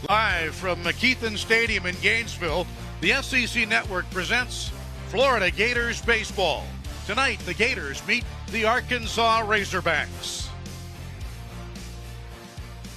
Live from McKeithen Stadium in Gainesville, the SEC Network presents Florida Gators Baseball. Tonight, the Gators meet the Arkansas Razorbacks.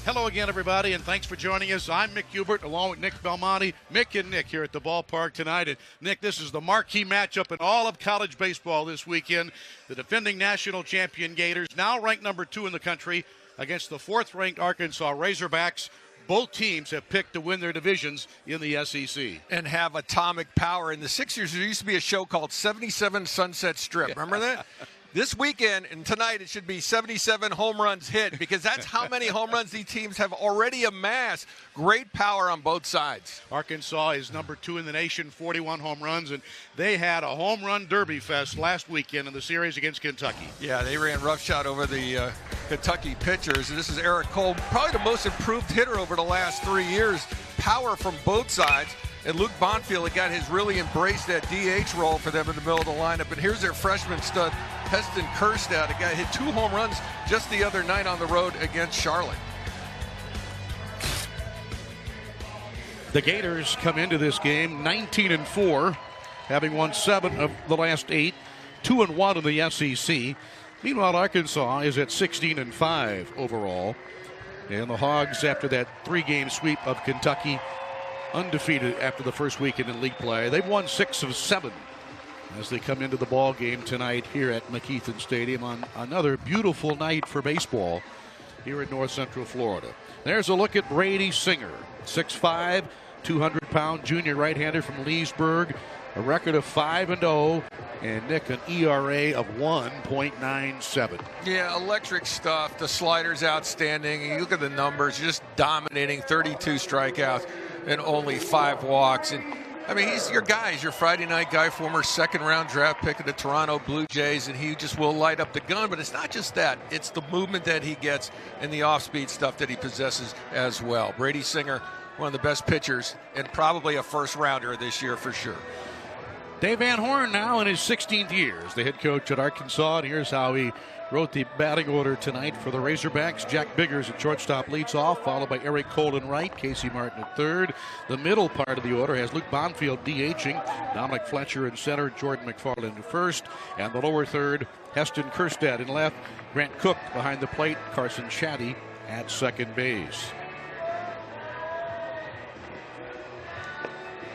Hello again, everybody, and thanks for joining us. I'm Mick Hubert, along with Nick Belmonte. Mick and Nick here at the ballpark tonight. And Nick, this is the marquee matchup in all of college baseball this weekend. The defending national champion Gators, now ranked number 2 in the country, against the 4th-ranked Arkansas Razorbacks. Both teams have picked to win their divisions in the SEC. And have atomic power. In the 6 years, there used to be a show called 77 Sunset Strip. Remember that? This weekend and tonight, it should be 77 home runs hit, because that's how many home runs these teams have already amassed. Great power on both sides. Arkansas is number 2 in the nation, 41 home runs, and they had a home run derby fest last weekend in the series against Kentucky. Yeah, they ran roughshod over the Kentucky pitchers. This is Eric Cole, probably the most improved hitter over the last 3 years. Power from both sides. And Luke Bonfield really embraced that DH role for them in the middle of the lineup. And here's their freshman stud, Heston Kjerstad, a guy hit 2 home runs just the other night on the road against Charlotte. The Gators come into this game 19-4, having won 7 of the last 8, 2-1 in the SEC. Meanwhile, Arkansas is at 16-5 overall. And the Hogs, after that 3-game sweep of Kentucky, undefeated after the first weekend in league play. They've won 6 of 7 as they come into the ball game tonight here at McKeithen Stadium on another beautiful night for baseball here in North Central Florida. There's a look at Brady Singer, 6'5", 200-pound junior right-hander from Leesburg, a record of 5-0, and Nick, an ERA of 1.97. Yeah, electric stuff. The slider's outstanding. You look at the numbers, just dominating, 32 strikeouts and only 5 walks. And I mean, he's your guy. He's your Friday night guy, former second-round draft pick of the Toronto Blue Jays, and he just will light up the gun. But it's not just that. It's the movement that he gets and the off-speed stuff that he possesses as well. Brady Singer, one of the best pitchers, and probably a first-rounder this year for sure. Dave Van Horn now in his 16th year as the head coach at Arkansas, and here's how he wrote the batting order tonight for the Razorbacks. Jack Biggers at shortstop leads off, followed by Eric Cole in right, Casey Martin at third. The middle part of the order has Luke Bonfield DHing, Dominic Fletcher in center, Jordan McFarland in first, and the lower third, Heston Kjerstad in left, Grant Cook behind the plate, Carson Chatty at second base.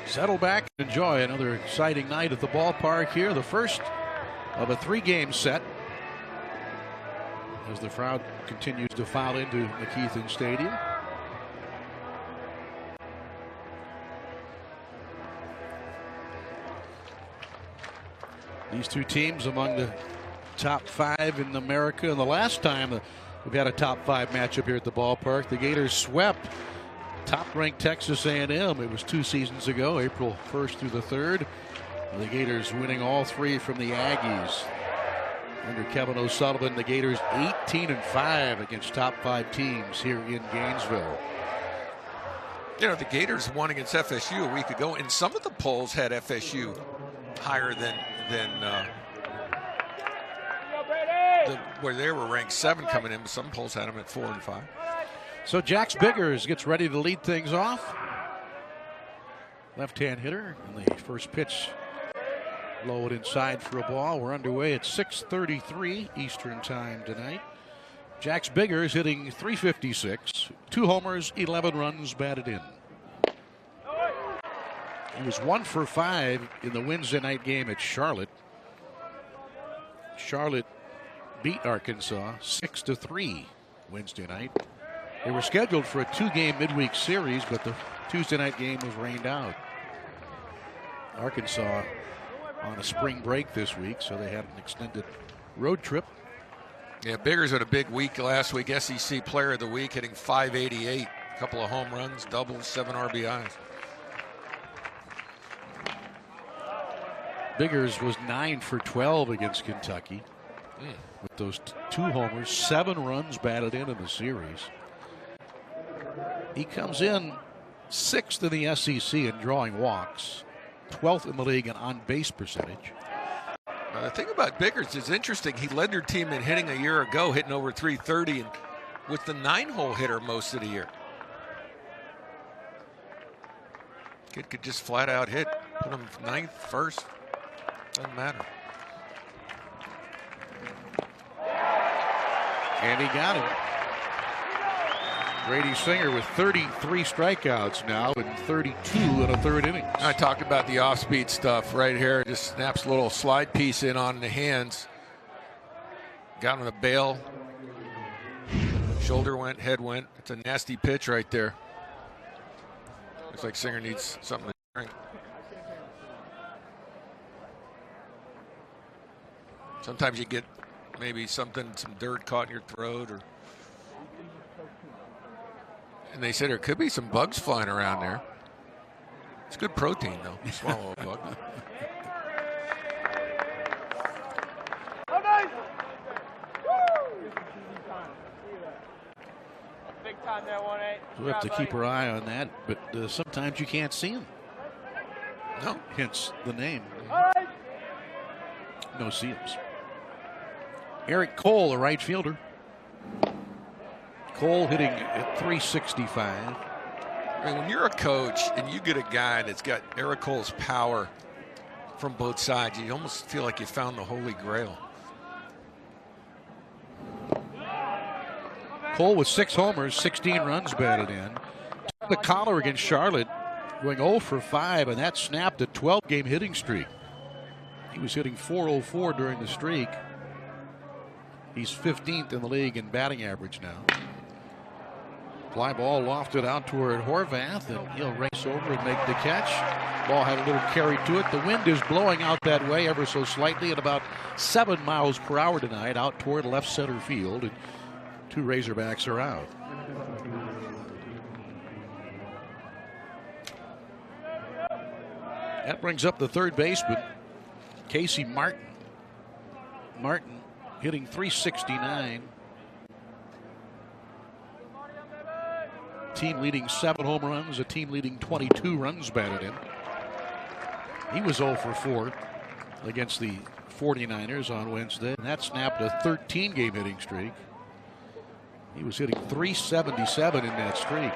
Settle back and enjoy another exciting night at the ballpark here, the first of a 3-game set as the crowd continues to file into McKeithen Stadium. These two teams among the top 5 in America, and the last time we've had a top 5 matchup here at the ballpark, the Gators swept top-ranked Texas A&M. It was 2 seasons ago, April 1st through the 3rd. The Gators winning all 3 from the Aggies. Under Kevin O'Sullivan, the Gators 18-5 against top 5 teams here in Gainesville. You know, the Gators won against FSU a week ago, and some of the polls had FSU higher than where they were ranked 7 coming in, but some polls had them at 4 and 5. So Jax Biggers gets ready to lead things off. Left-hand hitter, and the first pitch low and inside for a ball. We're underway at 6:33 Eastern time tonight. Jax Biggers hitting .356, 2 homers, 11 runs batted in. He was 1 for 5 in the Wednesday night game at Charlotte. Charlotte beat Arkansas 6-3 Wednesday night. They were scheduled for a 2-game midweek series, but the Tuesday night game was rained out. Arkansas on a spring break this week, so they had an extended road trip. Yeah, Biggers had a big week last week. SEC Player of the Week, hitting .588, a couple of home runs, doubles, 7 RBIs. Biggers was 9 for 12 against Kentucky with those 2 homers, 7 runs batted in the series. He comes in 6th in the SEC in drawing walks, 12th in the league in on-base percentage. The thing about Biggers is interesting. He led their team in hitting a year ago, hitting over .330, and was the 9-hole hitter most of the year. Kid could just flat out hit. Put him ninth, first. Doesn't matter. And he got him. Grady Singer with 33 strikeouts now and 32 in a third inning. I talked about the off-speed stuff right here. Just snaps a little slide piece in on the hands. Got him a bail. Shoulder went, head went. It's a nasty pitch right there. Looks like Singer needs something to drink. Sometimes you get maybe some dirt caught in your throat, and they said there could be some bugs flying around there. It's good protein though. Swallow a bug. We'll have to keep our eye on that, but sometimes you can't see them. No. Hence the name. No see-ums. Eric Cole, a right fielder. Cole hitting at 365. I mean, when you're a coach and you get a guy that's got Eric Cole's power from both sides, you almost feel like you found the Holy Grail. Cole with 6 homers, 16 runs batted in. Took the collar against Charlotte, going 0 for 5, and that snapped a 12-game hitting streak. He was hitting .404 during the streak. He's 15th in the league in batting average now. Fly ball lofted out toward Horvath, and he'll race over and make the catch. Ball had a little carry to it. The wind is blowing out that way ever so slightly at about 7 miles per hour tonight out toward left center field. And 2 Razorbacks are out. That brings up the third baseman, Casey Martin. Martin hitting .369. Team leading 7 home runs, a team leading 22 runs batted in. He was 0 for 4 against the 49ers on Wednesday, and that snapped a 13-game hitting streak. He was hitting .377 in that streak.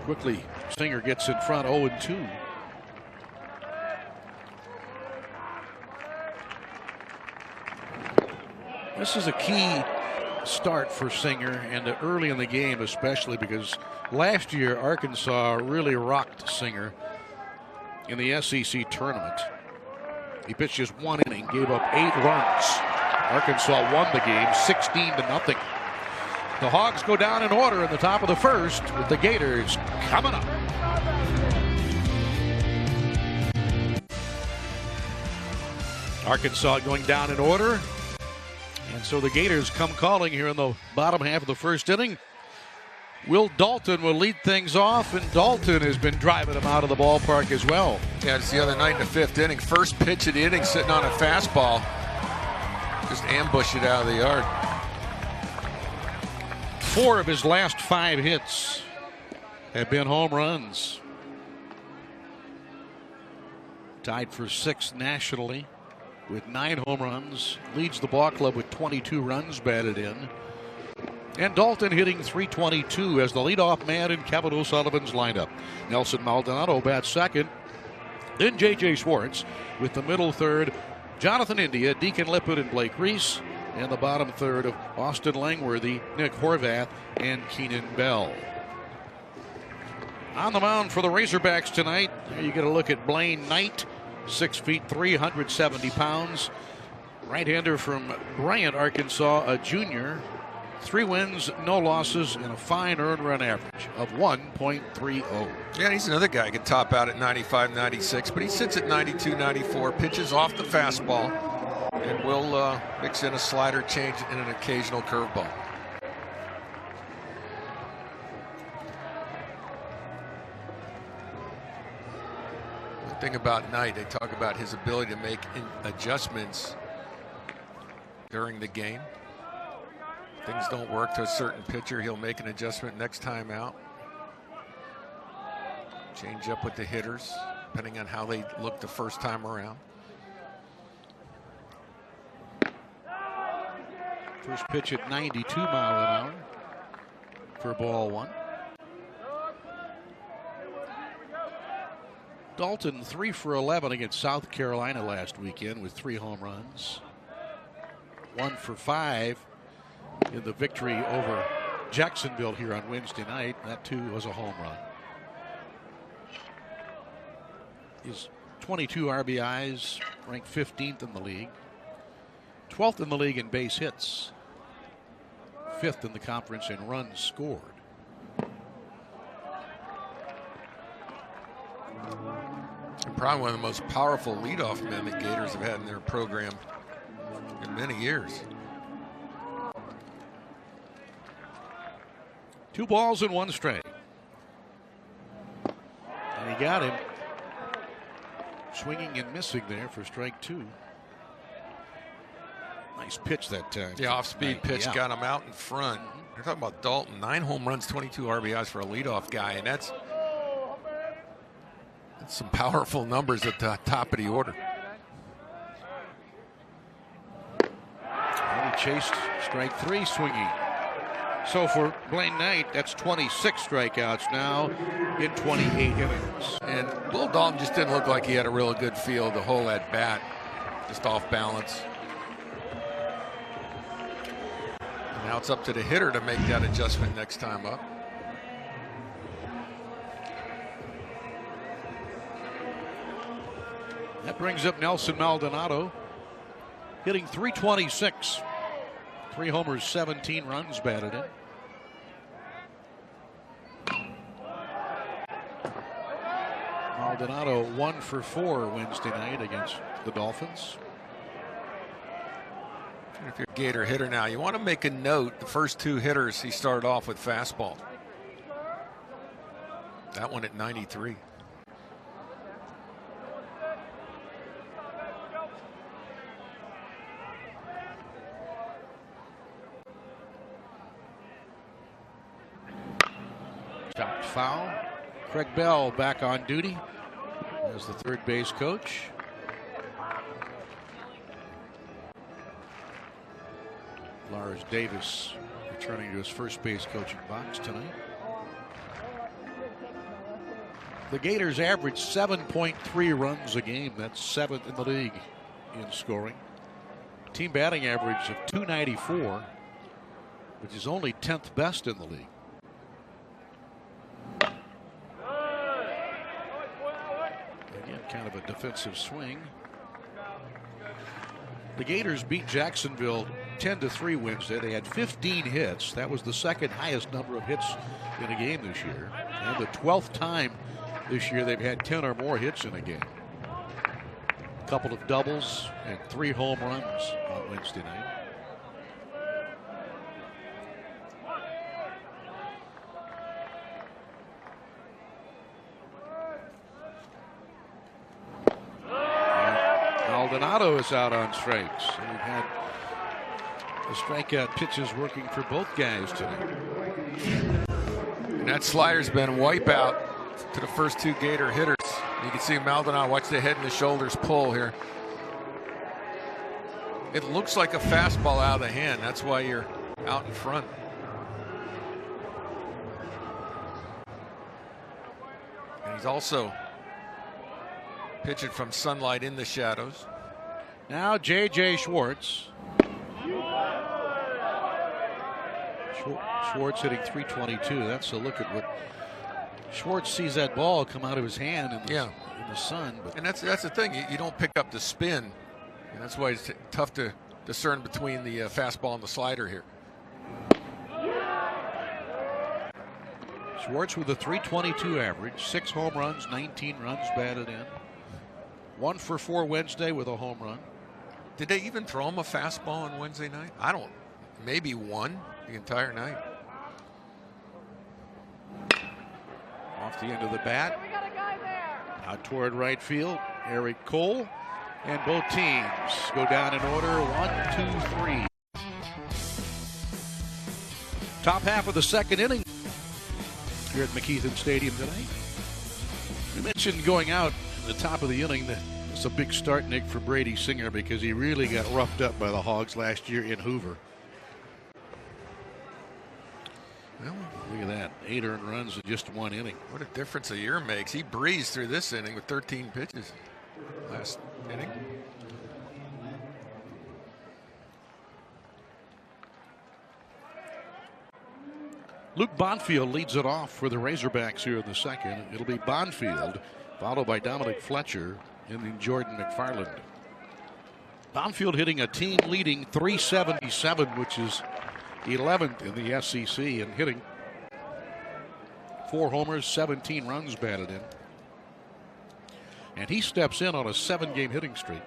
Quickly, Singer gets in front 0-2. This is a key start for Singer, and early in the game especially, because last year Arkansas really rocked Singer in the SEC tournament. He pitched just 1 inning, gave up 8 runs. Arkansas won the game 16-0. The Hogs go down in order in the top of the first, with the Gators coming up. Arkansas going down in order. And so the Gators come calling here in the bottom half of the first inning. Will Dalton will lead things off, and Dalton has been driving them out of the ballpark as well. Yeah, it's the other night in the 5th inning. First pitch of the inning, sitting on a fastball. Just ambush it out of the yard. 4 of his last 5 hits have been home runs. Tied for 6th nationally with 9 home runs. Leads the ball club with 22 runs batted in. And Dalton hitting .322 as the leadoff man in Kevin O'Sullivan's lineup. Nelson Maldonado bats second. Then J.J. Schwartz with the middle third. Jonathan India, Deacon Lippett, and Blake Reese. And the bottom third of Austin Langworthy, Nick Horvath, and Keenan Bell. On the mound for the Razorbacks tonight, you get a look at Blaine Knight, 6 feet 370 pounds. Right-hander from Bryant, Arkansas, a junior. 3 wins, no losses, and a fine earned run average of 1.30. Yeah, he's another guy who can top out at 95, 96, but he sits at 92, 94, pitches off the fastball, and will mix in a slider change and an occasional curveball. One thing about Knight, they talk about his ability to make adjustments during the game. Things don't work to a certain pitcher, he'll make an adjustment next time out. Change up with the hitters, depending on how they look the first time around. First pitch at 92 miles an hour for ball one. Dalton 3 for 11 against South Carolina last weekend with 3 home runs. 1 for 5 in the victory over Jacksonville here on Wednesday night. That too was a home run. His 22 RBIs, ranked 15th in the league. 12th in the league in base hits. 5th in the conference in runs scored. And probably one of the most powerful leadoff men the Gators have had in their program in many years. 2 balls and 1 strike. And he got him. Swinging and missing there for strike 2. Nice pitch that time. The off-speed pitch got him out in front. You're talking about Dalton, 9 home runs, 22 RBIs for a leadoff guy, and that's some powerful numbers at the top of the order. And he chased strike 3 swinging. So for Blaine Knight, that's 26 strikeouts now in 28 innings. And Will Dalton just didn't look like he had a real good feel the whole at bat, just off balance. And now it's up to the hitter to make that adjustment next time up. That brings up Nelson Maldonado, hitting .326. 3 homers, 17 runs batted in. Maldonado 1 for 4 Wednesday night against the Dolphins. If you're a Gator hitter now, you want to make a note. The first 2 hitters, he started off with fastball. That one at 93. Chopped foul. Craig Bell back on duty as the third base coach. Lars Davis returning to his first base coaching box tonight. The Gators average 7.3 runs a game. That's 7th in the league in scoring. Team batting average of .294, which is only 10th best in the league. Again, kind of a defensive swing. The Gators beat Jacksonville 10-3 Wednesday. They had 15 hits. That was the second highest number of hits in a game this year. And the 12th time this year they've had 10 or more hits in a game. A couple of doubles and 3 home runs on Wednesday night. Maldonado is out on strikes. So we've had the strikeout pitches working for both guys tonight. And that slider's been wipeout to the first 2 Gator hitters. You can see Maldonado, watch the head and the shoulders pull here. It looks like a fastball out of the hand. That's why you're out in front. And he's also pitching from sunlight in the shadows. Now J.J. Schwartz. Schwartz hitting .322. That's a look at what Schwartz sees that ball come out of his hand in the sun. But and that's the thing. You don't pick up the spin. And that's why it's tough to discern between the fastball and the slider here. Schwartz with a .322 average, 6 home runs, 19 runs batted in. 1 for 4 Wednesday with a home run. Did they even throw him a fastball on Wednesday night? I don't. Maybe one the entire night. Off the end of the bat. Out toward right field, Eric Cole. And both teams go down in order, 1, 2, 3. Top half of the second inning here at McKeithen Stadium tonight. We mentioned going out in the top of the inning that it's a big start, Nick, for Brady Singer because he really got roughed up by the Hogs last year in Hoover. Well, look at that. 8 earned runs in just 1 inning. What a difference a year makes. He breezed through this inning with 13 pitches last inning. Luke Bonfield leads it off for the Razorbacks here in the second. It'll be Bonfield, followed by Dominic Fletcher, and then Jordan McFarland. Bonfield hitting a team-leading .377, which is 11th in the SEC, and hitting 4 homers, 17 runs batted in. And he steps in on a 7-game hitting streak,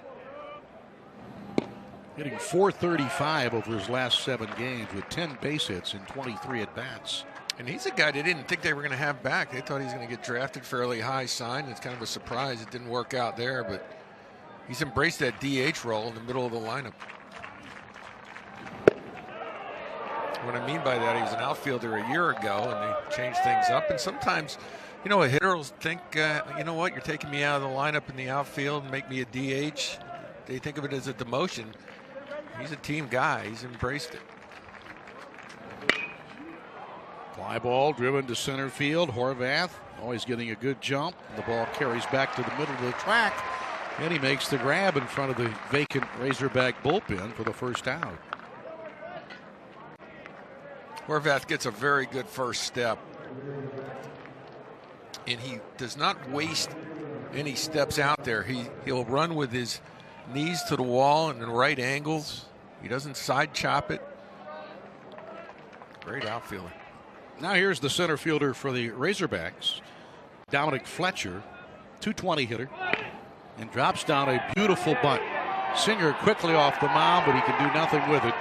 hitting .435 over his last 7 games with 10 base hits in 23 at-bats. And he's a guy they didn't think they were going to have back. They thought he was going to get drafted fairly high, signed. It's kind of a surprise it didn't work out there, but he's embraced that DH role in the middle of the lineup. What I mean by that, he was an outfielder a year ago, and they changed things up. And sometimes, you know, a hitter will think, you know what, you're taking me out of the lineup in the outfield and make me a DH. They think of it as a demotion. He's a team guy. He's embraced it. Fly ball driven to center field. Horvath always getting a good jump. The ball carries back to the middle of the track, and he makes the grab in front of the vacant Razorback bullpen for the first out. Horvath gets a very good first step, and he does not waste any steps out there. He'll run with his knees to the wall and in right angles. He doesn't side chop it. Great outfielder. Now here's the center fielder for the Razorbacks, Dominic Fletcher, .220 hitter, and drops down a beautiful bunt. Singer quickly off the mound, but he can do nothing with it.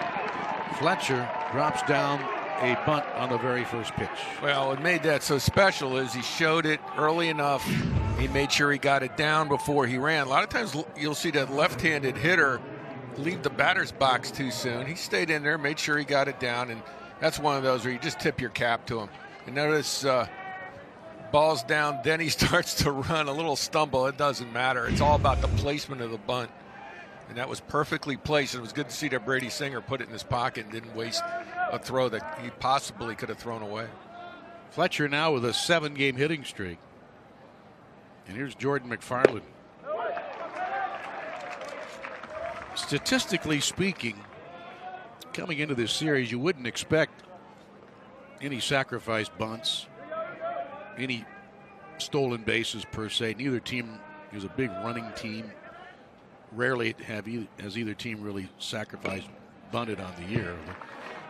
Fletcher drops down a bunt on the very first pitch. Well, what made that so special is he showed it early enough. He made sure he got it down before he ran. A lot of times you'll see that left-handed hitter leave the batter's box too soon. He stayed in there, made sure he got it down, and that's one of those where you just tip your cap to him. And notice ball's down, then he starts to run, a little stumble. It doesn't matter. It's all about the placement of the bunt. And that was perfectly placed. It was good to see that Brady Singer put it in his pocket and didn't waste a throw that he possibly could have thrown away. Fletcher now with a 7-game hitting streak. And here's Jordan McFarland. Statistically speaking, coming into this series, you wouldn't expect any sacrifice bunts, any stolen bases per se. Neither team is a big running team. Rarely has either team really sacrificed bunted on the year.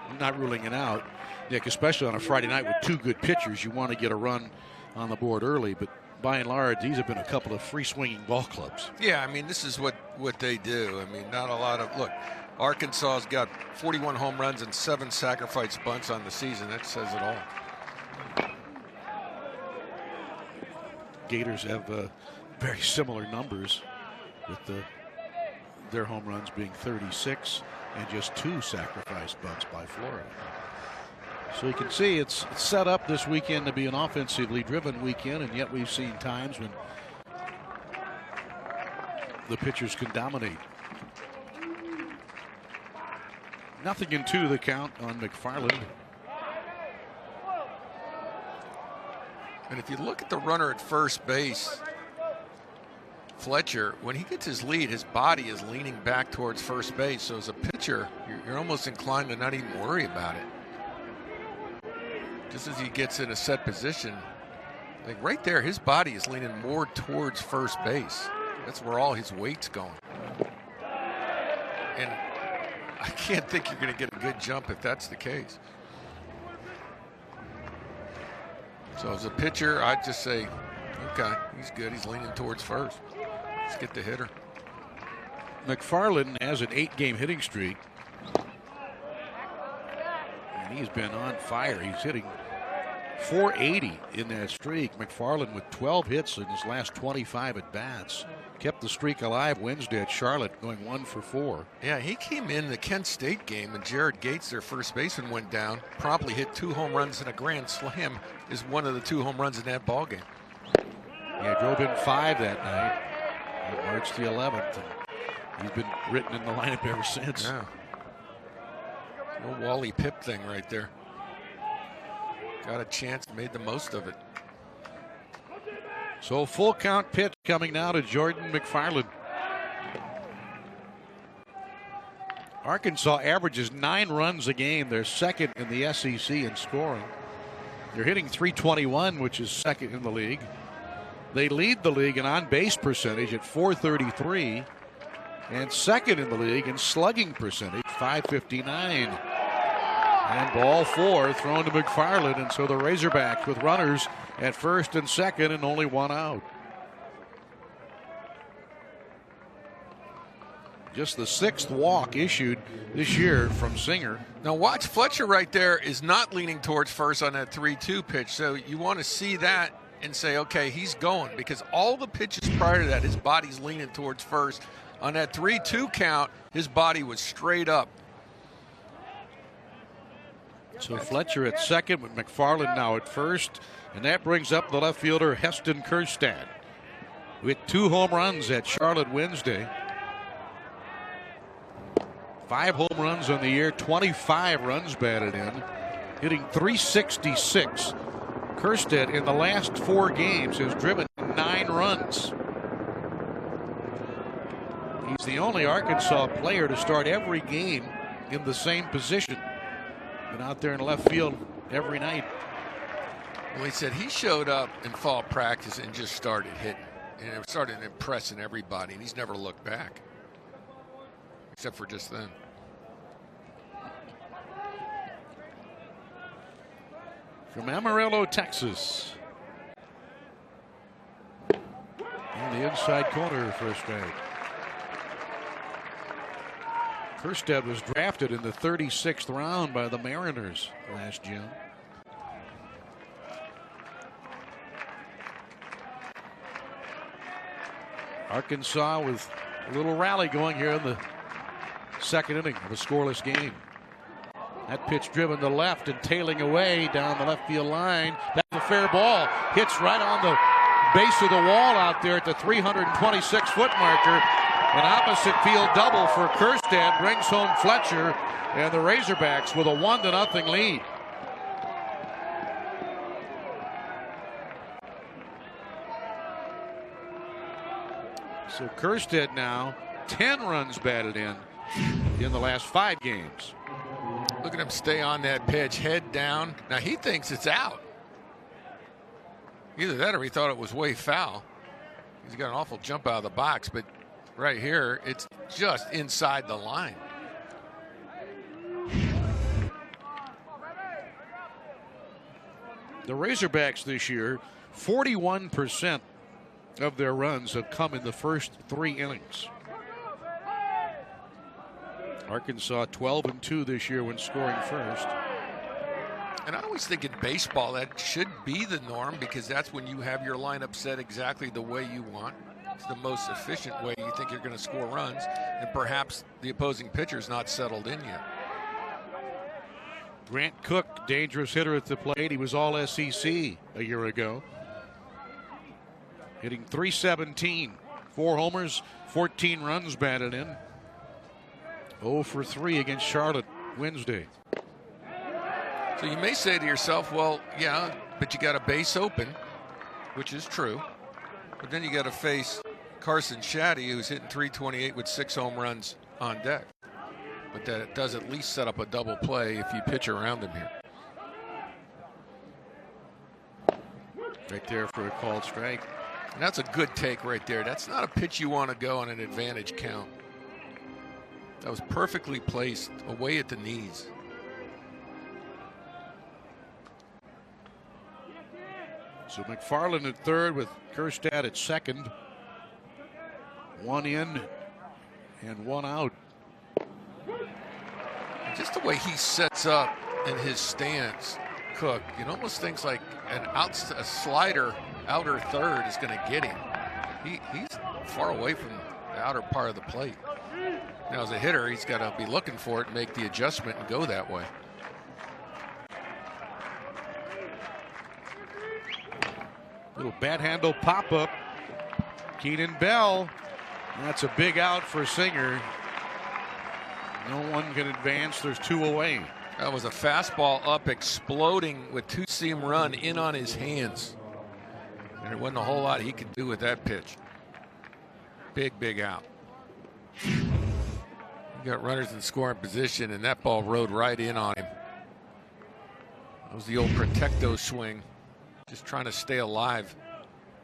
I'm not ruling it out, Nick, especially on a Friday night with 2 good pitchers. You want to get a run on the board early, but by and large, these have been a couple of free-swinging ball clubs. Yeah, I mean, this is what they do. I mean, not a lot of – look, Arkansas's got 41 home runs and 7 sacrifice bunts on the season. That says it all. Gators have very similar numbers with their home runs being 36 and just 2 sacrifice bunts by Florida. So you can see it's set up this weekend to be an offensively driven weekend, and yet we've seen times when the pitchers can dominate. 0-2 the count on McFarland. And if you look at the runner at first base, Fletcher, when he gets his lead, his body is leaning back towards first base. So as a pitcher, you're almost inclined to not even worry about it. Just as he gets in a set position, like right there, his body is leaning more towards first base. That's where all his weight's going. And I can't think you're going to get a good jump if that's the case. So as a pitcher, I'd just say, okay, he's good. He's leaning towards first. Let's get the hitter. McFarland has an 8-game hitting streak. And he's been on fire. He's hitting .480 in that streak. McFarland with 12 hits in his last 25 at-bats. Kept the streak alive Wednesday at Charlotte, going 1 for 4. Yeah, he came in the Kent State game, and Jared Gates, their first baseman, went down. Promptly hit 2 home runs and a grand slam. Is one of the 2 home runs in that ball game. Yeah, drove in 5 that night on March the 11th. And he's been written in the lineup ever since. Yeah. Little Wally Pipp thing right there. got a chance, made the most of it. So full count pitch coming now to Jordan McFarland. Arkansas averages 9 runs a game. They're second in the SEC in scoring. They're hitting .321, which is second in the league. They lead the league in on-base percentage at .433 and second in the league in slugging percentage, .559. And ball 4 thrown to McFarland, and so the Razorbacks with runners at first and second and only 1 out. Just the 6th walk issued this year from Singer. Now watch, Fletcher right there is not leaning towards first on that 3-2 pitch. So you want to see that and say, okay, he's going, because all the pitches prior to that, his body's leaning towards first. On that 3-2 count, his body was straight up. So Fletcher at second with McFarland now at first. And that brings up the left fielder Heston Kjerstad with 2 home runs at Charlotte Wednesday. 5 home runs on the year, 25 runs batted in, hitting .366. Kjerstad in the last 4 games has driven 9 runs. He's the only Arkansas player to start every game in the same position. Been out there in left field every night. Well, he said he showed up in fall practice and just started hitting. And it started impressing everybody, and he's never looked back. Except for just then. From Amarillo, Texas. In the inside corner for a strike. Kjerstad was drafted in the 36th round by the Mariners last June. Arkansas with a little rally going here in the second inning of a scoreless game. That pitch driven to left and tailing away down the left field line. That's a fair ball. Hits right on the base of the wall out there at the 326-foot marker. An opposite field double for Kjerstad brings home Fletcher, and the Razorbacks with a 1-0 lead. So Kjerstad now 10 runs batted in the last 5 games. Look at him stay on that pitch, head down. Now he thinks it's out. Either that or he thought it was way foul. He's got an awful jump out of the box, but right here, it's just inside the line. The Razorbacks this year, 41% of their runs have come in the first 3 innings. Arkansas 12-2 this year when scoring first. And I always think in baseball that should be the norm, because that's when you have your lineup set exactly the way you want. It's the most efficient way you think you're going to score runs, and perhaps the opposing pitcher's not settled in yet. Grant Cook, dangerous hitter at the plate. He was all SEC a year ago. Hitting .317, 4 homers, 14 runs batted in. 0 for 3 against Charlotte Wednesday. So you may say to yourself, well, yeah, but you got a base open, which is true. But then you got to face Carson Shaddy, who's hitting .328 with 6 home runs on deck. But that does at least set up a double play if you pitch around him here. Right there for a called strike. And that's a good take right there. That's not a pitch you want to go on an advantage count. That was perfectly placed away at the knees. So McFarland at third with Kjerstad at second. 1 in and 1 out. Just the way he sets up in his stance, Cook, it almost thinks like a slider outer third is going to get him. He's far away from the outer part of the plate. Now as a hitter, he's got to be looking for it and make the adjustment and go that way. Little bat handle pop up. Keenan Bell. That's a big out for Singer. No one can advance. There's 2 away. That was a fastball up, exploding with two-seam run in on his hands. And there wasn't a whole lot he could do with that pitch. Big out. You got runners in scoring position, and that ball rode right in on him. That was the old Protecto swing. Just trying to stay alive.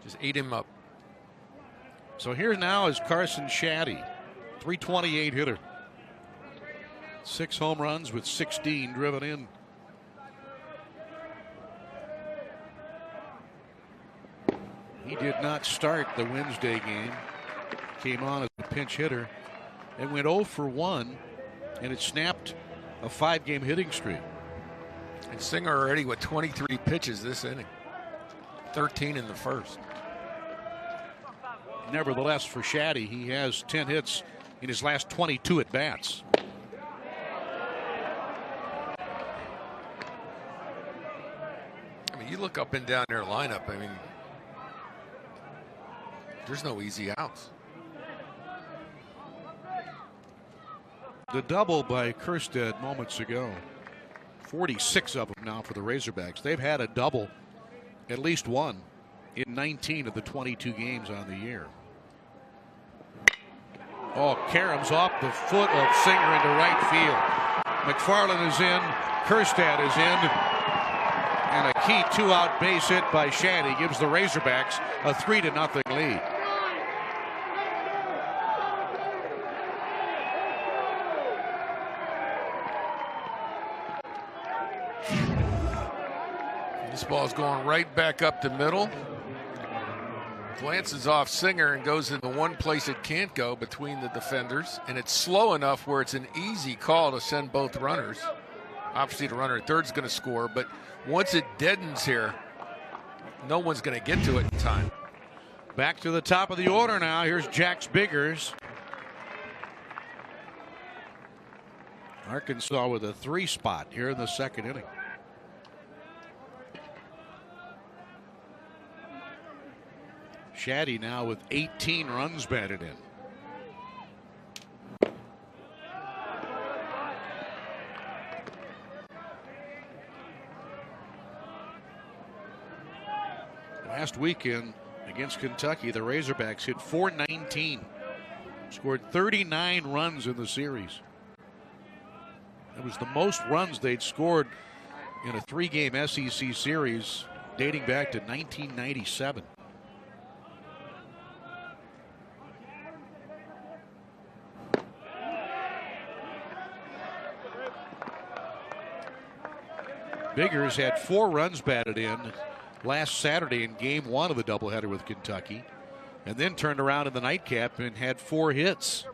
Just ate him up. So here now is Carson Shaddy, 328 hitter. 6 home runs with 16 driven in. He did not start the Wednesday game. Came on as a pinch hitter and went 0 for 1, and it snapped a 5-game hitting streak. And Singer already with 23 pitches this inning. 13 in the first. Nevertheless, for Shaddy, he has 10 hits in his last 22 at bats. I mean, you look up and down their lineup. I mean, there's no easy outs. The double by Kerstead moments ago. 46 of them now for the Razorbacks. They've had a double, at least one, in 19 of the 22 games on the year. Oh, Karam's off the foot of Singer into right field. McFarland is in. Kerstad is in. And a key 2-out base hit by Shaddy gives the Razorbacks a 3-0 lead. This ball's going right back up the middle. Glances off Singer and goes into one place it can't go between the defenders. And it's slow enough where it's an easy call to send both runners. Obviously, the runner at third's going to score, but once it deadens here, no one's going to get to it in time. Back to the top of the order now. Here's Jax Biggers. Arkansas with a 3 spot here in the second inning. Shaddy now with 18 runs batted in. Last weekend against Kentucky, the Razorbacks hit .419, scored 39 runs in the series. That was the most runs they'd scored in a 3-game SEC series dating back to 1997. Biggers had 4 runs batted in last Saturday in game 1 of the doubleheader with Kentucky, and then turned around in the nightcap and had 4 hits.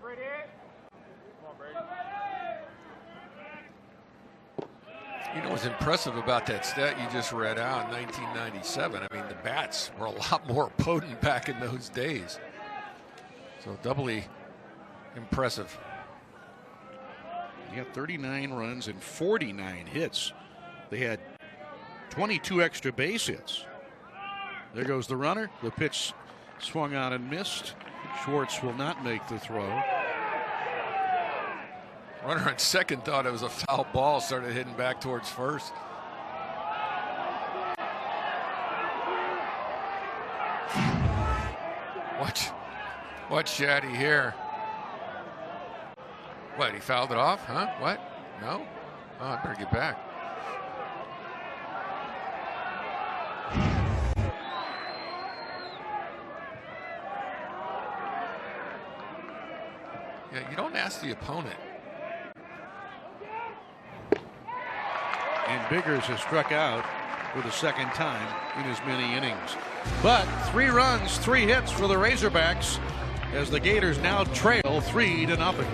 You know what's impressive about that stat you just read out in 1997? I mean, the bats were a lot more potent back in those days. So doubly impressive. He got 39 runs and 49 hits. They had 22 extra base hits. There goes the runner. The pitch swung on and missed. Schwartz will not make the throw. Runner on second thought it was a foul ball, started hitting back towards first. Watch Shaddy here. What, he fouled it off? Huh? What? No? Oh, I better get back. Yeah, you don't ask the opponent. And Biggers has struck out for the second time in as many innings. But 3 runs, 3 hits for the Razorbacks as the Gators now trail 3-0.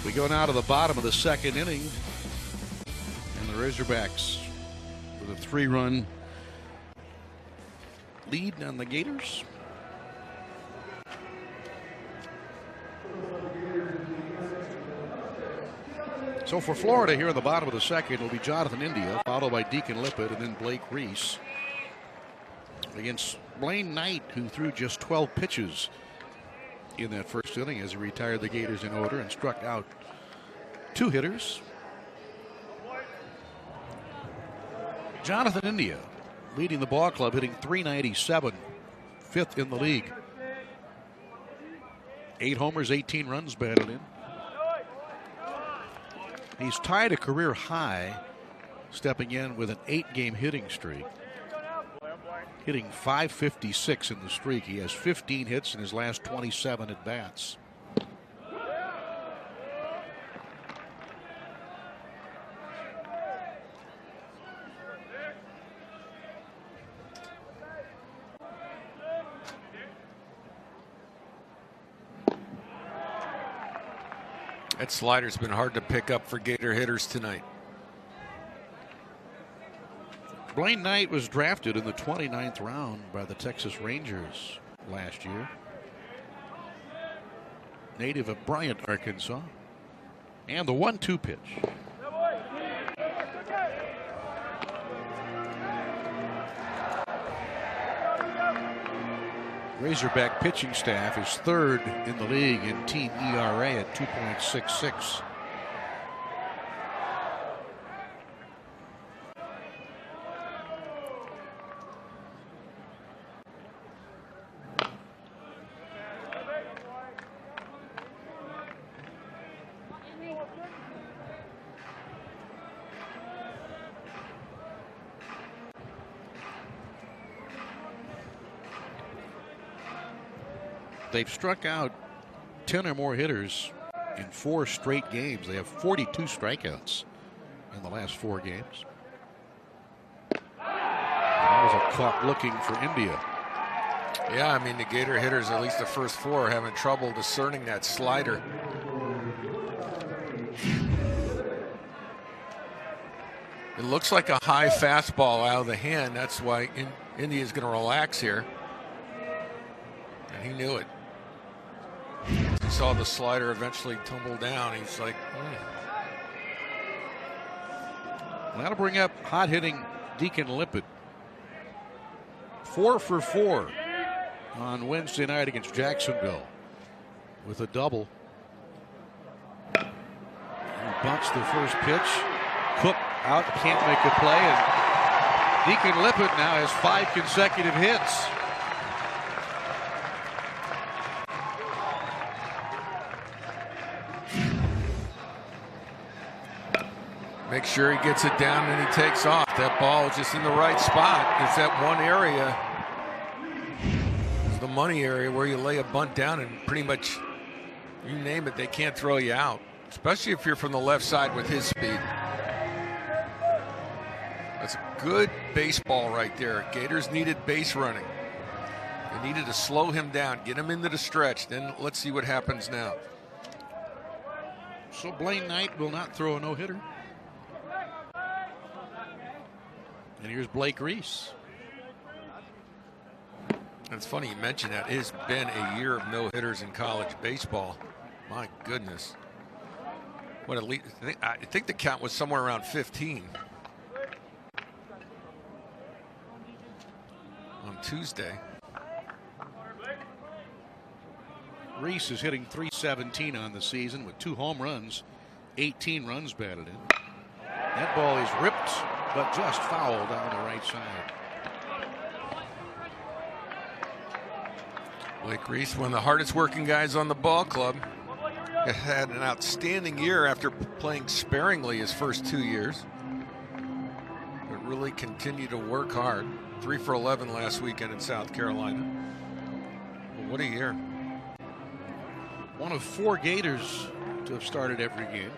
We go now to the bottom of the second inning, and the Razorbacks with a 3-run lead on the Gators. So for Florida here in the bottom of the second will be Jonathan India, followed by Deacon Lippett, and then Blake Reese against Blaine Knight, who threw just 12 pitches in that first inning as he retired the Gators in order and struck out 2 hitters. Jonathan India leading the ball club, hitting .397, 5th in the league. 8 homers, 18 runs batted in. He's tied a career high, stepping in with an 8-game hitting streak. Hitting .556 in the streak. He has 15 hits in his last 27 at bats. That slider's been hard to pick up for Gator hitters tonight. Blaine Knight was drafted in the 29th round by the Texas Rangers last year. Native of Bryant, Arkansas. And the 1-2 pitch. Razorback pitching staff is 3rd in the league in team ERA at 2.66. They've struck out 10 or more hitters in 4 straight games. They have 42 strikeouts in the last 4 games. And that was a caught looking for India. Yeah, I mean, the Gator hitters, at least the first 4, are having trouble discerning that slider. It looks like a high fastball out of the hand. That's why India's going to relax here. And he knew it. He saw the slider eventually tumble down. He's like, That'll bring up hot hitting Deacon Lippett. 4 for 4 on Wednesday night against Jacksonville with a double. He bunts the first pitch. Cook out, can't make a play, and Deacon Lippett now has 5 consecutive hits. make sure he gets it down and he takes off. That ball is just in the right spot. It's that one area. It's the money area where you lay a bunt down and pretty much, you name it, they can't throw you out. Especially if you're from the left side with his speed. That's a good baseball right there. Gators needed base running. They needed to slow him down, get him into the stretch. Then let's see what happens now. So Blaine Knight will not throw a no-hitter. And here's Blake Reese. It's funny you mention that. It has been a year of no-hitters in college baseball. My goodness. What, at least, I think the count was somewhere around 15 on Tuesday. Reese is hitting .317 on the season with 2 home runs, 18 runs batted in. That ball is ripped, but just foul down the right side. Blake Reese, one of the hardest working guys on the ball club, had an outstanding year after playing sparingly his first 2 years, but really continued to work hard. 3 for 11 last weekend in South Carolina. Well, what a year. One of 4 Gators to have started every game.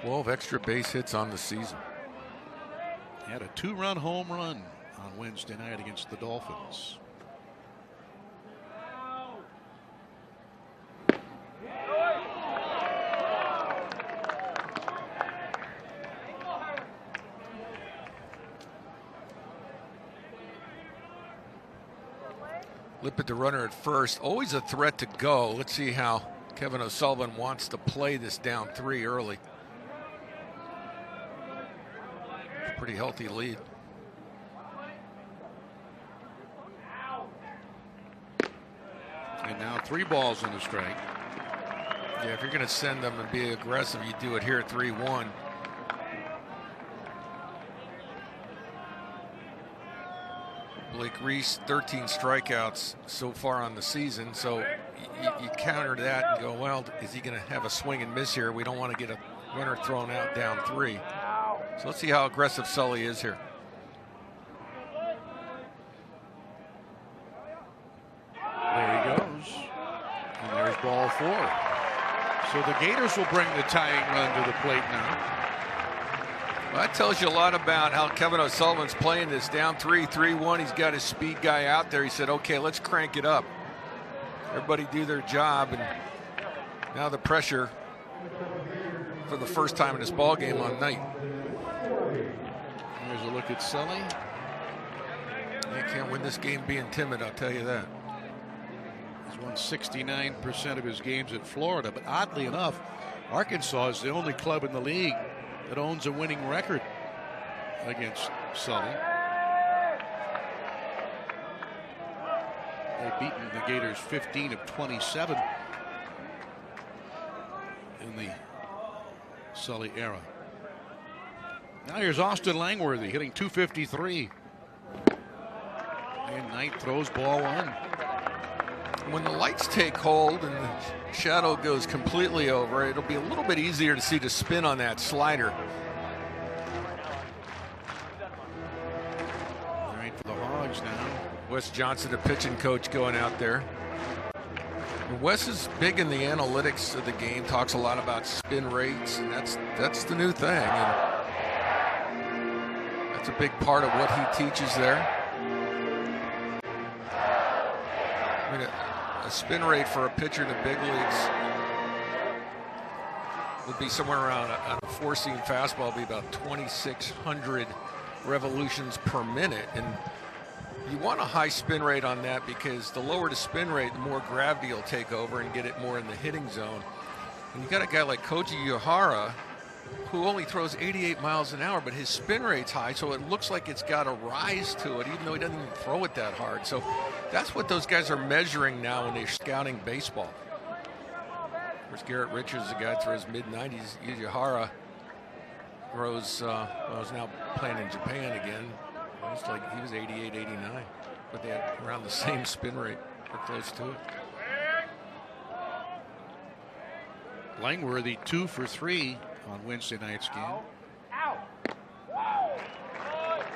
12 extra base hits on the season. Had a 2-run home run on Wednesday night against the Dolphins. Lippett the runner at first, always a threat to go. Let's see how Kevin O'Sullivan wants to play this down 3 early. Pretty healthy lead. And now 3 balls and a strike. Yeah, if you're going to send them and be aggressive, you do it here at 3-1. Blake Reese, 13 strikeouts so far on the season. So you counter that and go, well, is he going to have a swing and miss here? We don't want to get a runner thrown out down 3. So let's see how aggressive Sully is here. There he goes. And there's ball 4. So the Gators will bring the tying run to the plate now. Well, that tells you a lot about how Kevin O'Sullivan's playing this. Down 3-1. He's got his speed guy out there. He said, okay, let's crank it up. Everybody do their job. And now the pressure for the first time in this ball game on night. Here's a look at Sully. You can't win this game being timid, I'll tell you that. He's won 69% of his games at Florida, but oddly enough, Arkansas is the only club in the league that owns a winning record against Sully. They've beaten the Gators 15 of 27 in the Sully era. Now here's Austin Langworthy hitting .253. And Knight throws ball 1. When the lights take hold and the shadow goes completely over, it'll be a little bit easier to see the spin on that slider. All right, for the Hogs now. Wes Johnson, the pitching coach, going out there. And Wes is big in the analytics of the game, talks a lot about spin rates, and that's the new thing. And that's a big part of what he teaches there. I mean, a spin rate for a pitcher in the big leagues would be somewhere around a 4-seam fastball, be about 2,600 revolutions per minute. And you want a high spin rate on that because the lower the spin rate, the more gravity will take over and get it more in the hitting zone. And you got a guy like Koji Uehara, who only throws 88 miles an hour, but his spin rate's high, so it looks like it's got a rise to it, even though he doesn't even throw it that hard. So that's what those guys are measuring now when they're scouting baseball. There's Garrett Richards, the guy that throws mid-90s. Uehara throws, is now playing in Japan again. It's like he was 88, 89, but they had around the same spin rate or close to it. Langworthy 2 for 3 on Wednesday night's game.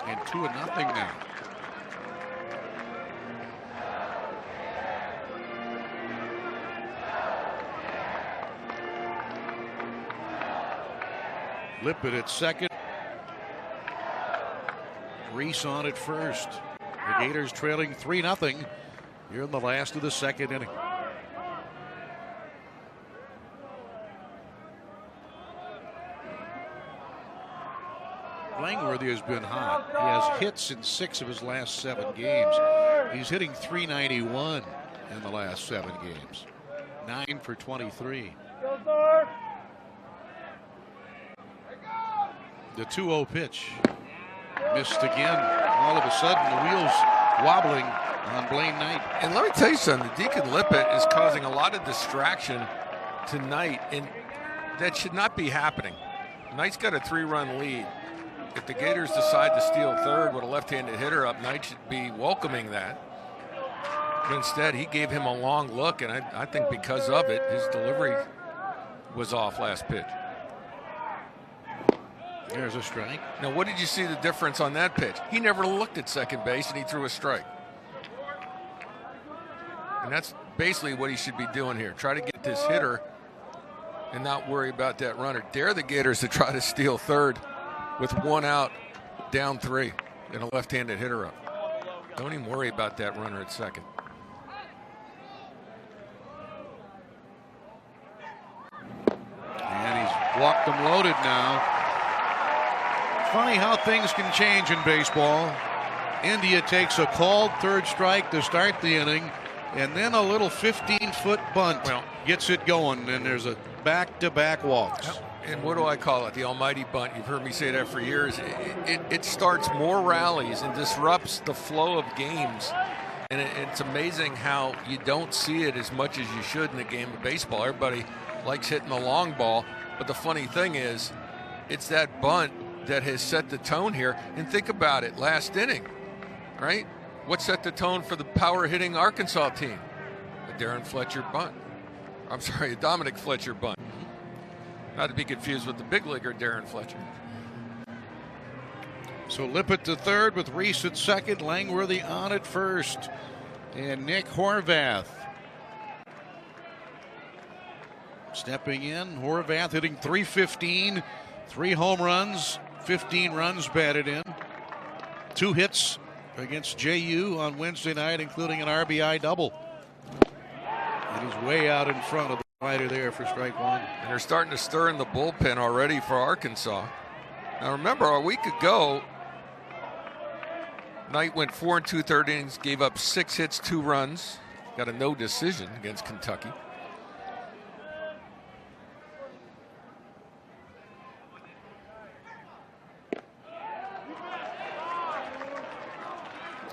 And 2-0 now. Lippett at second. Reese on at first. The Gators trailing 3-0 here in the last of the second inning. Langworthy has been hot. He has hits in 6 of his last 7 games. He's hitting .391 in the last 7 games. 9 for 23. The 2-0 pitch. Missed again. All of a sudden, the wheels wobbling on Blaine Knight. And let me tell you something. Deacon Lippett is causing a lot of distraction tonight, and that should not be happening. Knight's got a 3-run lead. If the Gators decide to steal third with a left-handed hitter up, Knight should be welcoming that. But instead, he gave him a long look, and I think because of it, his delivery was off last pitch. There's a strike. Now, what did you see the difference on that pitch? He never looked at second base, and he threw a strike. And that's basically what he should be doing here. Try to get this hitter and not worry about that runner. Dare the Gators to try to steal third with 1 out, down 3, and a left-handed hitter up. Don't even worry about that runner at second. And he's walked them loaded now. Funny how things can change in baseball. India takes a called third strike to start the inning, and then a little 15-foot bunt gets it going, and there's a back-to-back walks. And what do I call it? The almighty bunt. You've heard me say that for years. It starts more rallies and disrupts the flow of games And it's amazing how you don't see it as much as you should in the game of baseball. Everybody likes hitting the long ball, but the funny thing is, it's that bunt that has set the tone here. And think about it, last inning, right? What set the tone for the power hitting Arkansas team? A Darren Fletcher bunt. I'm sorry, a Dominic Fletcher bunt. Not to be confused with the big leaguer Darren Fletcher. So Lippett to third with Reese at second, Langworthy on at first, and Nick Horvath stepping in. Horvath hitting .315, 3 home runs, 15 runs batted in, 2 hits against JU on Wednesday night, including an RBI double. And he's way out in front of the rider there for strike one. And they're starting to stir in the bullpen already for Arkansas. Now remember, a week ago, Knight went 4 2/3 innings, gave up 6 hits, 2 runs, got a no decision against Kentucky.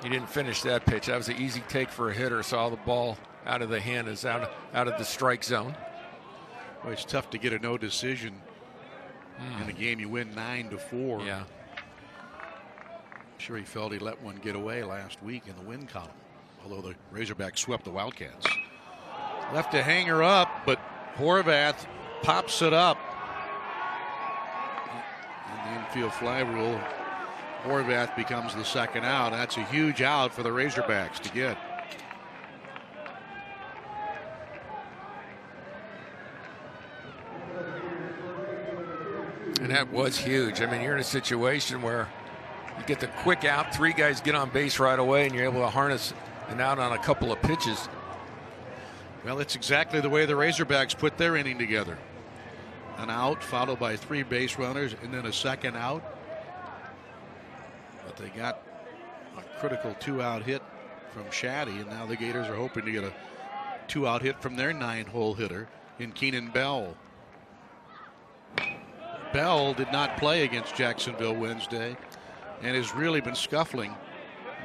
He didn't finish that pitch. That was an easy take for a hitter. Saw the ball out of the hand, is out of the strike zone. Well, it's tough to get a no decision in a game you win 9-4. Yeah. I'm sure he felt he let one get away last week in the win column, although the Razorbacks swept the Wildcats. Left a hanger up, but Horvath pops it up. In the infield fly rule, Horvath becomes the second out. That's a huge out for the Razorbacks to get. And that was huge. I mean, you're in a situation where you get the quick out, 3 guys get on base right away, and you're able to harness an out on a couple of pitches. Well, it's exactly the way the Razorbacks put their inning together. An out followed by 3 base runners and then a second out. But they got a critical 2-out hit from Shaddy, and now the Gators are hoping to get a 2-out hit from their 9-hole hitter in Keenan Bell. Bell did not play against Jacksonville Wednesday and has really been scuffling.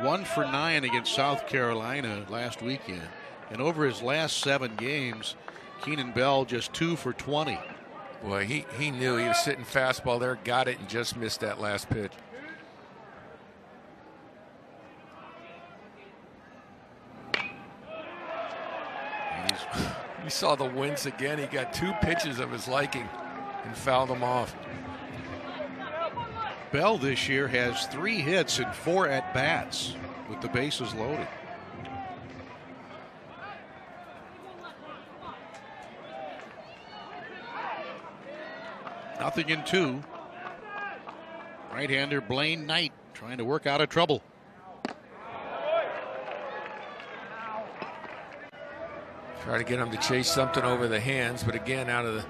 1 for 9 against South Carolina last weekend. And over his last 7 games, Keenan Bell just 2 for 20. Boy, he knew he was sitting fastball there, got it, and just missed that last pitch. You saw the wince again. He got 2 pitches of his liking and fouled them off. Bell this year has 3 hits and 4 at-bats with the bases loaded. Nothing in 2. Right-hander Blaine Knight trying to work out of trouble. Try to get him to chase something over the hands, but again, out of the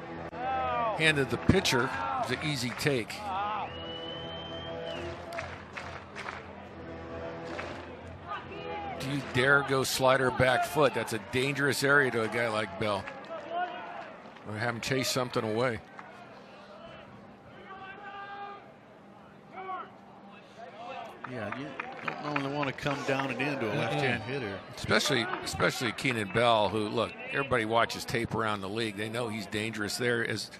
hand of the pitcher, it was an easy take. Do you dare go slider back foot? That's a dangerous area to a guy like Bell. Or have him chase something away. Yeah, you don't normally want to come down and into a left-hand hitter. Especially Keenan Bell, who, look, everybody watches tape around the league. They know he's dangerous there, as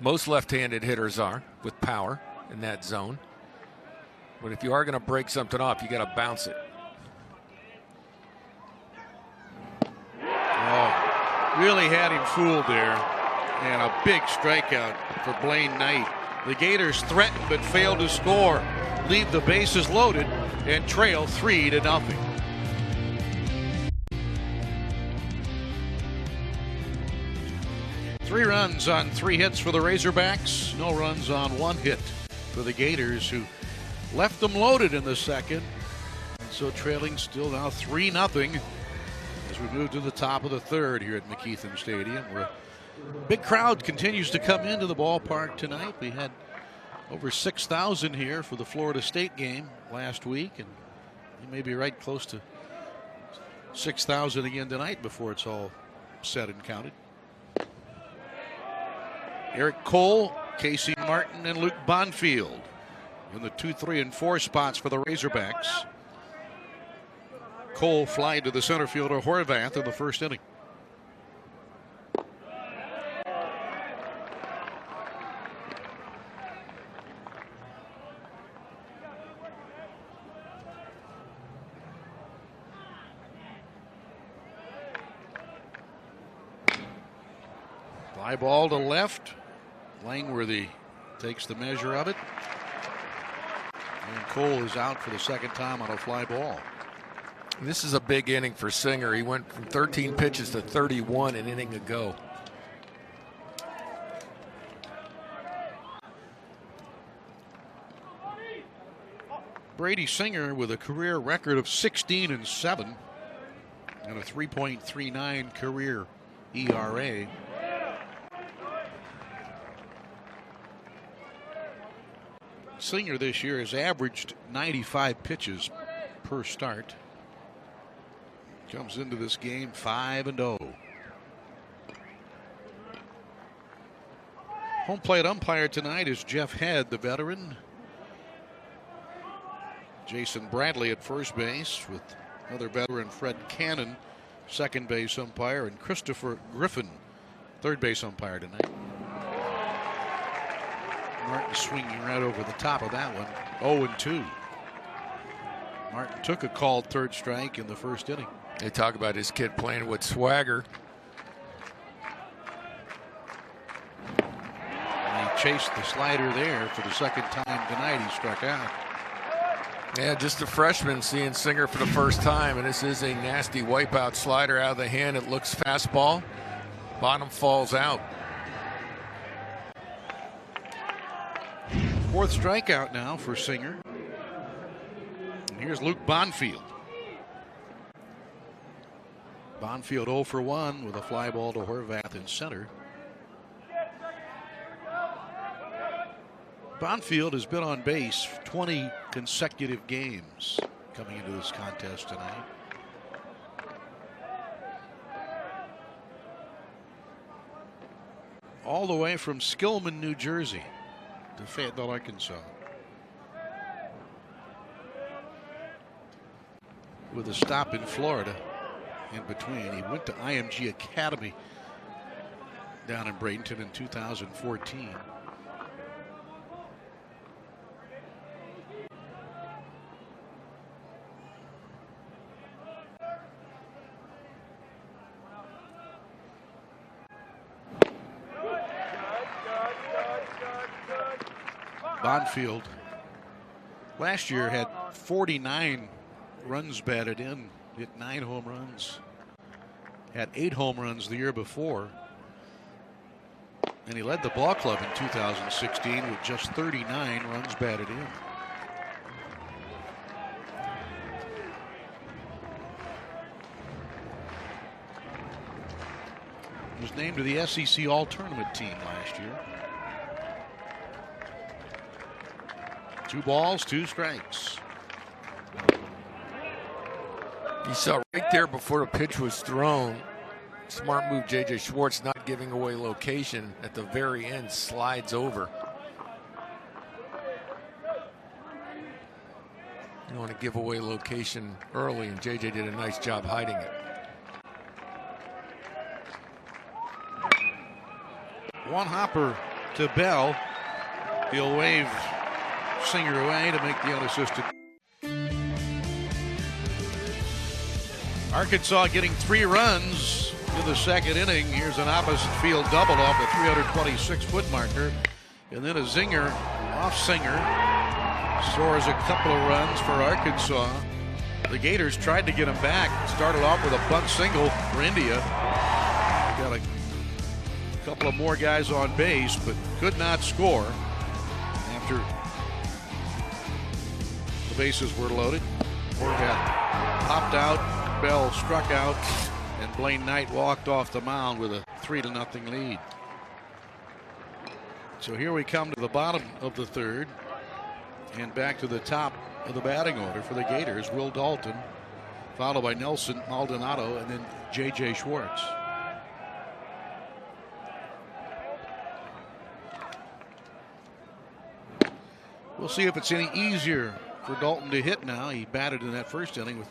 most left-handed hitters are, with power in that zone. But if you are going to break something off, you got to bounce it. Oh, really had him fooled there. And a big strikeout for Blaine Knight. The Gators threatened but failed to score. Leave the bases loaded and trail 3-0. 3 runs on 3 hits for the Razorbacks. No runs on 1 hit for the Gators, who left them loaded in the second. And so trailing still now 3-0 as we move to the top of the third here at McKeithen Stadium, where a big crowd continues to come into the ballpark tonight. We had over 6,000 here for the Florida State game last week, and you may be right close to 6,000 again tonight before it's all said and counted. Eric Cole, Casey Martin, and Luke Bonfield in the 2, 3, and 4 spots for the Razorbacks. Cole fly to the center fielder Horvath in the first inning. Fly ball to left. Langworthy takes the measure of it. And Cole is out for the second time on a fly ball. This is a big inning for Singer. He went from 13 pitches to 31 an inning ago. Brady Singer with a career record of 16-7 and a 3.39 career ERA. Singer this year has averaged 95 pitches per start. Comes into this game 5-0. Home plate umpire tonight is Jeff Head, the veteran. Jason Bradley at first base with another veteran, Fred Cannon, second base umpire, and Christopher Griffin, third base umpire tonight. Martin swinging right over the top of that one. 0-2. Martin took a called third strike in the first inning. They talk about his kid playing with swagger. And he chased the slider there for the second time tonight. He struck out. Yeah, just a freshman seeing Singer for the first time, and this is a nasty wipeout slider out of the hand. It looks fastball. Bottom falls out. Fourth strikeout now for Singer. And here's Luke Bonfield. Bonfield 0 for 1 with a fly ball to Horvath in center. Bonfield has been on base 20 consecutive games coming into this contest tonight. All the way from Skillman, New Jersey to Fayetteville, Arkansas. With a stop in Florida in between. He went to IMG Academy down in Bradenton in 2014. Bonfield last year had 49 runs batted in, hit 9 home runs, had 8 home runs the year before, and he led the ball club in 2016 with just 39 runs batted in. He was named to the SEC All-Tournament team last year. 2 balls, 2 strikes. You saw right there before the pitch was thrown. Smart move, J.J. Schwartz, not giving away location at the very end, slides over. You want to give away location early, and J.J. did a nice job hiding it. One hopper to Bell. He'll wave Singer away to make the unassisted. Arkansas getting 3 runs in the second inning. Here's an opposite field double off the 326-foot marker. And then a zinger off Singer. Scores a couple of runs for Arkansas. The Gators tried to get him back. Started off with a bunt single for India. Got a couple of more guys on base, but could not score after the bases were loaded. Horvath popped out, Bell struck out, and Blaine Knight walked off the mound with a 3-0 lead. So here we come to the bottom of the third, and back to the top of the batting order for the Gators. Will Dalton, followed by Nelson Maldonado, and then J.J. Schwartz. We'll see if it's any easier for Dalton to hit now. He batted in that first inning with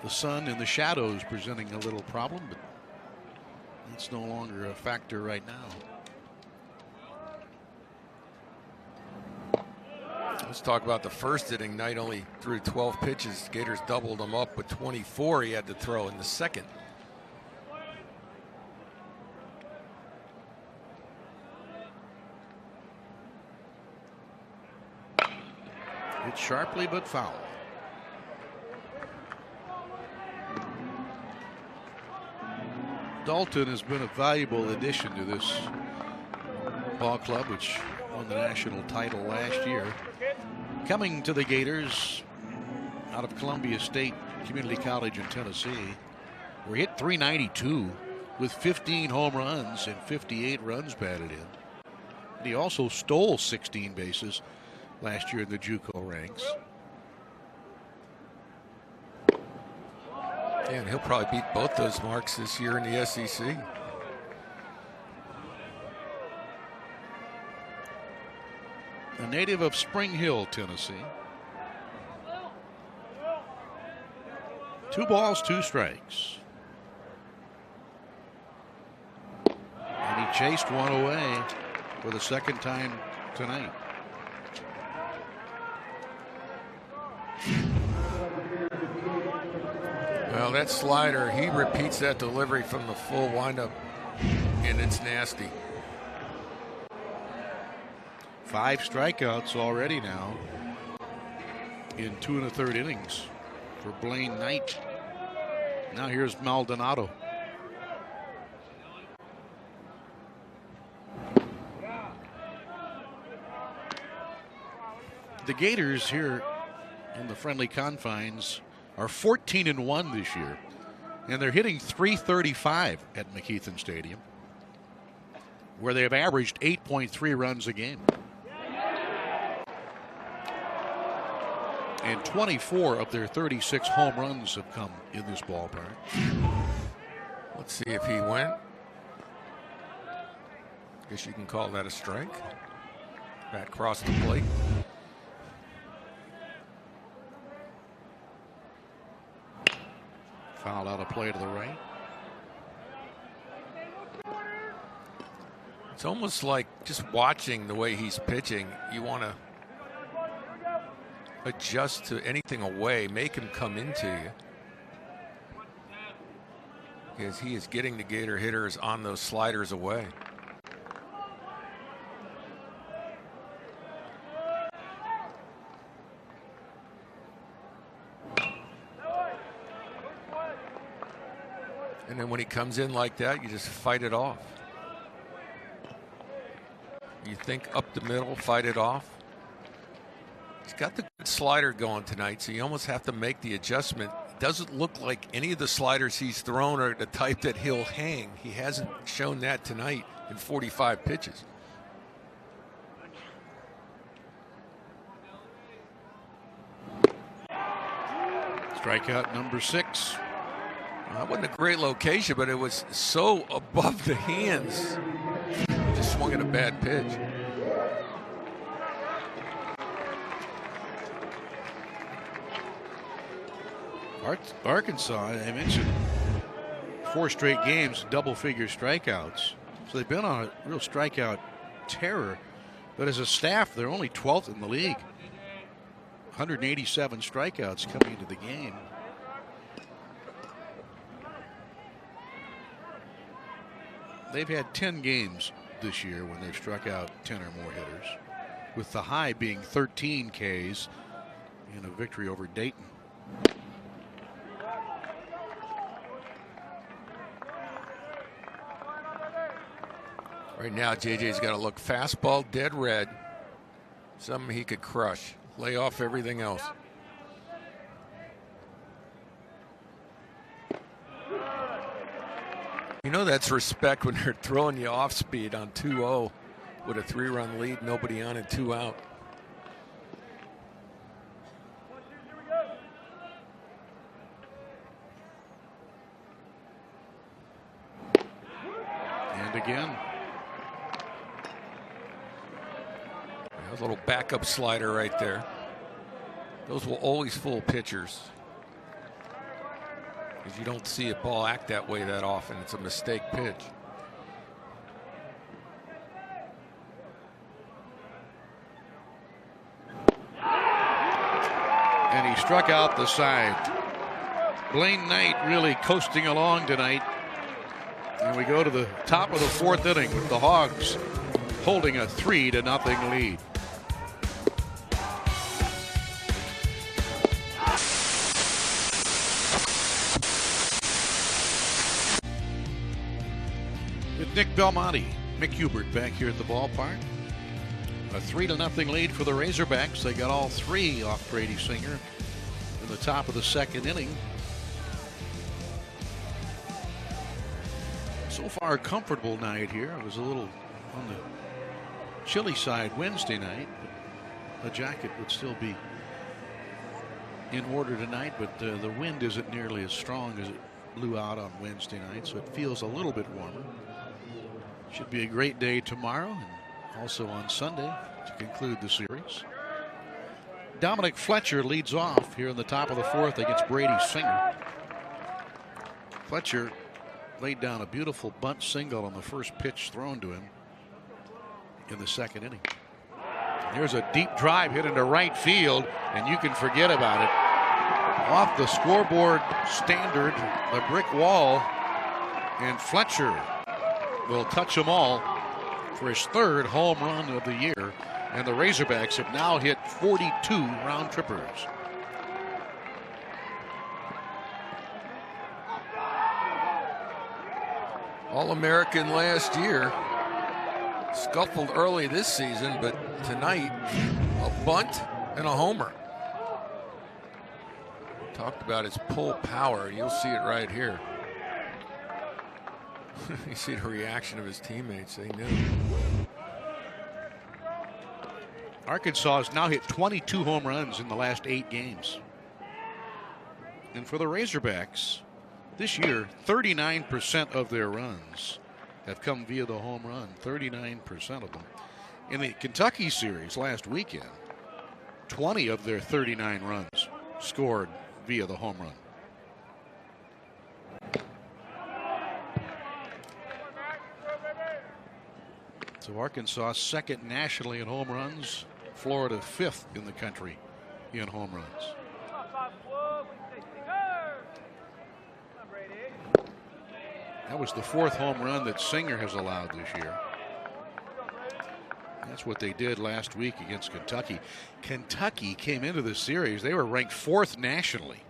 The sun and the shadows presenting a little problem, but it's no longer a factor right now. Let's talk about the first inning. Knight only threw 12 pitches. Gators doubled him up with 24 he had to throw in the second. Hit sharply but foul. Dalton has been a valuable addition to this ball club, which won the national title last year. Coming to the Gators out of Columbia State Community College in Tennessee, where he hit .392 with 15 home runs and 58 runs batted in. And he also stole 16 bases last year in the JUCO ranks. And he'll probably beat both those marks this year in the SEC. A native of Spring Hill, Tennessee. 2 balls, 2 strikes. And he chased one away for the second time tonight. Well, that slider, he repeats that delivery from the full windup, and it's nasty. 5 strikeouts already now in 2 1/3 innings for Blaine Knight. Now here's Maldonado. The Gators here in the friendly confines are 14-1 this year, and they're hitting .335 at McKeithen Stadium, where they have averaged 8.3 runs a game. And 24 of their 36 home runs have come in this ballpark. Let's see if he went. Guess you can call that a strike. Bat crossed the plate. Fouled out a play to the right. It's almost like just watching the way he's pitching, you want to adjust to anything away, make him come into you. Because he is getting the Gator hitters on those sliders away. And then when he comes in like that, you just fight it off. You think up the middle, fight it off. He's got the good slider going tonight, so you almost have to make the adjustment. It doesn't look like any of the sliders he's thrown are the type that he'll hang. He hasn't shown that tonight in 45 pitches. Strikeout number 6. That wasn't a great location, but it was so above the hands. He just swung at a bad pitch. Arkansas, I mentioned 4 straight games, double-figure strikeouts. So they've been on a real strikeout terror. But as a staff, they're only 12th in the league. 187 strikeouts coming into the game. They've had 10 games this year when they've struck out 10 or more hitters, with the high being 13 Ks in a victory over Dayton. Right now, JJ's got to look fastball dead red. Something he could crush. Lay off everything else. You know that's respect when they're throwing you off speed on 2-0 with a 3-run lead, nobody on and 2 out. And again. A little backup slider right there. Those will always fool pitchers. because you don't see a ball act that way that often. It's a mistake pitch. And he struck out the side. Blaine Knight really coasting along tonight. And we go to the top of the fourth inning with the Hogs holding a 3-0 lead. With Nick Belmonte, Mick Hubert back here at the ballpark. A 3-0 lead for the Razorbacks. They got all three off Brady Singer in the top of the second inning. So far, a comfortable night here. It was a little on the chilly side Wednesday night. A jacket would still be in order tonight, but the wind isn't nearly as strong as it blew out on Wednesday night, so it feels a little bit warmer. Should be a great day tomorrow and also on Sunday to conclude the series. Dominic Fletcher leads off here in the top of the fourth against Brady Singer. Fletcher laid down a beautiful bunt single on the first pitch thrown to him in the second inning. There's a deep drive hit into right field, and you can forget about it. Off the scoreboard standard, the brick wall, and Fletcher will touch them all for his third home run of the year. And the Razorbacks have now hit 42 round trippers. All-American last year. Scuffled early this season, but tonight, a bunt and a homer. Talked about his pull power. You'll see it right here. You see the reaction of his teammates. They knew. Arkansas has now hit 22 home runs in the last 8 games. And for the Razorbacks, this year, 39% of their runs have come via the home run. 39% of them. In the Kentucky series last weekend, 20 of their 39 runs scored via the home run. So Arkansas second nationally in home runs. Florida fifth in the country in home runs. That was the 4th home run that Singer has allowed this year. That's what they did last week against Kentucky. Kentucky came into the series. They were ranked 4th nationally.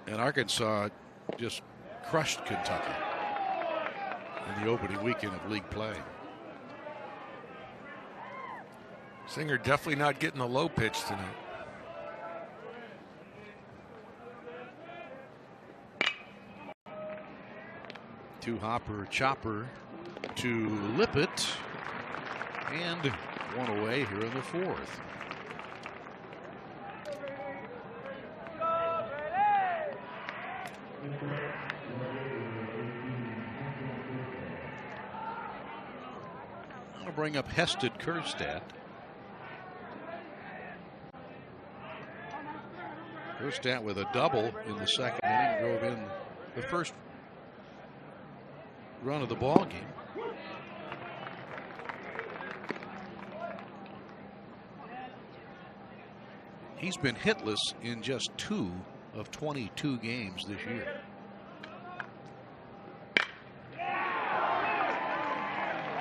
And Arkansas just crushed Kentucky in the opening weekend of league play. Singer definitely not getting the low pitch tonight. To Hopper, chopper to Lippett, and one away here in the 4th. I'll bring up Heston Kjerstad. Kjerstad with a double in the second inning drove in the first run of the ball game. He's been hitless in just 2 of 22 games this year.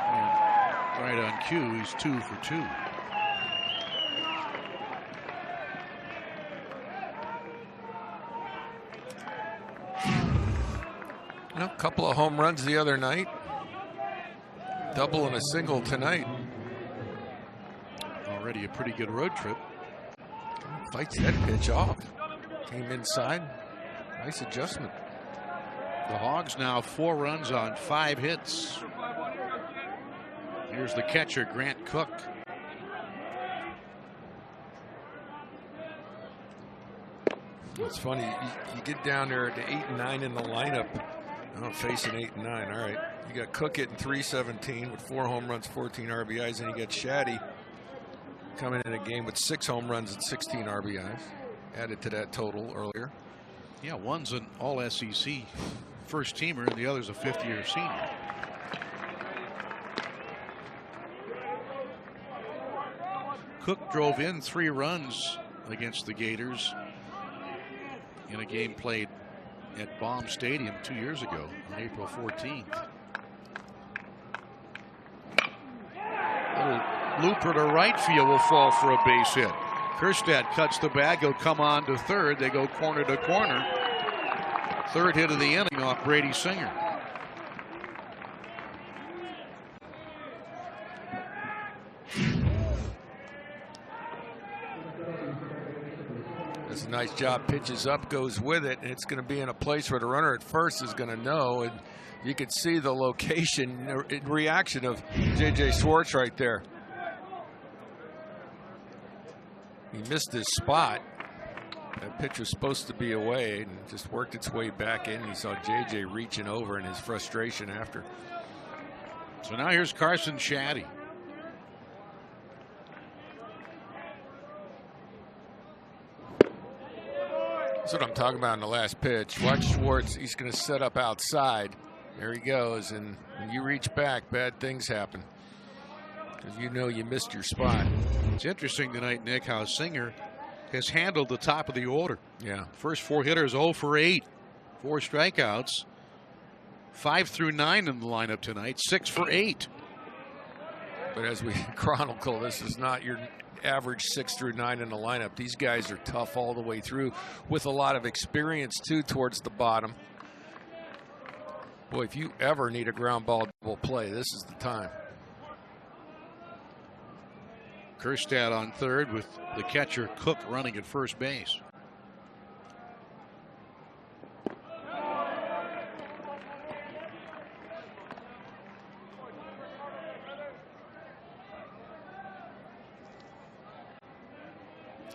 And right on cue, he's 2 for 2. A couple of home runs the other night. Double and a single tonight. Already a pretty good road trip. Fights that pitch off. Came inside. Nice adjustment. The Hogs now 4 runs on 5 hits. Here's the catcher, Grant Cook. It's funny. You get down there to 8 and 9 in the lineup. Oh, facing 8 and 9. All right. You got Cook hitting .317 with 4 home runs, 14 RBIs, and you got Shaddy coming in a game with 6 home runs and 16 RBIs. Added to that total earlier. Yeah, one's an all-SEC first teamer and the other's a fifth-year senior. Cook drove in 3 runs against the Gators in a game played at Baum Stadium 2 years ago on April 14th. Little looper to right field will fall for a base hit. Kerstad cuts the bag. He'll come on to third. They go corner to corner. Third hit of the inning off Brady Singer. Does a nice job. Pitches up, goes with it, and it's going to be in a place where the runner at first is going to know. And you can see the location in reaction of J.J. Schwartz right there. He missed his spot. That pitch was supposed to be away and just worked its way back in. He saw J.J. reaching over in his frustration after. So now here's Carson Shaddy. That's what I'm talking about in the last pitch. Watch Schwartz. He's going to set up outside. There he goes. And when you reach back, bad things happen. Because you know you missed your spot. It's interesting tonight, Nick, how Singer has handled the top of the order. Yeah. First 4 hitters 0 for 8. 4 strikeouts. 5 through 9 in the lineup tonight. 6 for 8. But as we chronicle, this is not your average 6 through 9 in the lineup. These guys are tough all the way through with a lot of experience too towards the bottom. Boy, if you ever need a ground ball double play, this is the time. Kerstad on third with the catcher Cook running at first base.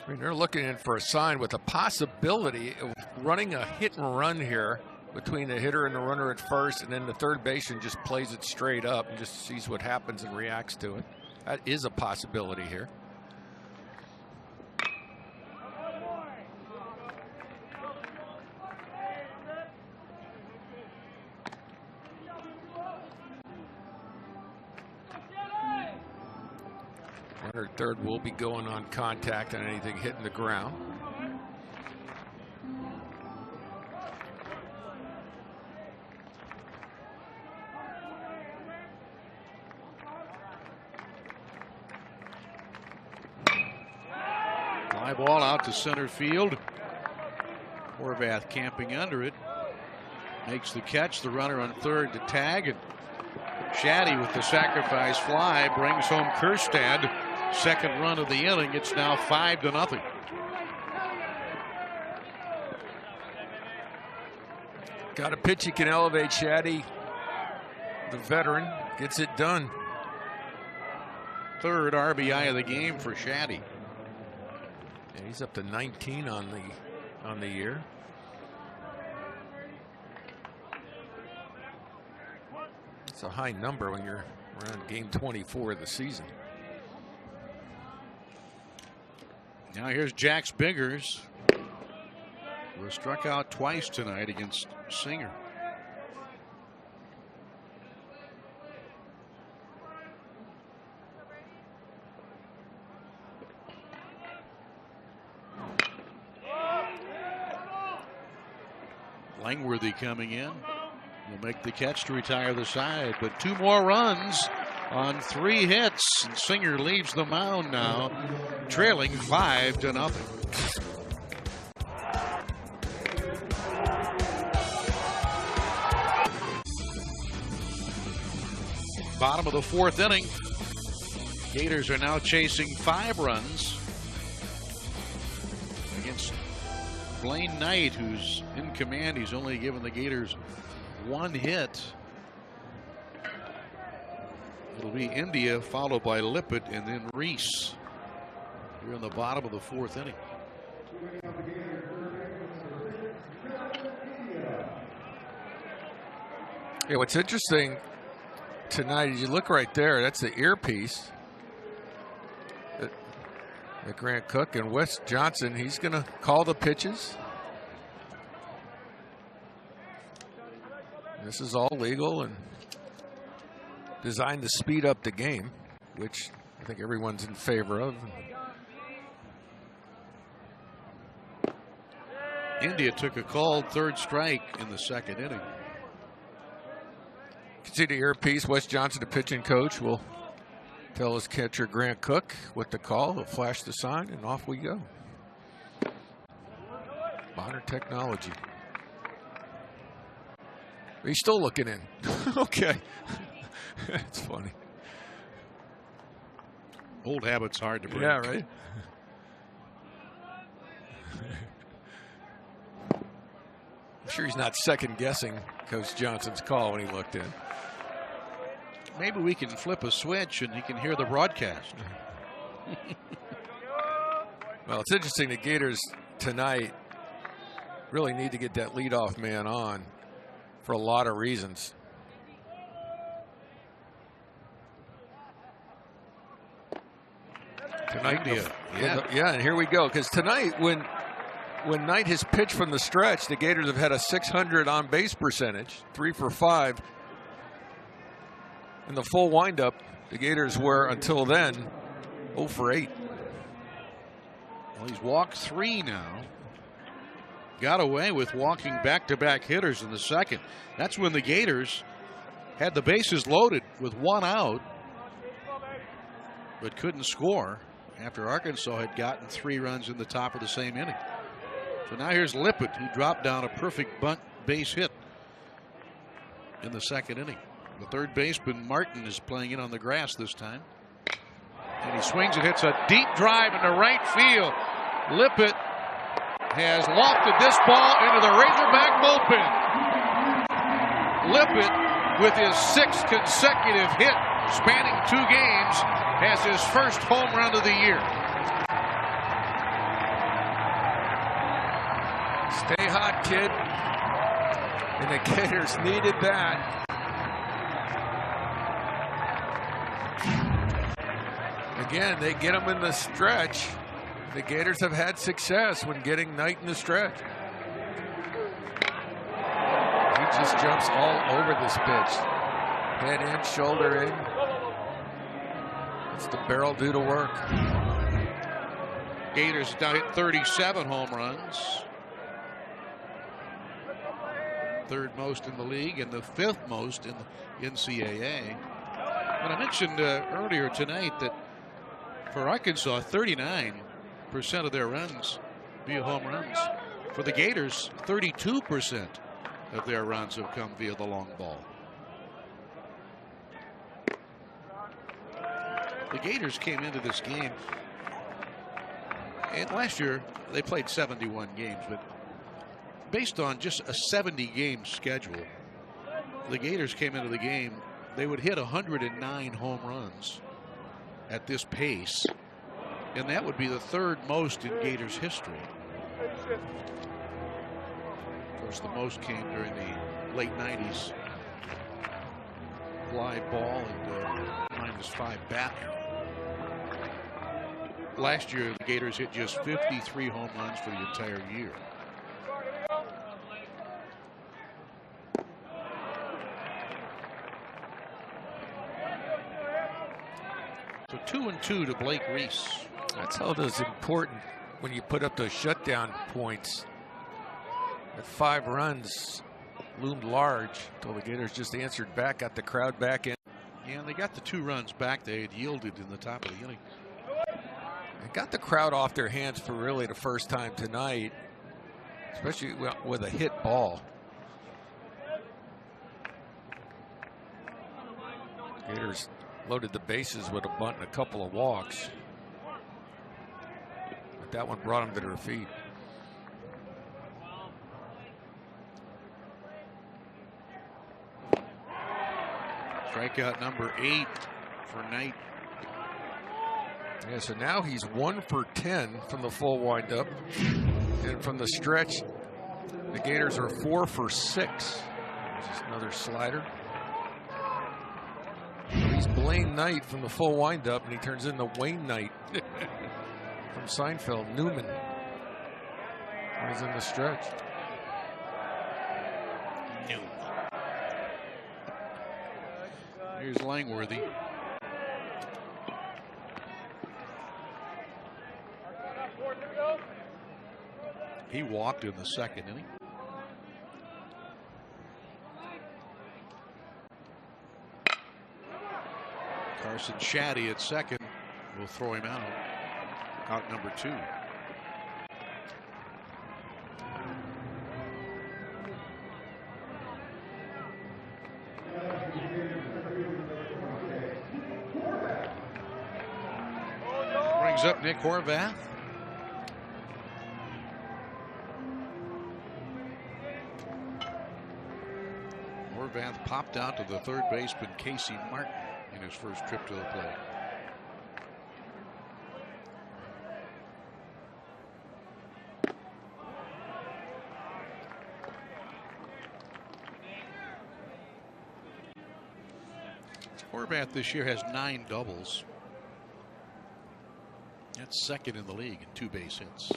I mean, they're looking in for a sign with a possibility of running a hit and run here between the hitter and the runner at first, and then the third baseman just plays it straight up and just sees what happens and reacts to it. That is a possibility here. Runner at third will be going on contact on anything hitting the ground. Fly ball out to center field. Horvath camping under it. Makes the catch. The runner on third to tag. And Shaddy with the sacrifice fly brings home Kerstad. Second run of the inning. It's now 5-0. Got a pitch he can elevate. Shaddy, the veteran, gets it done. Third RBI of the game for Shaddy. Yeah, he's up to 19 on the year. It's a high number when you're around game 24 of the season. Now here's Jax Biggers, who was struck out twice tonight against Singer. Langworthy coming in. Will make the catch to retire the side, but 2 more runs on 3 hits. And Singer leaves the mound now, trailing 5-0. Bottom of the 4th inning. Gators are now chasing 5 runs against Blaine Knight, who's in command. He's only given the Gators 1 hit. It'll be India, followed by Lippett, and then Reese. Here in the bottom of the 4th inning. Yeah, what's interesting tonight is you look right there, that's the earpiece that Grant Cook and Wes Johnson, he's going to call the pitches. This is all legal and designed to speed up the game, which I think everyone's in favor of. India took a called third strike in the second inning. You can see the earpiece. Wes Johnson, the pitching coach, will tell his catcher Grant Cook what to call. He'll flash the sign, and off we go. Modern technology. He's still looking in. Okay. It's funny. Old habits hard to break. Yeah, right? I'm sure he's not second guessing Coach Johnson's call when he looked in. Maybe we can flip a switch and he can hear the broadcast. Well, it's interesting. The Gators tonight really need to get that leadoff man on for a lot of reasons. Tonight, yeah, and here we go. Because tonight, when Knight has pitched from the stretch, the Gators have had a .600 on base percentage, 3 for 5. In the full windup, the Gators were until then 0 for 8. Well, he's walked 3 now. Got away with walking back-to-back hitters in the second. That's when the Gators had the bases loaded with 1 out, but couldn't score after Arkansas had gotten 3 runs in the top of the same inning. So now here's Lippett, who dropped down a perfect bunt base hit in the second inning. The third baseman, Martin, is playing in on the grass this time. And he swings and hits a deep drive into right field. Lippett has lofted this ball into the Razorback bullpen. Lippett, with his 6th consecutive hit spanning 2 games, has his first home run of the year. Stay hot, kid. And the Gators needed that. Again, they get him in the stretch. The Gators have had success when getting Knight in the stretch. He just jumps all over this pitch. Head in, shoulder in. It's the barrel do to work. Gators now hit 37 home runs. 3rd most in the league and the 5th most in the NCAA. And I mentioned earlier tonight that for Arkansas, 39% of their runs via home runs. For the Gators, 32% of their runs have come via the long ball. The Gators came into this game, and last year they played 71 games, but based on just a 70-game schedule, the Gators came into the game, they would hit 109 home runs at this pace, and that would be the 3rd most in Gators history. Of course, the most came during the late 90s. Fly ball and -5 bat. Last year, the Gators hit just 53 home runs for the entire year. So 2-2 to Blake Reese. That's how it's important when you put up those shutdown points. At 5 runs loomed large until the Gators just answered back, got the crowd back in. Yeah, and they got the 2 runs back they had yielded in the top of the inning. They got the crowd off their hands for really the first time tonight, especially with a hit ball. Gators loaded the bases with a bunt and a couple of walks. But that one brought them to their feet. Strikeout number 8 for Knight. Yeah, so now he's 1 for 10 from the full windup. And from the stretch, the Gators are 4 for 6. Just another slider. He's Blaine Knight from the full windup, and he turns into Wayne Knight from Seinfeld. Newman. He's in the stretch. Newman. Here's Langworthy. He walked in the second inning. Carson Shaddy at second will throw him out. Out number 2. Brings up Nick Horvath. Horvath popped out to the third baseman Casey Martin in his first trip to the plate. Horvath this year has 9 doubles. That's second in the league in 2 base hits.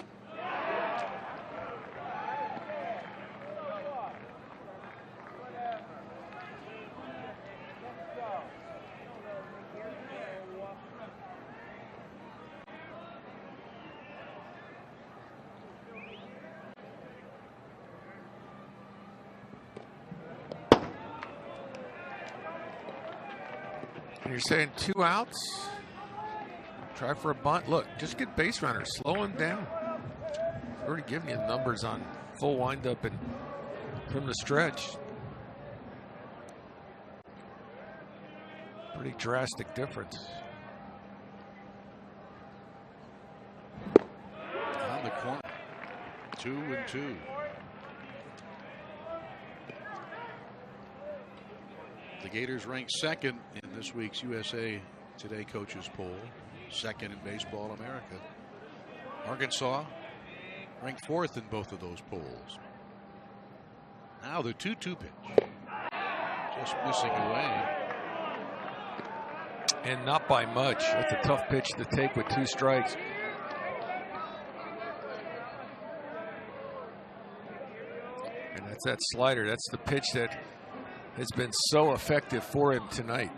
You're saying 2 outs? Try for a bunt. Look, just get base runners. Slow him down. I've already given you the numbers on full windup and from the stretch. Pretty drastic difference. On the corner. 2-2. The Gators ranked second in this week's USA Today coaches poll. Second in Baseball America. Arkansas ranked 4th in both of those polls. Now the 2-2 pitch. Just missing away. And not by much. That's a tough pitch to take with 2 strikes. And that's that slider. That's the pitch that has been so effective for him tonight.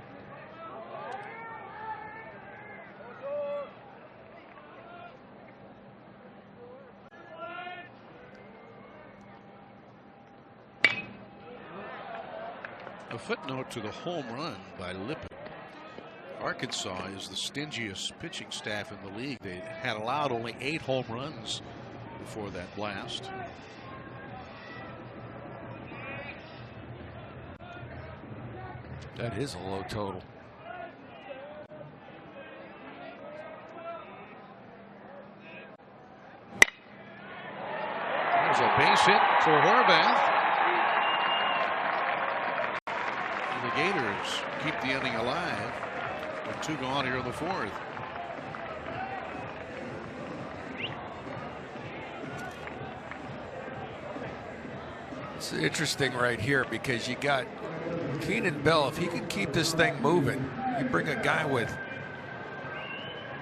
A footnote to the home run by Lippett. Arkansas is the stingiest pitching staff in the league. They had allowed only 8 home runs before that blast. That is a low total. There's a base hit for Horvath. The Gators keep the inning alive with 2 gone here in the 4th. It's interesting right here because you got Keenan Bell. If he can keep this thing moving, you bring a guy with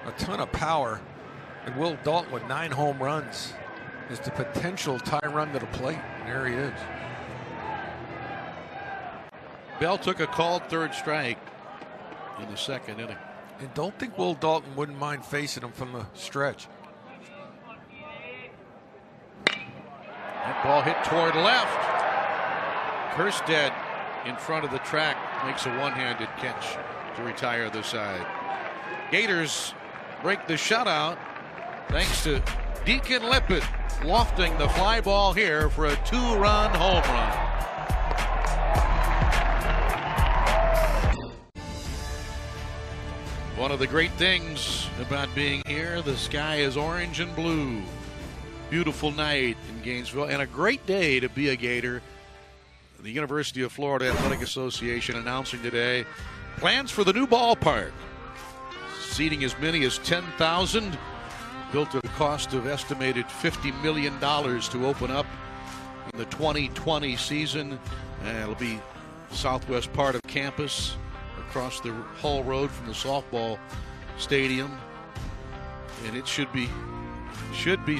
a ton of power, and Will Dalton with 9 home runs is the potential tie run to the plate. And there he is. Bell took a called 3rd strike in the 2nd inning. And don't think Will Dalton wouldn't mind facing him from the stretch. That ball hit toward left. Kerstead in front of the track makes a one-handed catch to retire the side. Gators break the shutout thanks to Deacon Lippett lofting the fly ball here for a 2-run home run. One of the great things about being here, the sky is orange and blue. Beautiful night in Gainesville and a great day to be a Gator. The University of Florida Athletic Association announcing today plans for the new ballpark. Seating as many as 10,000, built at a cost of estimated $50 million to open up in the 2020 season. It'll be southwest part of campus, across the Hall Road from the softball stadium, and it should be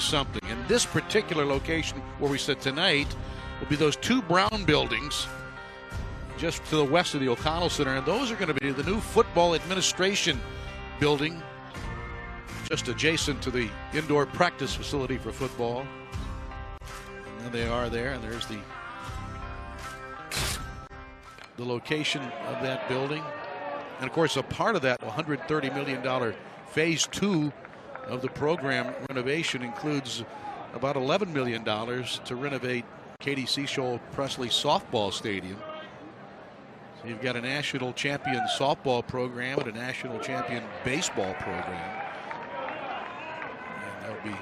something. And this particular location where we sit tonight will be those 2 brown buildings just to the west of the O'Connell Center, and those are going to be the new football administration building just adjacent to the indoor practice facility for football. And there they are there, and there's the location of that building. And of course, a part of that $130 million phase 2 of the program renovation includes about $11 million to renovate Katie Seashell Presley softball stadium. So you've got a national champion softball program and a national champion baseball program. And they'll be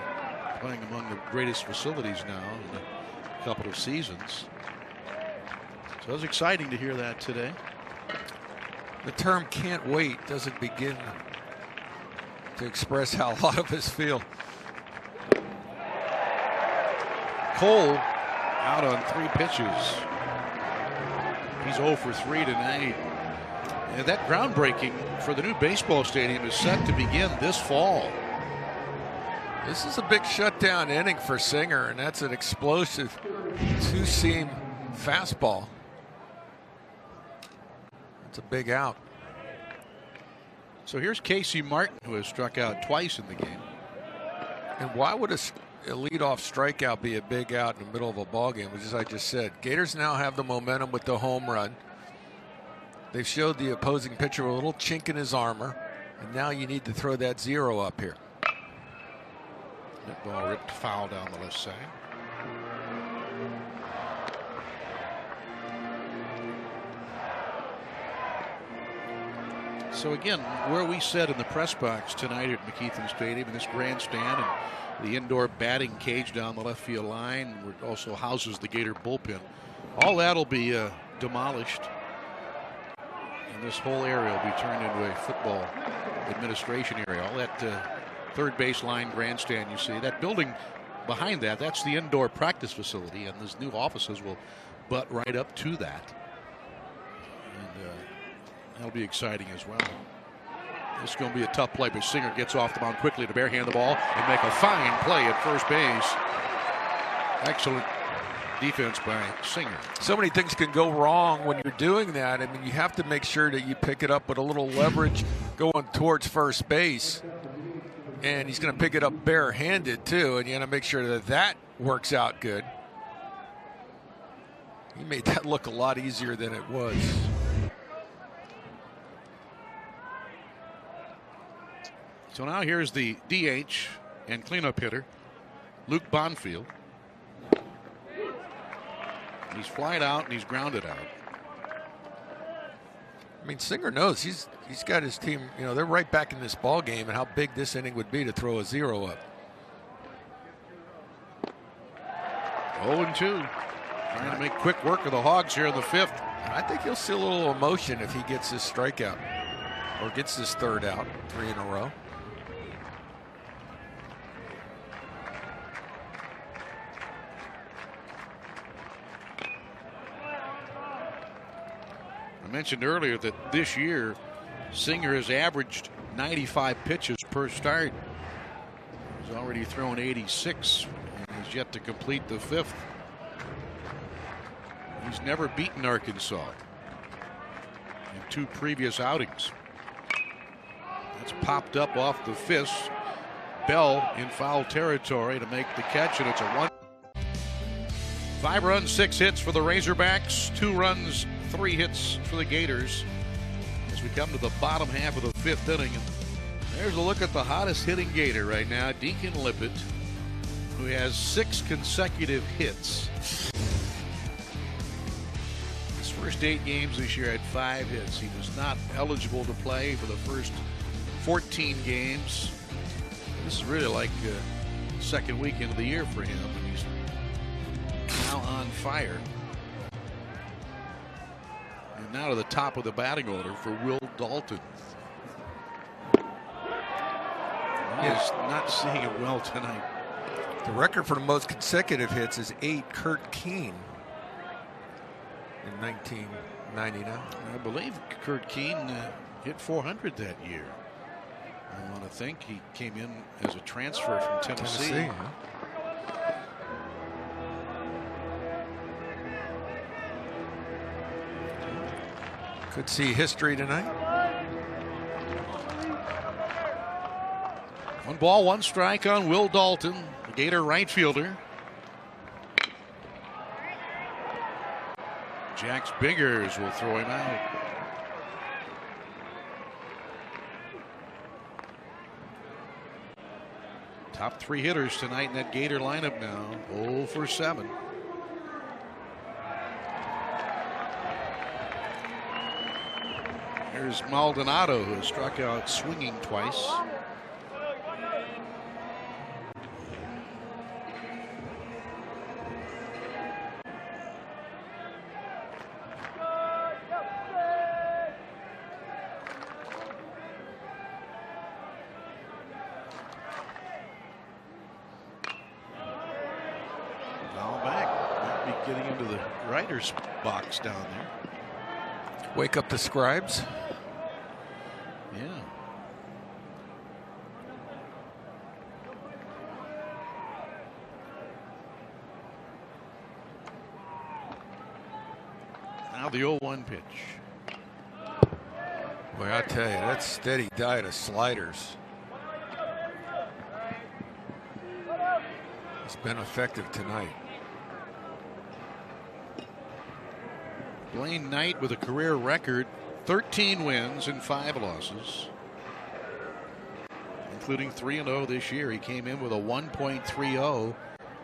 playing among the greatest facilities now in a couple of seasons. So it was exciting to hear that today. The term "can't wait" doesn't begin to express how a lot of us feel. Cole out on 3 pitches. He's 0 for 3 tonight. And that groundbreaking for the new baseball stadium is set to begin this fall. This is a big shutdown inning for Singer, and that's an explosive 2-seam fastball. It's a big out. So here's Casey Martin, who has struck out twice in the game. And why would a leadoff strikeout be a big out in the middle of a ball game? Which, as I just said, Gators now have the momentum with the home run. They've showed the opposing pitcher a little chink in his armor, and now you need to throw that 0 up here. That ball ripped foul down the left side. So again, where we sat in the press box tonight at McKeithen Stadium, in this grandstand and the indoor batting cage down the left field line, where it also houses the Gator bullpen, all that'll be demolished, and this whole area will be turned into a football administration area. All that third base line grandstand you see, that building behind that, that's the indoor practice facility, and those new offices will butt right up to that. And that'll be exciting as well. This is going to be a tough play, but Singer gets off the mound quickly to barehand the ball and make a fine play at first base. Excellent defense by Singer. So many things can go wrong when you're doing that. I mean, you have to make sure that you pick it up with a little leverage going towards first base. And he's going to pick it up barehanded, too. And you got to make sure that that works out good. He made that look a lot easier than it was. So now here's the DH and cleanup hitter, Luke Bonfield. He's flied out and he's grounded out. I mean, Singer knows he's got his team, you know, they're right back in this ball game, and how big this inning would be to throw a 0 up. 0-2. Trying to make quick work of the Hogs here in the 5th. I think you'll see a little emotion if he gets this strikeout or gets this third out, 3 in a row. I mentioned earlier that this year Singer has averaged 95 pitches per start. He's already thrown 86 and he's yet to complete the 5th. He's never beaten Arkansas in 2 previous outings. That's popped up off the fist. Bell in foul territory to make the catch, and it's a 1. 5 runs, 6 hits for the Razorbacks, 2 runs, 3 hits for the Gators as we come to the bottom half of the 5th inning. And there's a look at the hottest hitting Gator right now, Deacon Lippett, who has 6 consecutive hits. His first 8 games this year had 5 hits. He was not eligible to play for the first 14 games. This is really like second weekend of the year for him. He's now on fire. And now to the top of the batting order for Will Dalton. He is not seeing it well tonight. The record for the most consecutive hits is 8, Kurt Keene in 1999. I believe Kurt Keene hit 400 that year. I want to think he came in as a transfer from Tennessee. Huh? Could see history tonight. 1 ball, 1 strike on Will Dalton, the Gator right fielder. Jax Biggers will throw him out. Top 3 hitters tonight in that Gator lineup now. 0 for 7. Here's Maldonado, who struck out swinging twice. Getting into the writer's box down there. Wake up the scribes. Yeah. Now the 0-1 pitch. Boy, I tell you, that steady diet of sliders. It's been effective tonight. Blaine Knight with a career record 13 wins and 5 losses, including 3-0 this year. He came in with a 1.30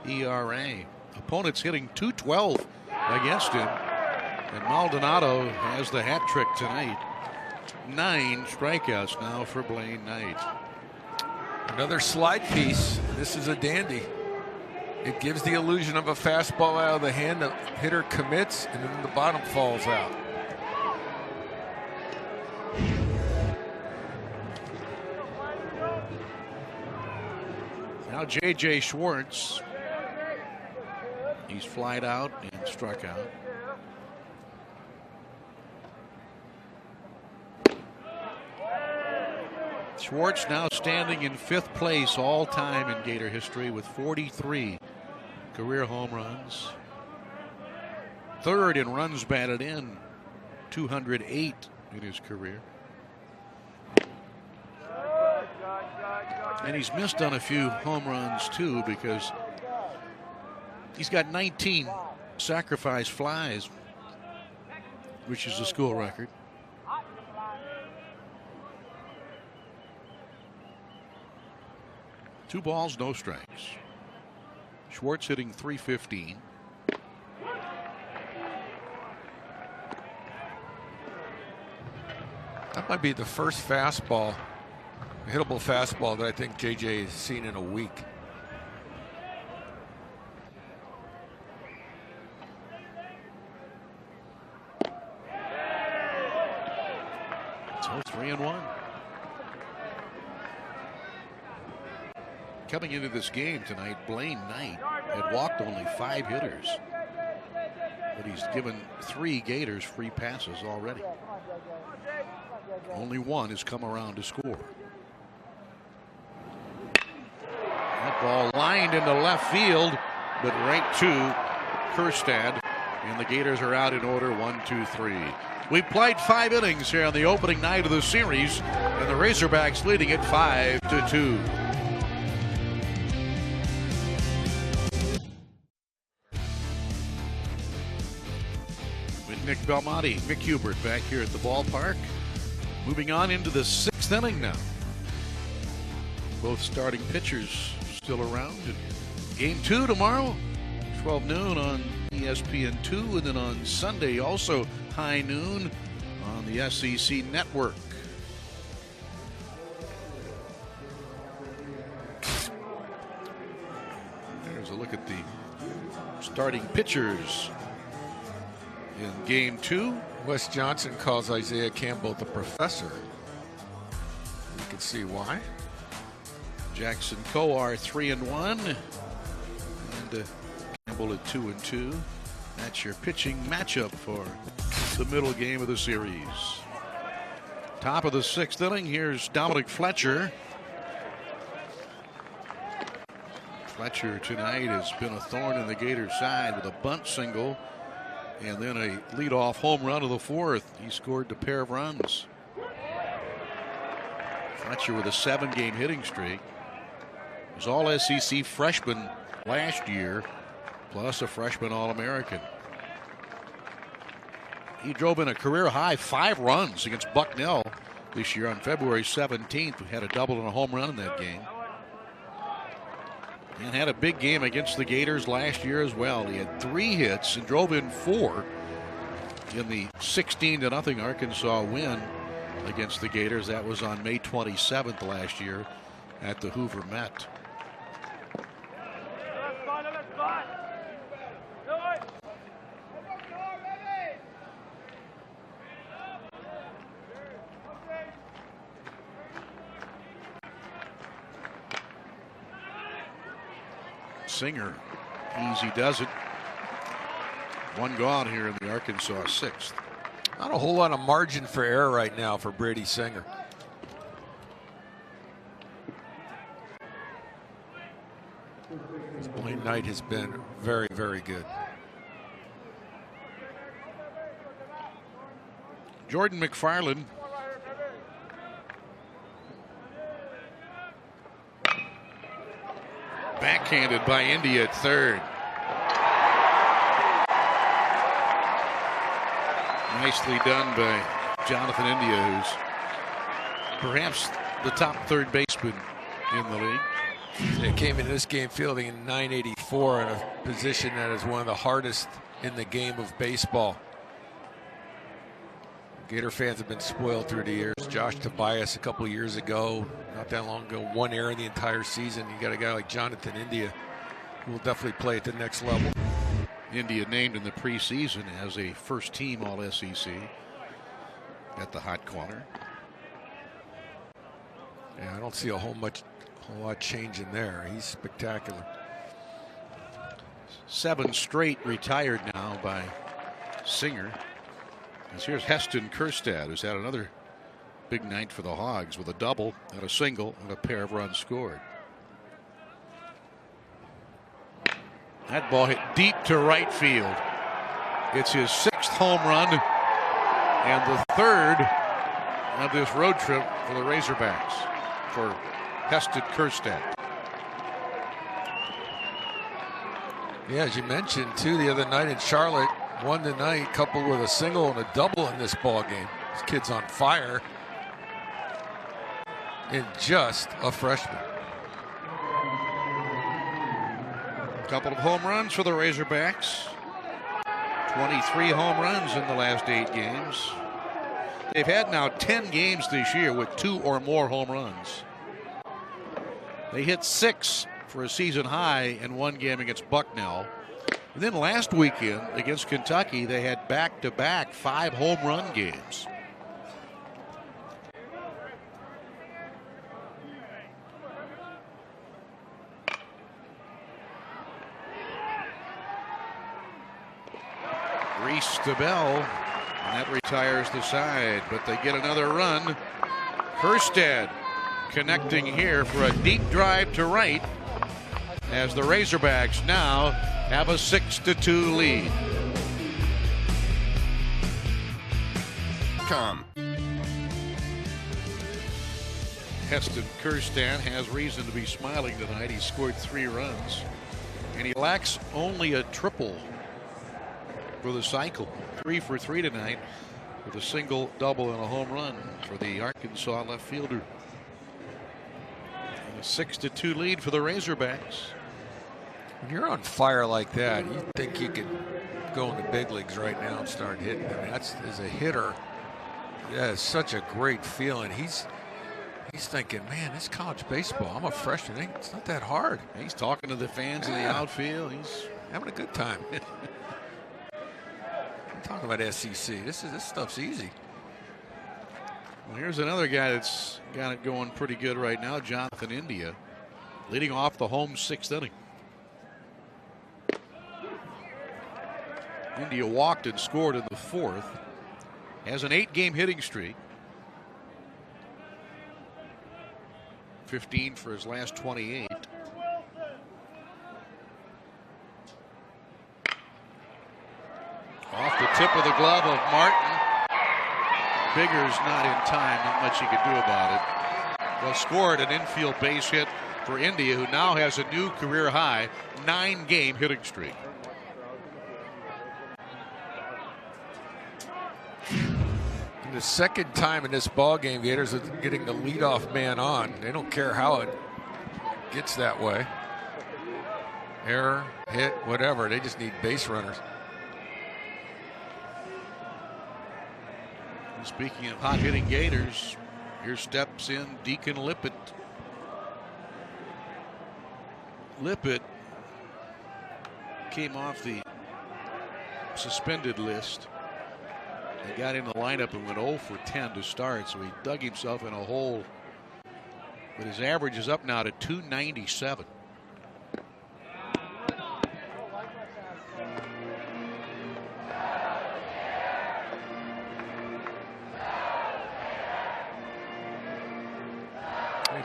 ERA. Opponents hitting .212 against him, and Maldonado has the hat trick tonight. 9 strikeouts now for Blaine Knight. Another slide piece. This is a dandy. It gives the illusion of a fastball out of the hand. The hitter commits, and then the bottom falls out. Now J.J. Schwartz. He's flied out and struck out. Schwartz now standing in 5th place all time in Gator history with 43 career home runs. 3rd in runs batted in, 208 in his career. And he's missed on a few home runs too, because he's got 19 sacrifice flies, which is a school record. Two balls, no strikes. Schwartz hitting .315. That might be the first fastball, hittable fastball, that I think JJ has seen in a week. So 3-1. Coming into this game tonight, Blaine Knight had walked only 5 hitters, but he's given 3 Gators free passes already. Only 1 has come around to score. That ball lined into left field, but right to Kerstad, and the Gators are out in order 1, 2, 3. We played 5 innings here on the opening night of the series, and the Razorbacks leading it 5-2. Nick Belmonte, Mick Hubert back here at the ballpark. Moving on into the 6th inning now. Both starting pitchers still around. Game 2 tomorrow, 12 noon on ESPN2, and then on Sunday also high noon on the SEC network. There's a look at the starting pitchers in game 2. Wes Johnson calls Isaiah Campbell the professor. You can see why. Jackson Coar 3-1, and Campbell at 2-2. That's your pitching matchup for the middle game of the series. Top of the 6th inning. Here's Dominic Fletcher. Fletcher tonight has been a thorn in the Gators' side with a bunt single And then a leadoff home run of the fourth. He scored a pair of runs. Fletcher with a 7-game hitting streak. He was all SEC freshman last year, plus a freshman All-American. He drove in a career high 5 runs against Bucknell this year on February 17th. We had a double and a home run in that game. And had a big game against the Gators last year as well. He had 3 hits and drove in 4 in the 16-0 Arkansas win against the Gators. That was on May 27th last year at the Hoover Met. Singer, easy does it. 1 gone here in the Arkansas 6th. Not a whole lot of margin for error right now for Brady Singer. Blaine Knight has been very, very good. Jordan McFarland. Backhanded by India at third. Nicely done by Jonathan India, who's perhaps the top third baseman in the league. They came into this game fielding in .984 in a position that is one of the hardest in the game of baseball. Gator fans have been spoiled through the years. Josh Tobias a couple of years ago, not that long ago, 1 error in the entire season. You got a guy like Jonathan India who will definitely play at the next level. India named in the preseason as a first-team All-SEC at the hot corner. Yeah, I don't see a whole lot change in there. He's spectacular. 7 straight retired now by Singer. As here's Heston Kjerstad, who's had another big night for the Hogs with a double and a single and a pair of runs scored. That ball hit deep to right field. It's his 6th home run and the 3rd of this road trip for the Razorbacks for Heston Kjerstad. Yeah, as you mentioned too, the other night in Charlotte, won the night, coupled with a single and a double in this ball game. This kid's on fire. And just a freshman. Couple of home runs for the Razorbacks. 23 home runs in the last 8 games. They've had now 10 games this year with 2 or more home runs. They hit 6 for a season high in 1 game against Bucknell. And then last weekend against Kentucky, they had back-to-back 5 home run games. Reese to Bell, and that retires the side, but they get another run. Kjerstad connecting here for a deep drive to right as the Razorbacks now have a 6-2 lead. Heston Kjerstad has reason to be smiling tonight. He scored 3 runs, and he lacks only a triple for the cycle. 3 for 3 tonight with a single, double, and a home run for the Arkansas left fielder. And a 6-2 lead for the Razorbacks. When you're on fire like that, you think you could go in the big leagues right now and start hitting. I mean, as a hitter, that is such a great feeling. He's thinking, man, this college baseball, I'm a freshman. It's not that hard. He's talking to the fans in the outfield. He's having a good time. I'm talking about SEC. This stuff's easy. Well, here's another guy that's got it going pretty good right now, Jonathan India, leading off the home 6th inning. India walked and scored in the 4th. Has an 8-game hitting streak. 15 for his last 28. Off tip of the glove of Martin. Bigger's not in time. Not much he could do about it. Well, scored an infield base hit for India, who now has a new career high 9-game hitting streak. And the second time in this ball game, Gators are getting the leadoff man on. They don't care how it gets that way. Error, hit, whatever. They just need base runners. And speaking of hot hitting Gators, here steps in Deacon Lippett. Lippett came off the suspended list and got in the lineup and went 0 for 10 to start, so he dug himself in a hole. But his average is up now to 297.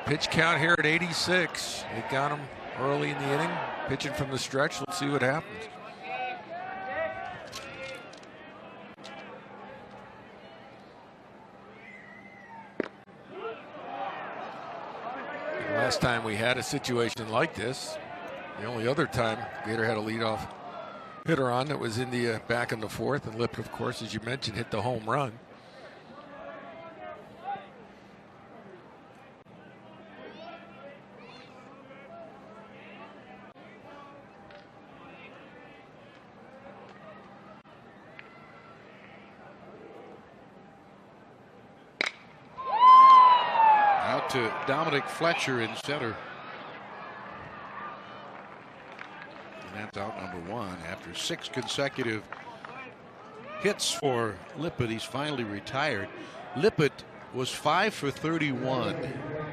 Pitch count here at 86. They got him early in the inning, pitching from the stretch. Let's see what happens. And last time we had a situation like this, the only other time Gator had a leadoff hitter on that was in the back in the fourth, and Lippett, of course, as you mentioned, hit the home run. To Dominic Fletcher in center. And that's out number 1 after 6 consecutive hits for Lippett. He's finally retired. Lippett was 5 for 31,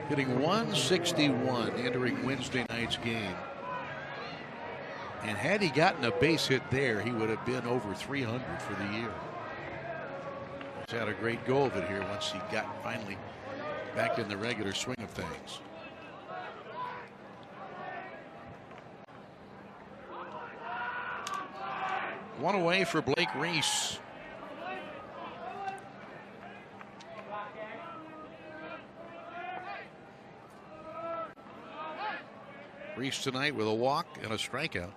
hitting 161 entering Wednesday night's game. And had he gotten a base hit there, he would have been over 300 for the year. He's had a great go of it here once he got finally back in the regular swing of things. One away for Blake Reese. Reese tonight with a walk and a strikeout.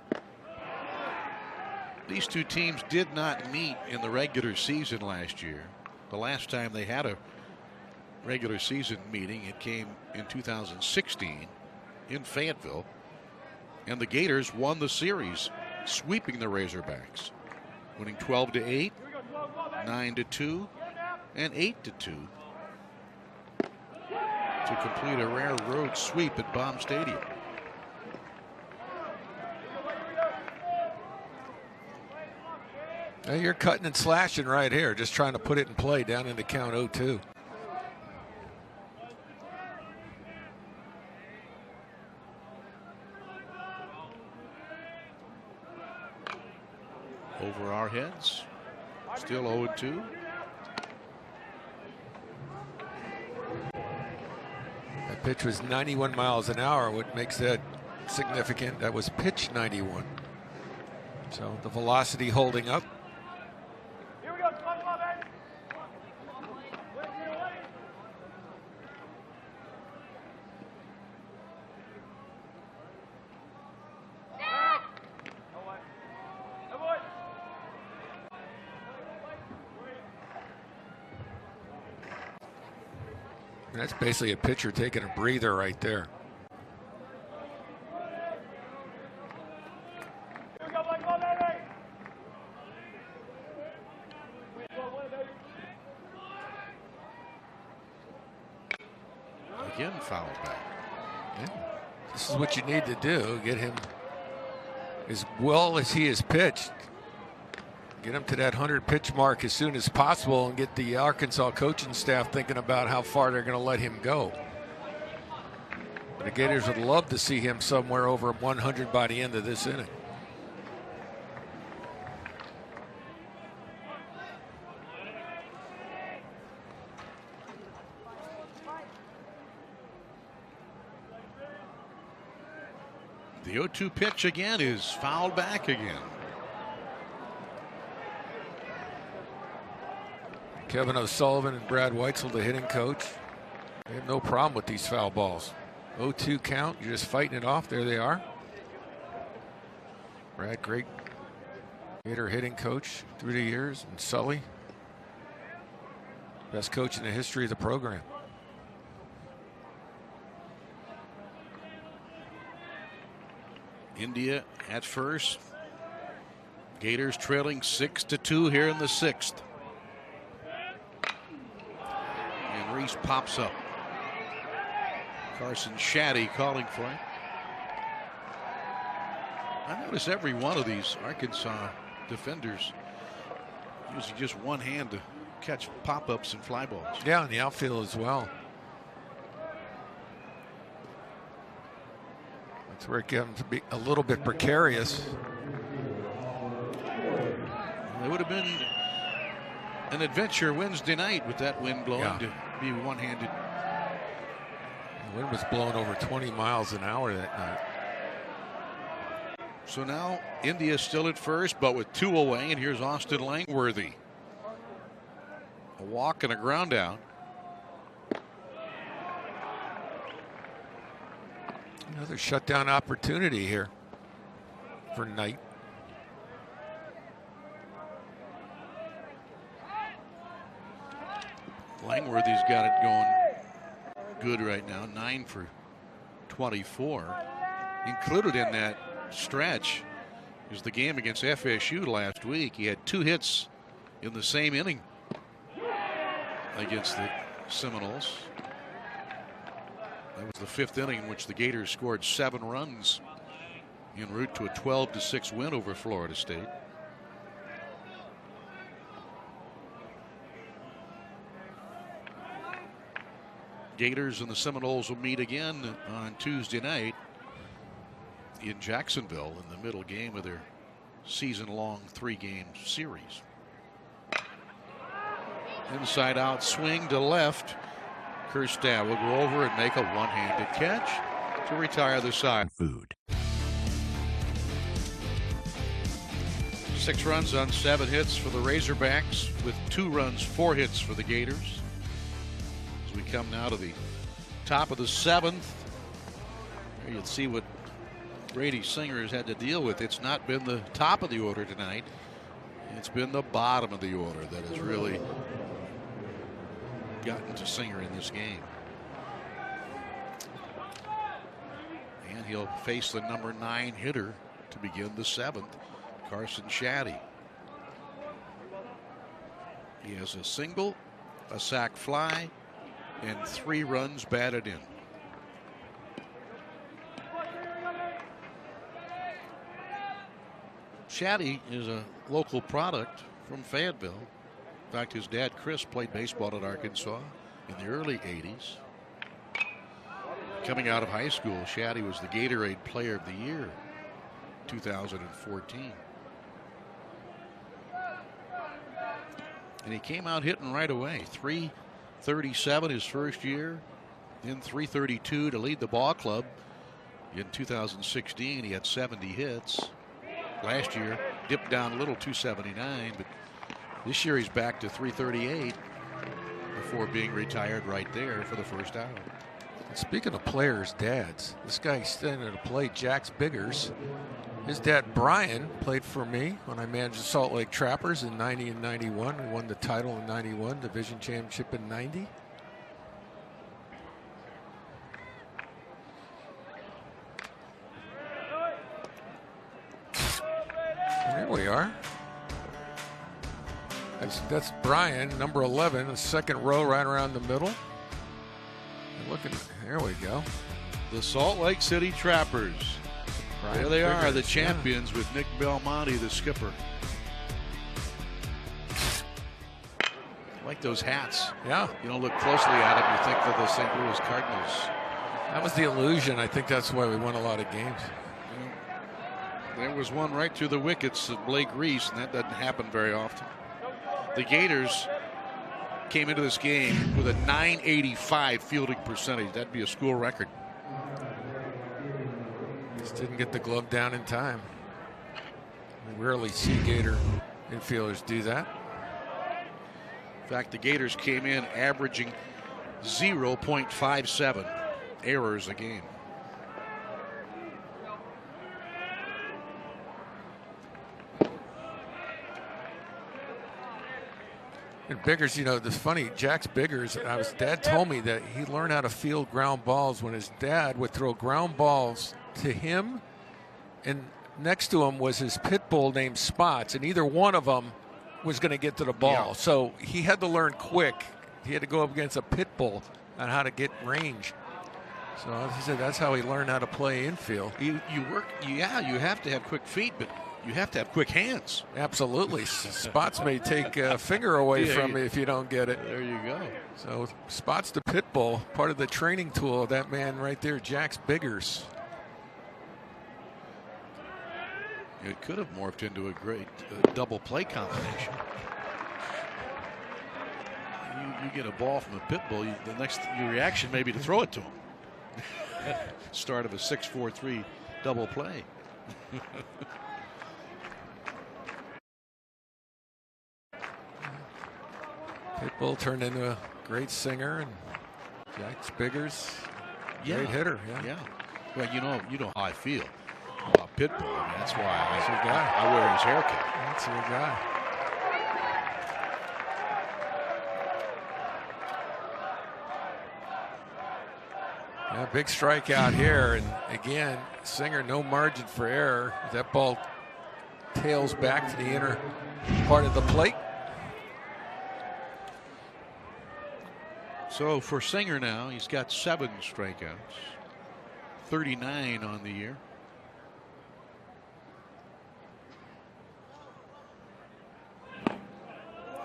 These two teams did not meet in the regular season last year. The last time they had a regular season meeting, it came in 2016 in Fayetteville, and the Gators won the series, sweeping the Razorbacks, winning 12-8, 9-2, and 8-2 to complete a rare road sweep at Baum Stadium. Now you're cutting and slashing right here, just trying to put it in play down in the count 0-2. Over our heads, still 0-2. That pitch was 91 miles an hour. What makes that significant? That was pitch 91. So the velocity holding up. Here we go. Come on, baby. That's basically a pitcher taking a breather right there. Again, foul back. Yeah. This is what you need to do. Get him as well as he has pitched. Get him to that 100 pitch mark as soon as possible and get the Arkansas coaching staff thinking about how far they're going to let him go. The Gators would love to see him somewhere over 100 by the end of this inning. The 0-2 pitch again is fouled back again. Kevin O'Sullivan and Brad Weitzel, the hitting coach, they have no problem with these foul balls. 0-2 count, you're just fighting it off. There they are. Brad, great hitter hitting coach through the years, and Sully, best coach in the history of the program. India at first. Gators trailing 6-2 here in the 6th. And Reese pops up. Carson Shaddy calling for it. I notice every one of these Arkansas defenders using just one hand to catch pop-ups and fly balls. Yeah, in the outfield as well. That's where it gets to be a little bit precarious. It would have been an adventure Wednesday night with that wind blowing to be one-handed. The wind was blowing over 20 miles an hour that night. So now India still at first, but with 2 away, and here's Austin Langworthy. A walk and a ground out. Another shutdown opportunity here for Knight. Langworthy's got it going good right now, 9 for 24. Included in that stretch is the game against FSU last week. He had 2 hits in the same inning against the Seminoles. That was the 5th inning in which the Gators scored 7 runs en route to a 12-6 win over Florida State. Gators and the Seminoles will meet again on Tuesday night in Jacksonville in the middle game of their season-long 3-game series. Inside out swing to left. Kerstad will go over and make a one-handed catch to retire the side. Food. 6 runs on 7 hits for the Razorbacks, with 2 runs, 4 hits for the Gators. As we come now to the top of the 7th, here you'll see what Brady Singer has had to deal with. It's not been the top of the order tonight. It's been the bottom of the order that has really gotten to Singer in this game. And he'll face the number 9 hitter to begin the 7th, Carson Shaddy. He has a single, a sac fly, and 3 runs batted in. Shaddy is a local product from Fayetteville. In fact, his dad, Chris, played baseball at Arkansas in the early 80s. Coming out of high school, Shaddy was the Gatorade Player of the Year 2014. And he came out hitting right away. 337 his first year, then 332 to lead the ball club. In 2016, he had 70 hits. Last year, dipped down a little, 279, but this year he's back to 338 before being retired right there for the first out. Speaking of players' dads, this guy standing at the plate, Jax Biggers. His dad, Brian, played for me when I managed the Salt Lake Trappers in 90 and 91. We won the title in 91, division championship in 90. There we are. That's Brian, number 11, the second row right around the middle. And looking, there we go. The Salt Lake City Trappers. Brian There they are, Biggers, the champions, with Nick Belmonte, the skipper. I like those hats. Yeah. You don't look closely at them, you think they're the St. Louis Cardinals. That was the illusion. I think that's why we won a lot of games. There was one right through the wickets of Blake Reese, and that doesn't happen very often. The Gators came into this game with a .985 fielding percentage. That'd be a school record. Just didn't get the glove down in time. We rarely see Gator infielders do that. In fact, the Gators came in averaging 0.57 errors a game. And Biggers, you know, the funny, Jack's Biggers, Dad told me that he learned how to field ground balls when his dad would throw ground balls to him, and next to him was his pit bull named Spots, and either one of them was going to get to the ball. Yeah. So he had to learn quick. He had to go up against a pit bull on how to get range. So he said that's how he learned how to play infield. You have to have quick feet, but you have to have quick hands. Absolutely. Spots may take a finger away from you if you don't get it. There you go. So Spots the pit bull, part of the training tool of that man right there, Jack's Biggers. It could have morphed into a great double play combination. You get a ball from a pit bull, your reaction may be to throw it to him. Start of a 6-4-3 double play. Pitbull turned into a great singer, and Jack's Biggers, great hitter. Yeah. Well, you know how I feel about Pitbull. I mean, that's why I wear his haircut. That's your guy. Yeah, big strikeout here, and again, Singer no margin for error. That ball tails back to the inner part of the plate. So for Singer now, he's got 7 strikeouts, 39 on the year.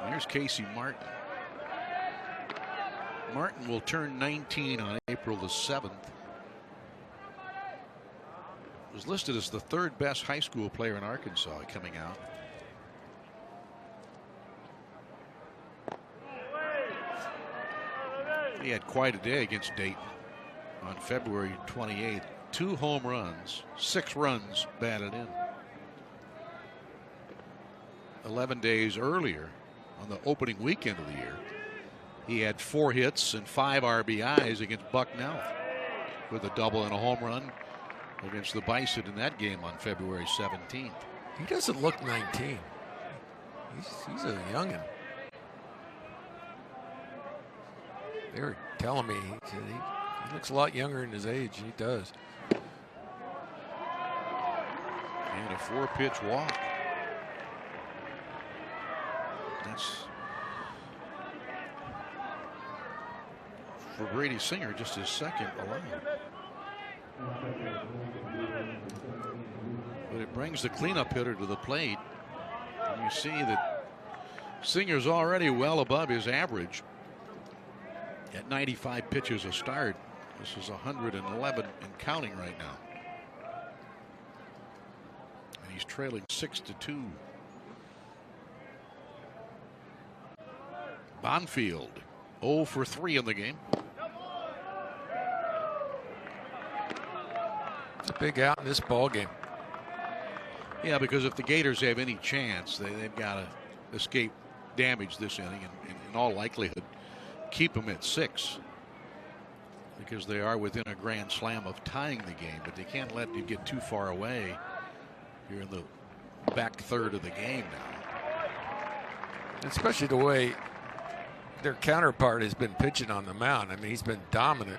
Here's Casey Martin. Martin will turn 19 on April the 7th. Was listed as the 3rd best high school player in Arkansas coming out. He had quite a day against Dayton on February 28th. 2 home runs, 6 runs batted in. 11 days earlier, on the opening weekend of the year, he had 4 hits and 5 RBIs against Bucknell, with a double and a home run against the Bison in that game on February 17th. He doesn't look 19. He's a youngin'. They were telling me he looks a lot younger in his age. He does. And a 4-pitch walk. That's, for Brady Singer, just his 2nd allowed. But it brings the cleanup hitter to the plate. And you see that Singer's already well above his average at 95 pitches a start. This is 111 and counting right now. And he's trailing 6-2. Bonfield 0 for 3 in the game. It's a big out in this ball game. Yeah, because if the Gators have any chance, they've got to escape damage this inning, and in all likelihood keep them at 6, because they are within a grand slam of tying the game, but they can't let you get too far away. You're in the back third of the game now. Especially the way their counterpart has been pitching on the mound. I mean, he's been dominant,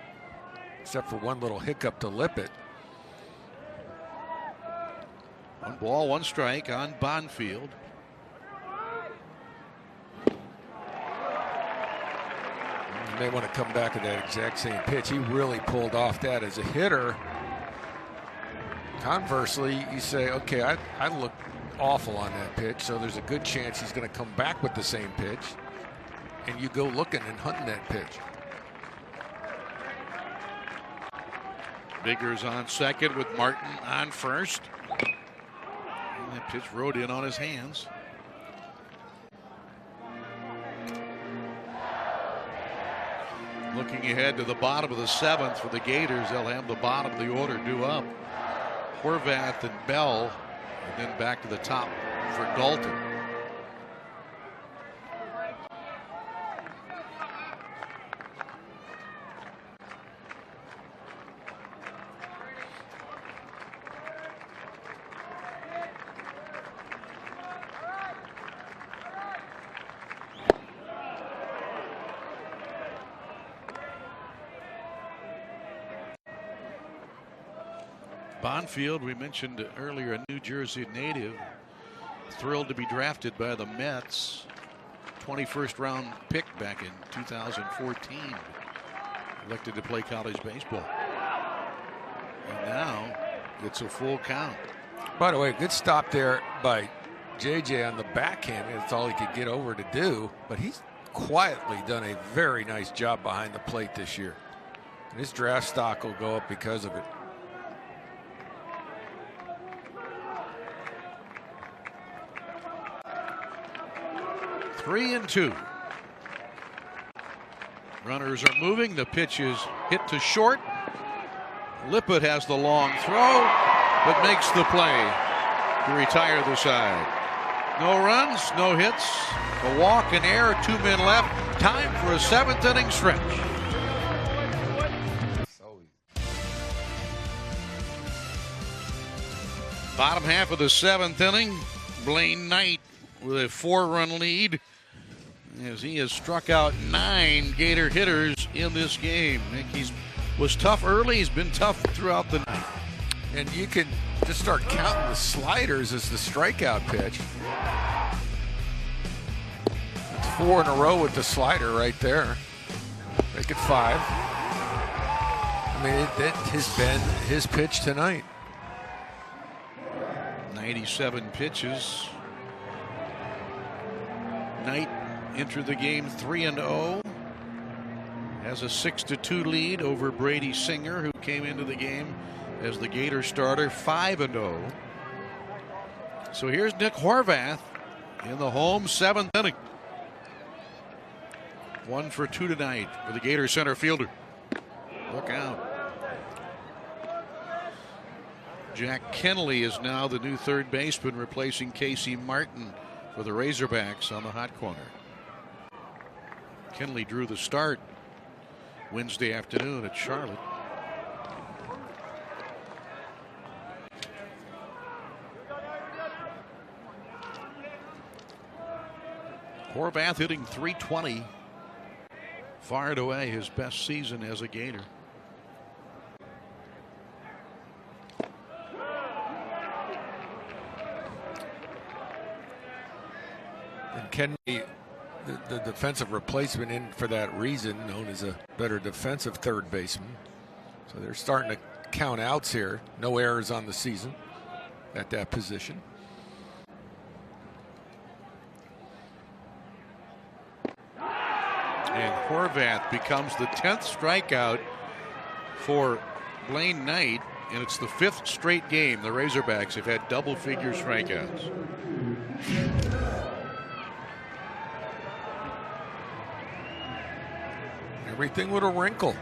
except for one little hiccup to Lippett. 1 ball, 1 strike on Bonfield. You may want to come back to that exact same pitch. He really pulled off that as a hitter. Conversely, you say, okay, I look awful on that pitch, so there's a good chance he's going to come back with the same pitch, and you go looking and hunting that pitch. Biggers on second with Martin on first. And that pitch rode in on his hands. Looking ahead to the bottom of the 7th for the Gators, they'll have the bottom of the order due up. Horvath and Bell, and then back to the top for Dalton. Bonfield, we mentioned earlier, a New Jersey native, thrilled to be drafted by the Mets. 21st round pick back in 2014. Elected to play college baseball. And now it's a full count. By the way, good stop there by JJ on the backhand. That's all he could get over to do. But he's quietly done a very nice job behind the plate this year. And his draft stock will go up because of it. Three and two. Runners are moving. The pitch is hit to short. Lippett has the long throw, but makes the play to retire the side. No runs, no hits, a walk, an error, 2 men left. Time for a 7th inning stretch. Bottom half of the 7th inning, Blaine Knight with a 4-run lead as he has struck out 9 Gator hitters in this game. He was tough early. He's been tough throughout the night. And you can just start counting the sliders as the strikeout pitch. It's 4 in a row with the slider right there. Make it 5. I mean, that has been his pitch tonight. 97 pitches. Knight entered the game 3-0. Has a 6-2 lead over Brady Singer, who came into the game as the Gator starter, 5-0. So here's Nick Horvath in the home 7th inning. 1 for 2 tonight for the Gator center fielder. Look out. Jack Kenley is now the new third baseman, replacing Casey Martin for the Razorbacks on the hot corner. Kenley drew the start Wednesday afternoon at Charlotte. Horvath hitting .320. Far and away his best season as a Gator. And Kenley, the defensive replacement, in for that reason, known as a better defensive third baseman. So they're starting to count outs here. No errors on the season at that position. And Horvath becomes the 10th strikeout for Blaine Knight, and it's the 5th straight game the Razorbacks have had double-figure strikeouts. Everything with a wrinkle.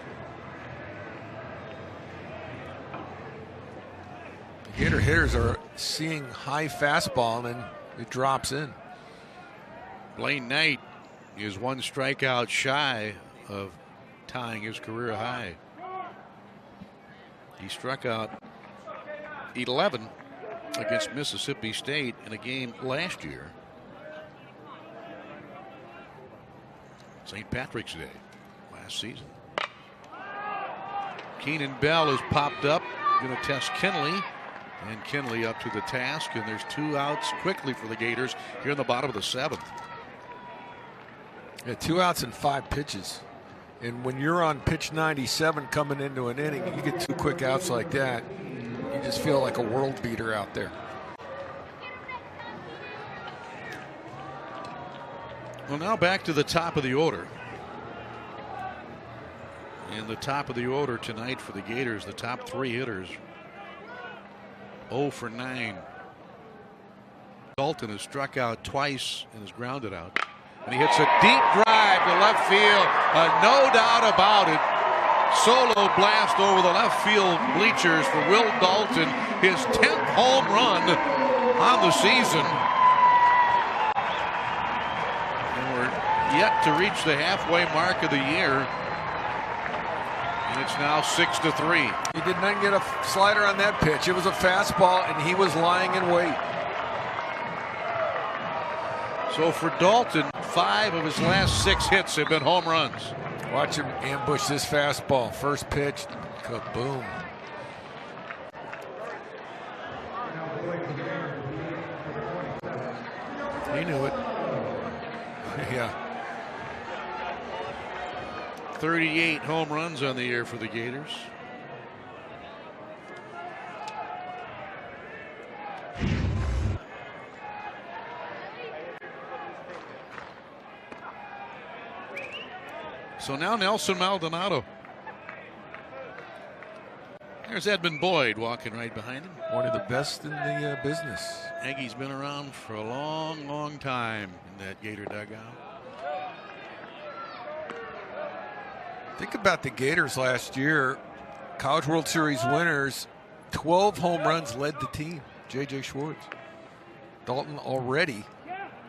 The Gator hitters are seeing high fastball and it drops in. Blaine Knight is 1 strikeout shy of tying his career high. He struck out 11 against Mississippi State in a game last year. St. Patrick's Day last season. Keenan Bell has popped up, going to test Kenley, and Kenley up to the task, and there's 2 outs quickly for the Gators here in the bottom of the 7th. Yeah, 2 outs and 5 pitches. And when you're on pitch 97 coming into an inning, you get 2 quick outs like that, you just feel like a world beater out there. Well, now back to the top of the order. In the top of the order tonight for the Gators, the top 3 hitters, 0 for 9. Dalton has struck out twice and has grounded out. And he hits a deep drive to left field. No doubt about it. Solo blast over the left field bleachers for Will Dalton. His 10th home run on the season. And we're yet to reach the halfway mark of the year. And it's now 6-3. He did not get a slider on that pitch. It was a fastball, and he was lying in wait. So for Dalton, 5 of his last 6 hits have been home runs. Watch him ambush this fastball. First pitch, kaboom. knew it. Yeah. 38 home runs on the year for the Gators. So now Nelson Maldonado. There's Edmund Boyd walking right behind him. One of the best in the business. Aggie's been around for a long, long time in that Gator dugout. Think about the Gators last year. College World Series winners, 12 home runs led the team. J.J. Schwartz. Dalton already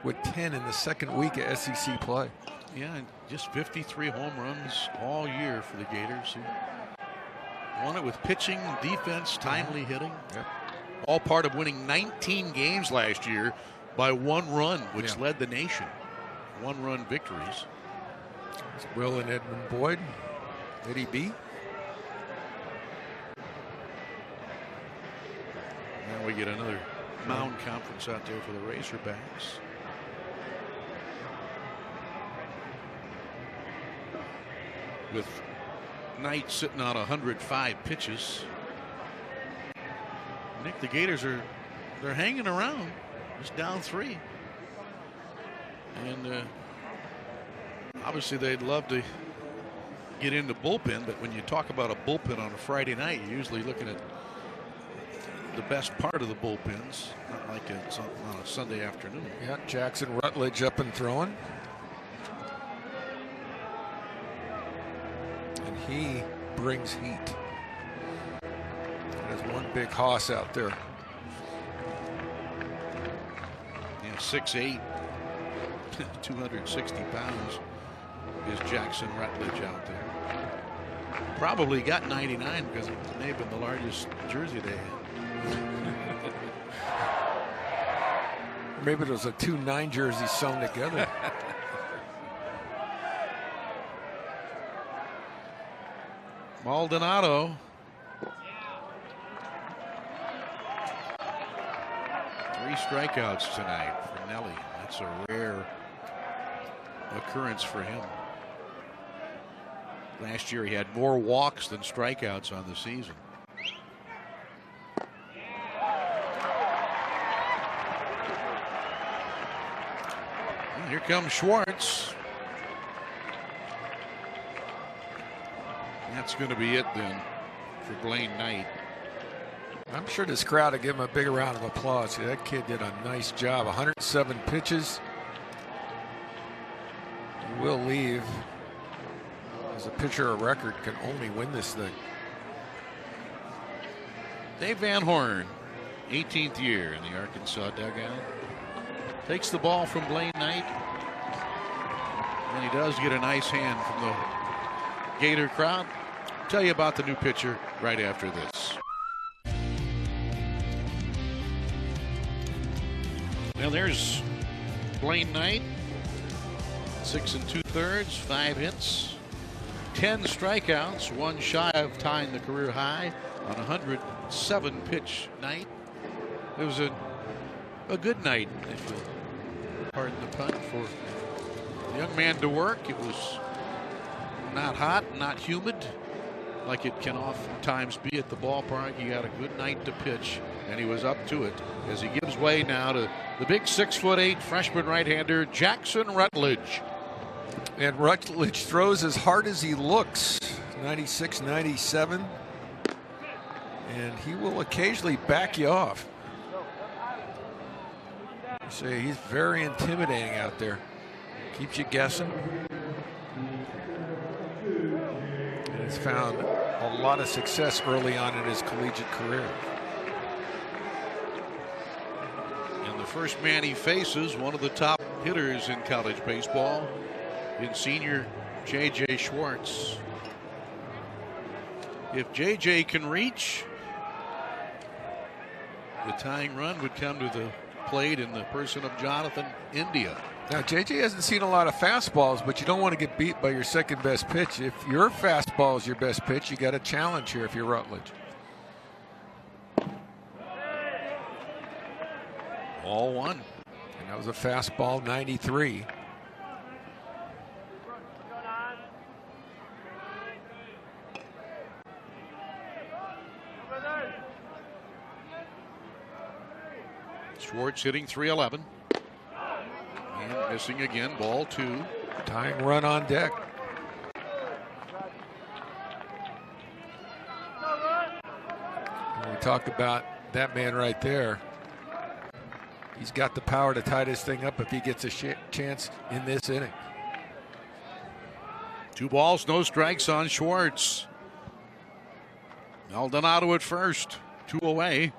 with 10 in the second week of SEC play. Yeah, and just 53 home runs all year for the Gators. Won it with pitching, defense, timely hitting. Yep. All part of winning 19 games last year by 1 run, which led the nation. 1-run victories. It's Will and Edmund Boyd. Eddie B. Now we get another mound conference out there for the Razorbacks. With Knight sitting on 105 pitches. Nick, the Gators they're hanging around, just down 3. And obviously they'd love to get into bullpen, but when you talk about a bullpen on a Friday night, you're usually looking at the best part of the bullpens, not like on a Sunday afternoon. Yeah, Jackson Rutledge up and throwing. And he brings heat. There's one big hoss out there. Yeah, 6'8", 260 pounds is Jackson Rutledge out there. Probably got 99 because it may have been the largest jersey they had. Maybe it was a 2 9 jerseys sewn together. Maldonado. 3 strikeouts tonight for Nelly. That's a rare occurrence for him. Last year he had more walks than strikeouts on the season. And here comes Schwartz. That's going to be it then for Blaine Knight. I'm sure this crowd will give him a big round of applause. That kid did a nice job. 107 pitches. He will leave. As a pitcher of record, can only win this thing. Dave Van Horn, 18th year in the Arkansas dugout. Takes the ball from Blaine Knight. And he does get a nice hand from the Gator crowd. Tell you about the new pitcher right after this. Well, there's Blaine Knight. 6 2/3, 5 hits, 10 strikeouts, 1 shy of tying the career high on 107 pitch night. It was a good night, if you'll pardon the pun, for the young man to work. It was not hot, not humid, like it can oftentimes be at the ballpark. He had a good night to pitch, and he was up to it as he gives way now to the big 6'8" freshman right-hander Jackson Rutledge. And Rutledge throws as hard as he looks. 96, 97. And he will occasionally back you off. You see, he's very intimidating out there. Keeps you guessing. And has found a lot of success early on in his collegiate career. And the first man he faces, one of the top hitters in college baseball, in senior J.J. Schwartz. If J.J. can reach, the tying run would come to the plate in the person of Jonathan India. Now, J.J. hasn't seen a lot of fastballs, but you don't want to get beat by your second best pitch. If your fastball is your best pitch, you got a challenge here if you're Rutledge. All one. And That was a fastball, 93. Schwartz hitting .311. And missing again, ball 2. Tying run on deck. And we talk about that man right there. He's got the power to tie this thing up if he gets a chance in this inning. 2 balls, no strikes on Schwartz. Maldonado at first, 2 away.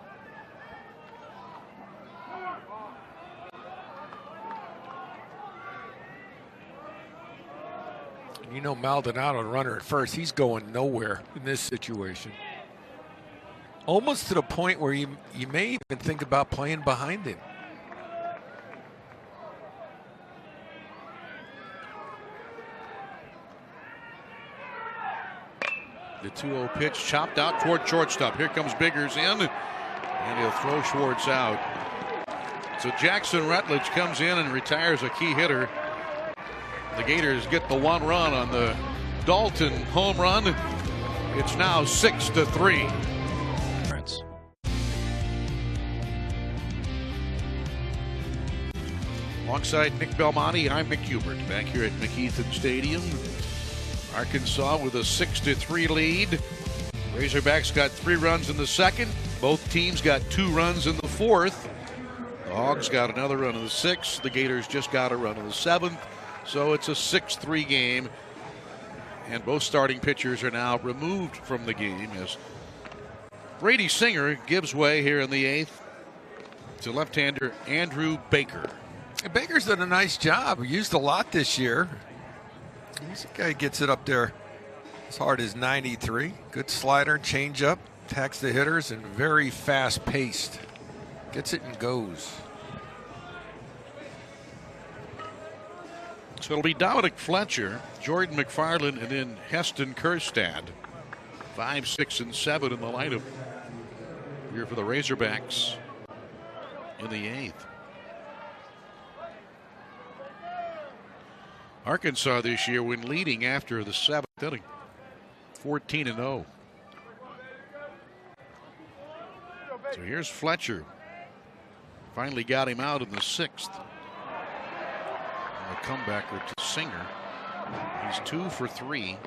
You know, Maldonado, runner at first, he's going nowhere in this situation. Almost to the point where you may even think about playing behind him. The 2-0 pitch chopped out toward shortstop. Here comes Biggers in, and he'll throw Schwartz out. So Jackson Rutledge comes in and retires a key hitter. The Gators get the 1 run on the Dalton home run. It's now 6-3. Alongside Nick Belmonte, I'm Mick Hubert. Back here at McEthan Stadium. Arkansas with a 6-3 lead. Razorbacks got 3 runs in the second. Both teams got 2 runs in the fourth. The Hogs got another run in the 6th. The Gators just got a run in the 7th. So it's a 6-3 game. And both starting pitchers are now removed from the game as Brady Singer gives way here in the 8th to left-hander Andrew Baker. And Baker's done a nice job. Used a lot this year. This guy gets it up there as hard as 93. Good slider, changeup, attacks the hitters, and very fast-paced. Gets it and goes. So it'll be Dominic Fletcher, Jordan McFarland, and then Heston Kerstad. 5, 6, and 7 in the lineup here for the Razorbacks in the 8th. Arkansas this year, when leading after the 7th inning, 14-0. So here's Fletcher. Finally got him out in the 6th. A comebacker to Singer. He's 2 for 3.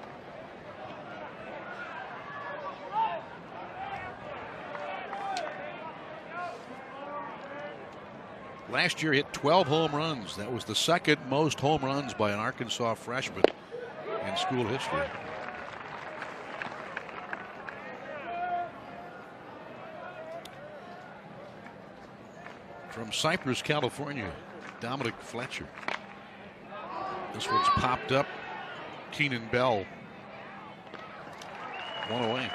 Last year hit 12 home runs. That was the 2nd most home runs by an Arkansas freshman in school history. From Cypress, California, Dominic Fletcher. This one's popped up. Keenan Bell. 1 away.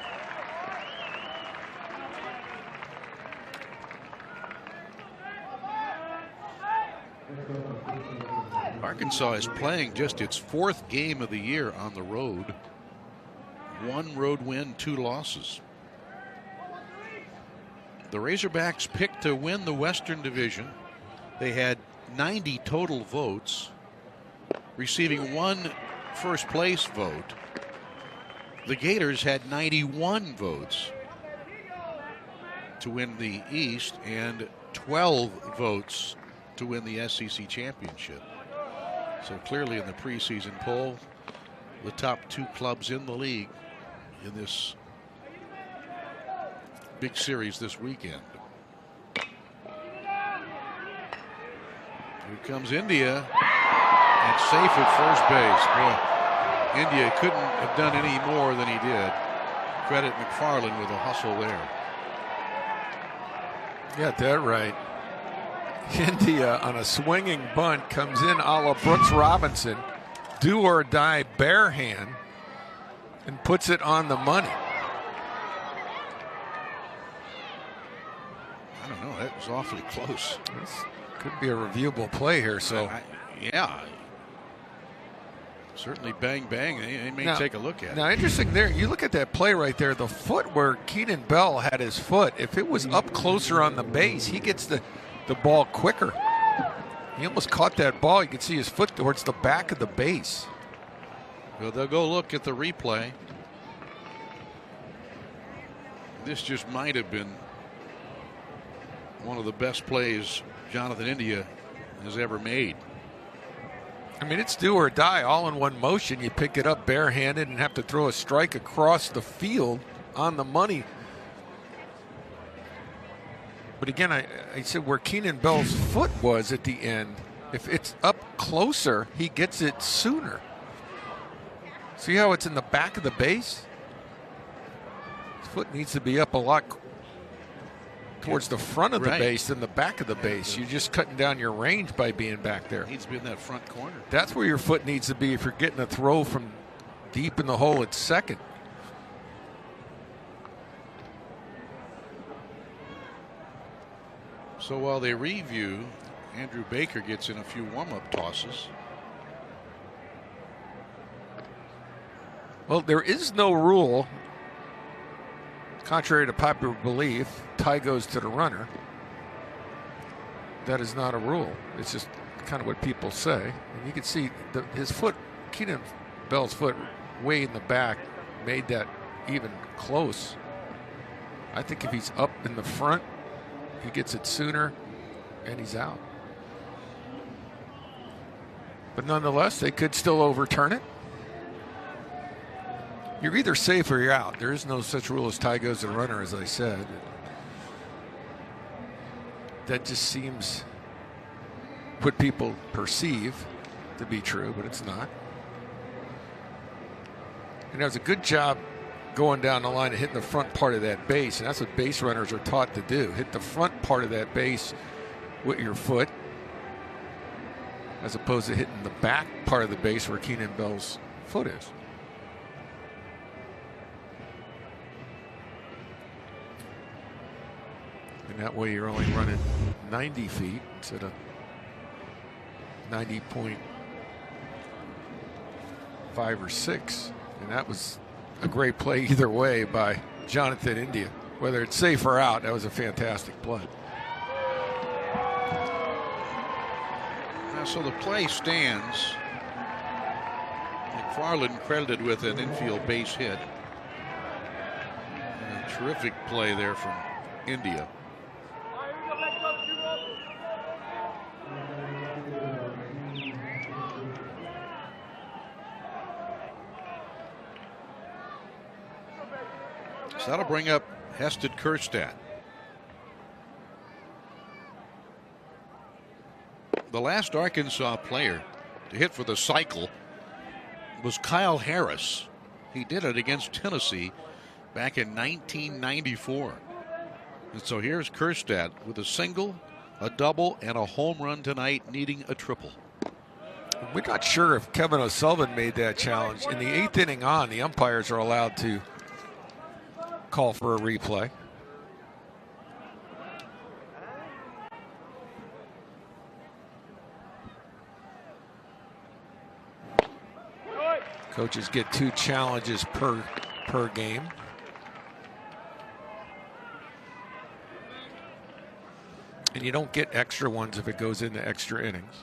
Arkansas is playing just its 4th game of the year on the road. 1 road win, 2 losses. The Razorbacks picked to win the Western Division. They had 90 total votes, receiving 1 first place vote. The Gators had 91 votes to win the East and 12 votes to win the SEC championship. So clearly in the preseason poll, the top 2 clubs in the league in this big series this weekend. Here comes India, and safe at first base. Boy, India couldn't have done any more than he did. Credit McFarland with a hustle there. Got that right. India on a swinging bunt comes in a la Brooks Robinson, do or die bare hand, and puts it on the money. I don't know, that was awfully close. This could be a reviewable play here, so. Yeah. Certainly bang, bang. They may take a look at it. Now, interesting there, you look at that play right there, the foot where Keenan Bell had his foot. If it was up closer on the base, he gets the ball quicker. He almost caught that ball. You could see his foot towards the back of the base. Well, they'll go look at the replay. This just might have been one of the best plays Jonathan India has ever made. I mean, it's do or die, all in one motion. You pick it up barehanded and have to throw a strike across the field on the money. But again, I said where Keenan Bell's foot was at the end, if it's up closer, he gets it sooner. See how it's in the back of the base? His foot needs to be up a lot towards the front of the base than the back of the base. You're just cutting down your range by being back there. Needs to be in that front corner. That's where your foot needs to be if you're getting a throw from deep in the hole at second. So while they review, Andrew Baker gets in a few warm-up tosses. Well, there is no rule, contrary to popular belief, tie goes to the runner. That is not a rule. It's just kind of what people say. And you can see his foot, Keenan Bell's foot, way in the back, made that even close. I think if he's up in the front, he gets it sooner, and he's out. But nonetheless, they could still overturn it. You're either safe or you're out. There is no such rule as tie goes to the runner, as I said. That just seems what people perceive to be true, but it's not. And it was a good job going down the line and hitting the front part of that base, and that's what base runners are taught to do. Hit the front part of that base with your foot, as opposed to hitting the back part of the base where Keenan Bell's foot is. And that way you're only running 90 feet instead of 90.5 or 6. And that was a great play either way by Jonathan India. Whether it's safe or out, that was a fantastic play. So the play stands. McFarland credited with an infield base hit. And a terrific play there from India. So that'll bring up Heston Kjerstad. The last Arkansas player to hit for the cycle was Kyle Harris. He did it against Tennessee back in 1994. And so here's Kjerstad with a single, a double, and a home run tonight, needing a triple. We're not sure if Kevin O'Sullivan made that challenge. In the 8th inning on, the umpires are allowed to call for a replay. Coaches get 2 challenges per game. And you don't get extra ones if it goes into extra innings.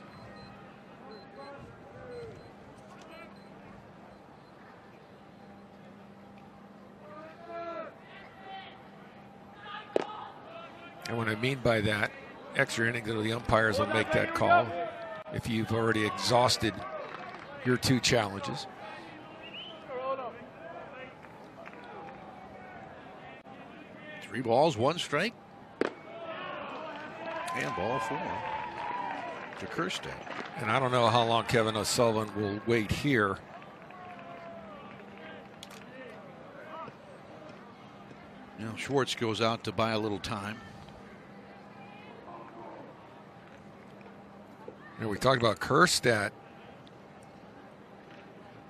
And what I mean by that, extra innings, the umpires will make that call if you've already exhausted your 2 challenges. Three balls, 1 strike. And ball 4 to Kjerstad. And I don't know how long Kevin O'Sullivan will wait here. Now Schwartz goes out to buy a little time. And we talked about Kjerstad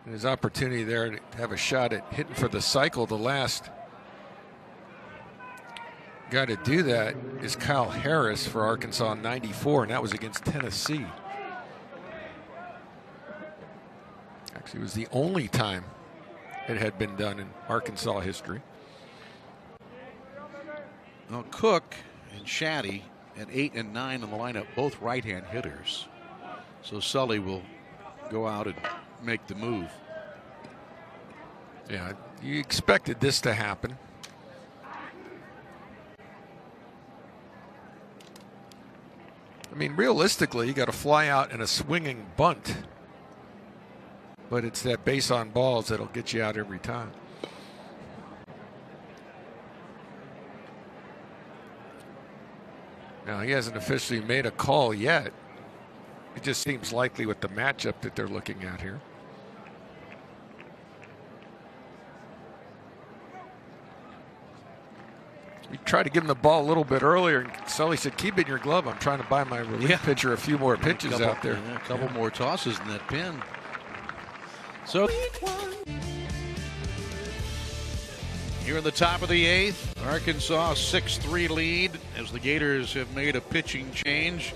and his opportunity there to have a shot at hitting for the cycle. The last guy to do that is Kyle Harris for Arkansas in '94, and that was against Tennessee. Actually, it was the only time it had been done in Arkansas history. Now Cook and Shaddy at 8 and 9 in the lineup, both right-hand hitters. So Sully will go out and make the move. Yeah, you expected this to happen. I mean, realistically, you got to fly out in a swinging bunt. But it's that base on balls that'll get you out every time. Now, he hasn't officially made a call yet. It just seems likely with the matchup that they're looking at here. We tried to give him the ball a little bit earlier, and Sully said, "Keep it in your glove. I'm trying to buy my relief pitcher a few more pitches out there." A couple more tosses in that pin. So here in the top of the 8th, Arkansas 6-3 lead as the Gators have made a pitching change.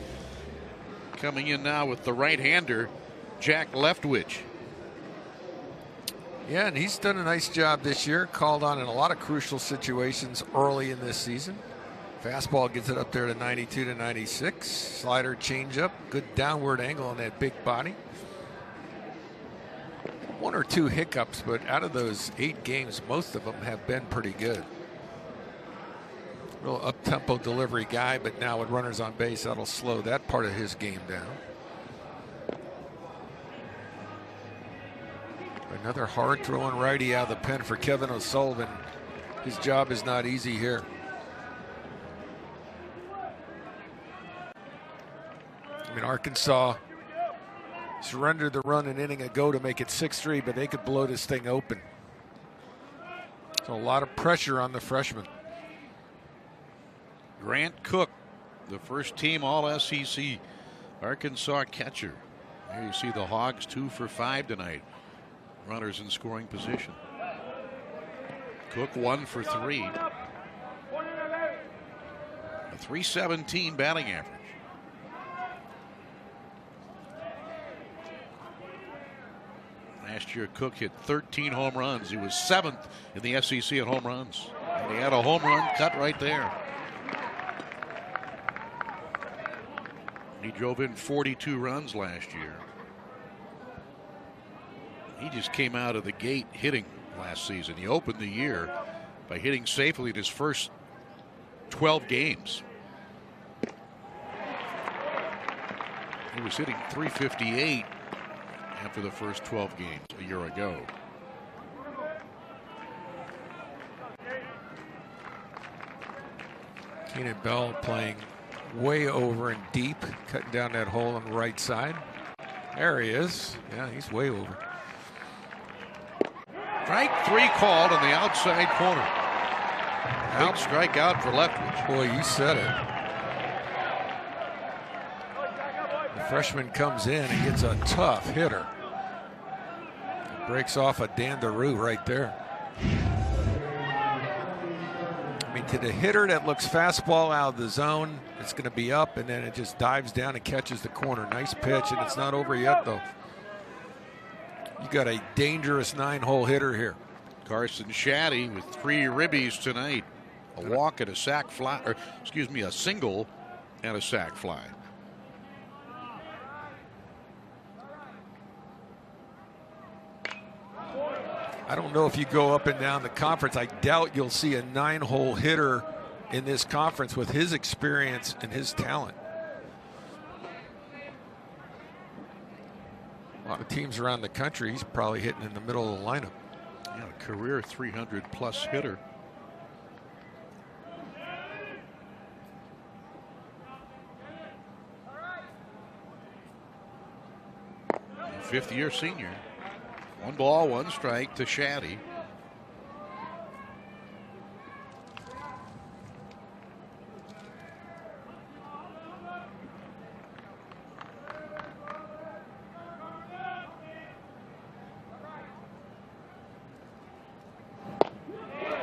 Coming in now with the right-hander, Jack Leftwich. Yeah, and he's done a nice job this year. Called on in a lot of crucial situations early in this season. Fastball gets it up there to 92 to 96. Slider changeup, good downward angle on that big body. 1 or 2 hiccups, but out of those 8 games, most of them have been pretty good. Real up-tempo delivery guy, but now with runners on base, that'll slow that part of his game down. Another hard-throwing righty out of the pen for Kevin O'Sullivan. His job is not easy here. I mean, Arkansas surrendered the run an inning ago to make it 6-3, but they could blow this thing open. So a lot of pressure on the freshman. Grant Cook, the first team All-SEC Arkansas catcher. There you see the Hogs 2 for 5 tonight. Runners in scoring position. Cook 1 for 3. A .317 batting average. Last year, Cook hit 13 home runs. He was 7th in the SEC at home runs. And he had a home run cut right there. He drove in 42 runs last year. He just came out of the gate hitting last season. He opened the year by hitting safely in his first 12 games. He was hitting .358 after the first 12 games a year ago. Keenan Bell playing way over and deep, cutting down that hole on the right side. There he is. Yeah, he's way over. Strike 3 called on the outside corner. Big strikeout for Leftwich. Boy, you said it. The freshman comes in and gets a tough hitter. Breaks off a Dandaroo right there. I mean, to the hitter that looks fastball out of the zone, it's going to be up, and then it just dives down and catches the corner. Nice pitch, and it's not over yet, though. You got a dangerous 9-hole hitter here. Carson Shaddy with 3 ribbies tonight. A walk and a sac fly, or excuse me, a single and a sac fly. I don't know if you go up and down the conference. I doubt you'll see a 9-hole hitter in this conference with his experience and his talent. A lot of teams around the country, he's probably hitting in the middle of the lineup. Yeah, a career 300-plus hitter. Fifth-year senior. 1 ball, 1 strike to Shaddy.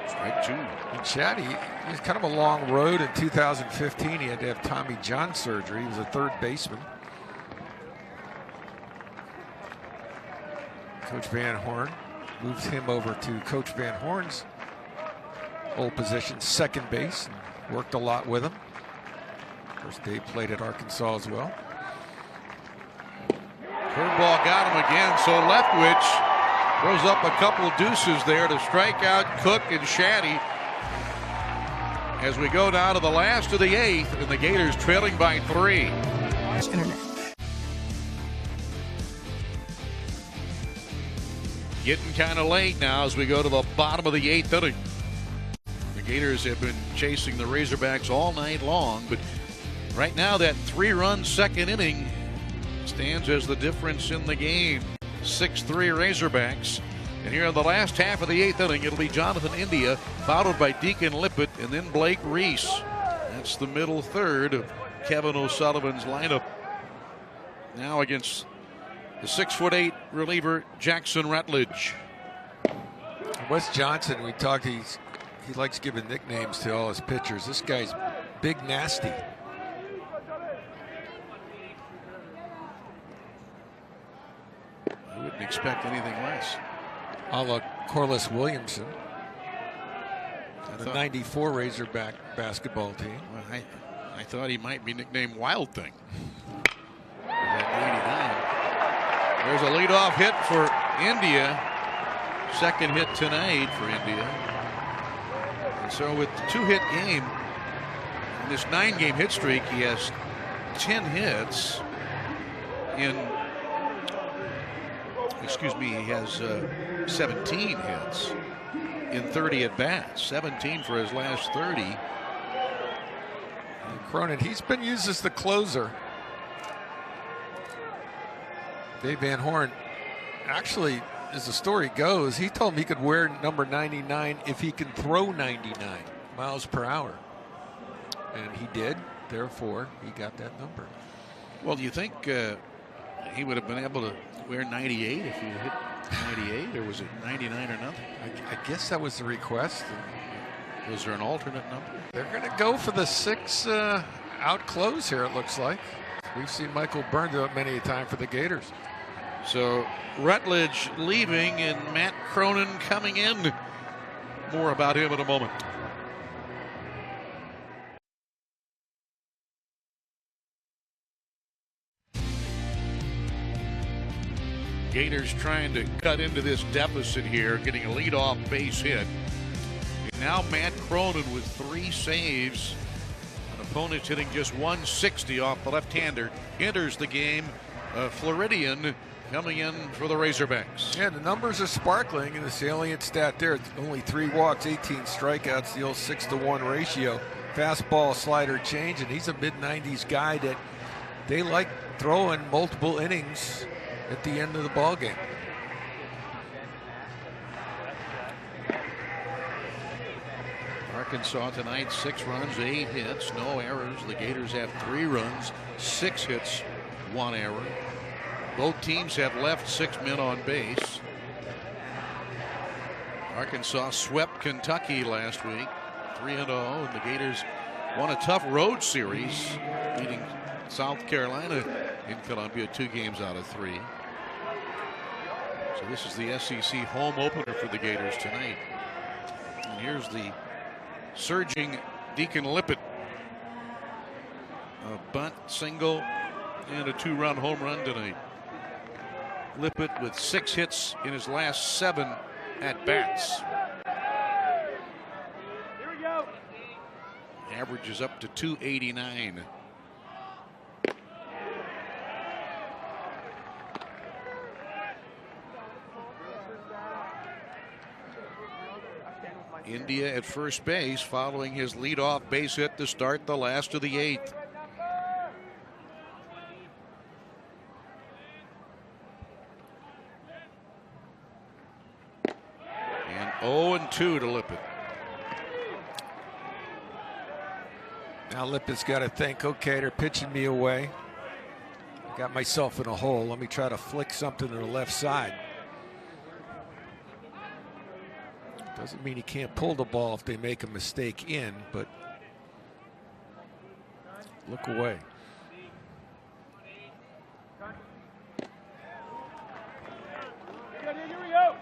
Strike 2. And Shaddy, he's kind of a long road. In 2015, he had to have Tommy John surgery. He was a third baseman. Coach Van Horn moves him over to Coach Van Horn's old position, second base, and worked a lot with him. Of course, Dave played at Arkansas as well. Curveball got him again, so Leftwich throws up a couple deuces there to strike out Cook and Shaddy. As we go down to the last of the 8th, and the Gators trailing by 3. Internet. Getting kind of late now as we go to the bottom of the 8th inning. The Gators have been chasing the Razorbacks all night long, but right now that 3-run second inning stands as the difference in the game. 6-3 Razorbacks. And here in the last half of the 8th inning, it'll be Jonathan India, followed by Deacon Lippett, and then Blake Reese. That's the middle third of Kevin O'Sullivan's lineup. Now against the 6'8" reliever Jackson Rutledge. Wes Johnson, we talked, he likes giving nicknames to all his pitchers. This guy's Big Nasty. I wouldn't expect anything less. A la Corliss Williamson, the '94 Razorback basketball team. Well, I thought he might be nicknamed Wild Thing. That 89. There's a leadoff hit for India. Second hit tonight for India. And so with the 2-hit game, in this 9-game hit streak, he has 10 hits in. Excuse me, he has 17 hits in 30 at bats. 17 for his last 30. And Cronin, he's been used as the closer. Dave Van Horn, actually, as the story goes, he told him he could wear number 99 if he can throw 99 miles per hour. And he did. Therefore, he got that number. Well, do you think he would have been able to wear 98 if he hit 98, or was it 99 or nothing? I guess that was the request. Was there an alternate number? They're going to go for the 6 out close here, it looks like. We've seen Michael Byrne do it many a time for the Gators. So Rutledge leaving and Matt Cronin coming in. More about him in a moment. Gators trying to cut into this deficit here, getting a leadoff base hit. And now Matt Cronin with 3 saves. An opponent's hitting just 160 off the left-hander. Enters the game. Floridian coming in for the Razorbacks. Yeah, the numbers are sparkling, and the salient stat there, it's only 3 walks, 18 strikeouts, the old 6-to-1 ratio. Fastball, slider, change, and he's a mid-90s guy that they like throwing multiple innings at the end of the ball game. Arkansas tonight, 6 runs, 8 hits, no errors. The Gators have 3 runs, 6 hits, 1 error. Both teams have left 6 men on base. Arkansas swept Kentucky last week, 3-0, and the Gators won a tough road series, beating South Carolina in Columbia 2 games out of 3. So this is the SEC home opener for the Gators tonight. And here's the surging Deacon Lippett. A bunt, single, and a 2-run home run tonight. Lippett with 6 hits in his last 7 at-bats. Here we go. Average is up to 289. India at first base following his leadoff base hit to start the last of the 8th. And 0-2 to Lippett. Now Lippett's got to think, okay, they're pitching me away. Got myself in a hole. Let me try to flick something to the left side. Doesn't mean he can't pull the ball if they make a mistake in, but look away. Here we go.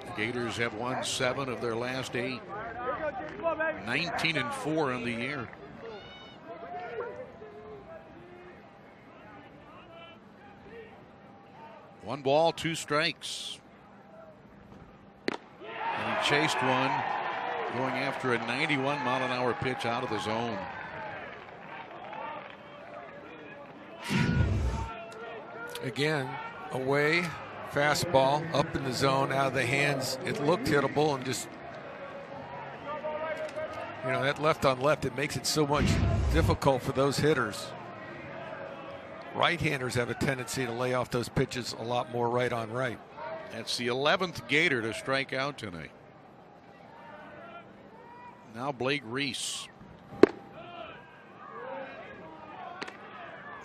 The Gators have won 7 of their last 8. Here we go, Jimmy. Come on, baby. 19-4 on the year. One ball, two strikes. And he chased one, going after a 91-mile-an-hour pitch out of the zone. Again, away, fastball, up in the zone, out of the hands. It looked hittable, and just, you know, that left on left, it makes it so much difficult for those hitters. Right-handers have a tendency to lay off those pitches a lot more right on right. That's the 11th Gator to strike out tonight. Now Blake Reese.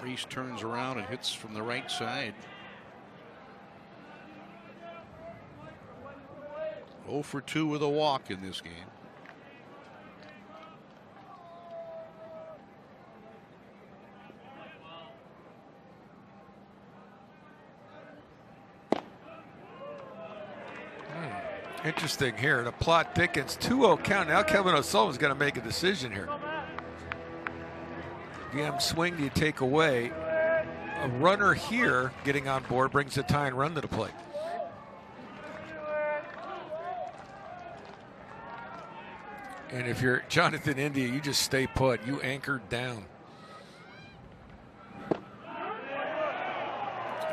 Reese turns around and hits from the right side. 0 for 2 with a walk in this game. Interesting here. The plot thickens. 2-0 count. Now Kevin O'Sullivan's going to make a decision here. DM swing do you take away? A runner here getting on board brings a tying run to the plate. And if you're Jonathan India, you just stay put. You anchored down. And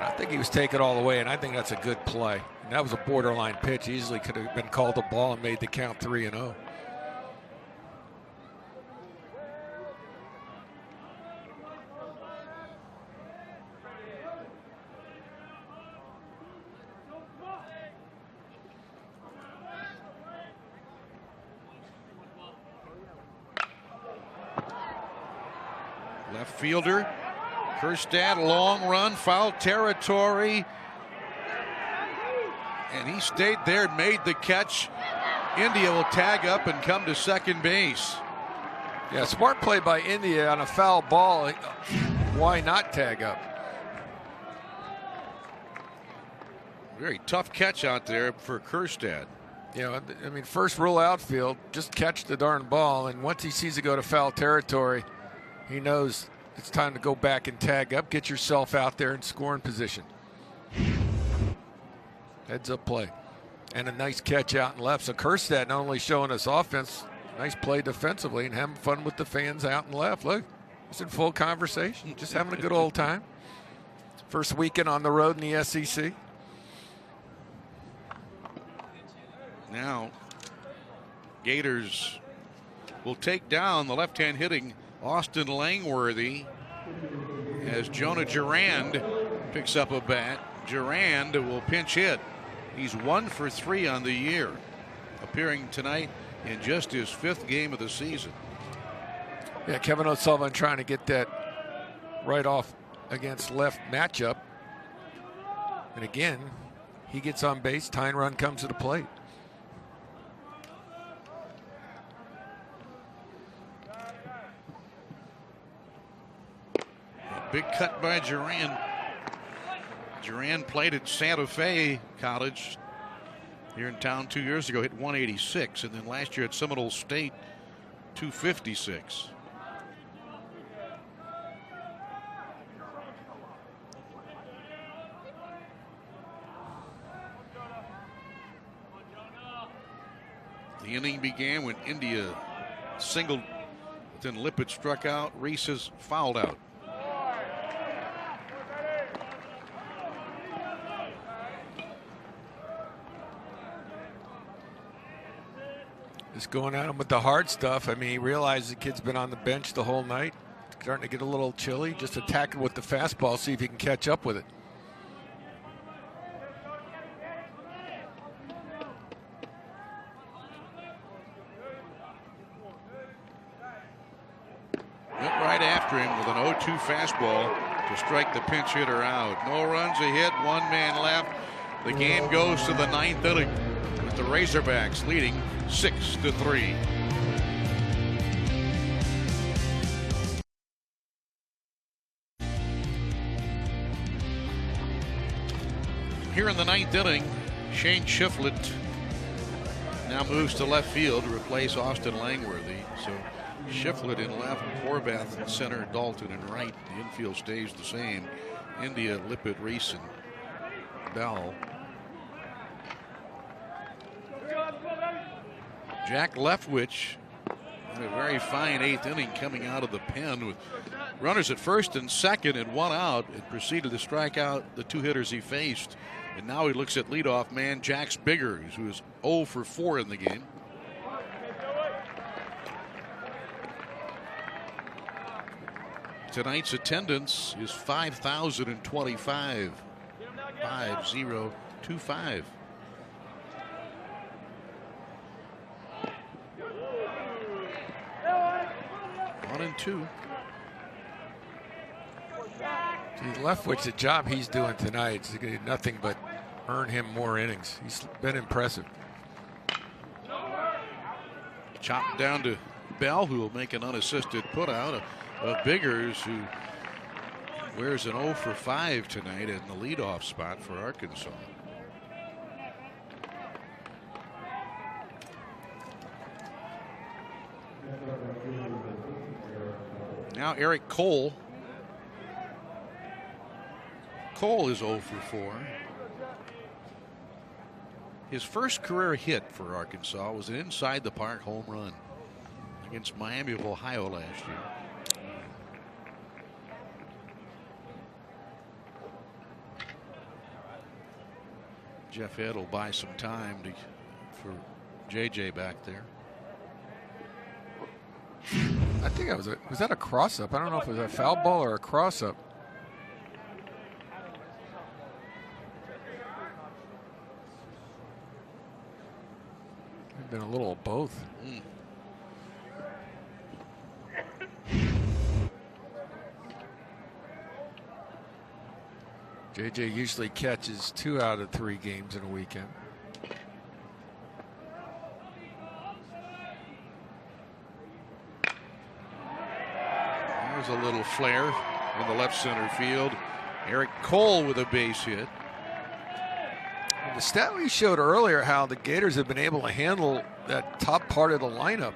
I think he was taking it all the way, and I think that's a good play. And that was a borderline pitch. Easily could have been called a ball and made the count 3-0. Left fielder, Kjerstad, long run, foul territory. And he stayed there, made the catch. India will tag up and come to second base. Yeah, smart play by India on a foul ball. Why not tag up? Very tough catch out there for Kjerstad. You know, I mean, first rule outfield, just catch the darn ball. And once he sees it go to foul territory, he knows it's time to go back and tag up, get yourself out there in scoring position. Heads up play. And a nice catch out and left. So Kjerstad not only showing us offense, nice play defensively and having fun with the fans out and left. Look, it's in full conversation. Just having a good old time. First weekend on the road in the SEC. Now, Gators will take down the left-hand hitting Austin Langworthy as Jonah Durand picks up a bat. Durand will pinch hit. He's 1 for 3 on the year, appearing tonight in just his 5th game of the season. Yeah, Kevin O'Sullivan trying to get that right off against left matchup. And again, he gets on base, tying run comes to the plate. A big cut by Durand. Durand played at Santa Fe College here in town 2 years ago, hit 186, and then last year at Seminole State, 256. The inning began when India singled, but then Lippett struck out. Reese is fouled out. Just going at him with the hard stuff. I mean, he realizes the kid's been on the bench the whole night. Starting to get a little chilly. Just attacking with the fastball, see if he can catch up with it. Went right after him with an 0-2 fastball to strike the pinch hitter out. No runs, a hit, 1 man left. The game goes to the 9th inning with the Razorbacks leading 6-3. Here in the 9th inning, Shane Shiflett now moves to left field to replace Austin Langworthy. So Shiflett in left, Horvath in center, Dalton in right. The infield stays the same. India, Lippett, Reese, and Bell. Jack Leftwich had a very fine 8th inning coming out of the pen with runners at first and second and 1 out, and proceeded to strike out the 2 hitters he faced. And now he looks at leadoff man Jax Biggers, who is 0 for 4 in the game. Tonight's attendance is 5,025. 5025. One and 2. Leftwich, the job he's doing tonight is going to do nothing but earn him more innings. He's been impressive. Chopped down to Bell, who will make an unassisted putout of Biggers, who wears an 0 for 5 tonight in the leadoff spot for Arkansas. Now Eric Cole. Cole is 0 for 4. His first career hit for Arkansas was an inside the park home run against Miami of Ohio last year. Jeff Ed will buy some time for JJ back there. I think that was that a cross up? I don't know if it was a foul ball or a cross up. Been a little of both. JJ usually catches 2 out of 3 games in a weekend. There's a little flare in the left center field. Eric Cole with a base hit. The stat we showed earlier, how the Gators have been able to handle that top part of the lineup.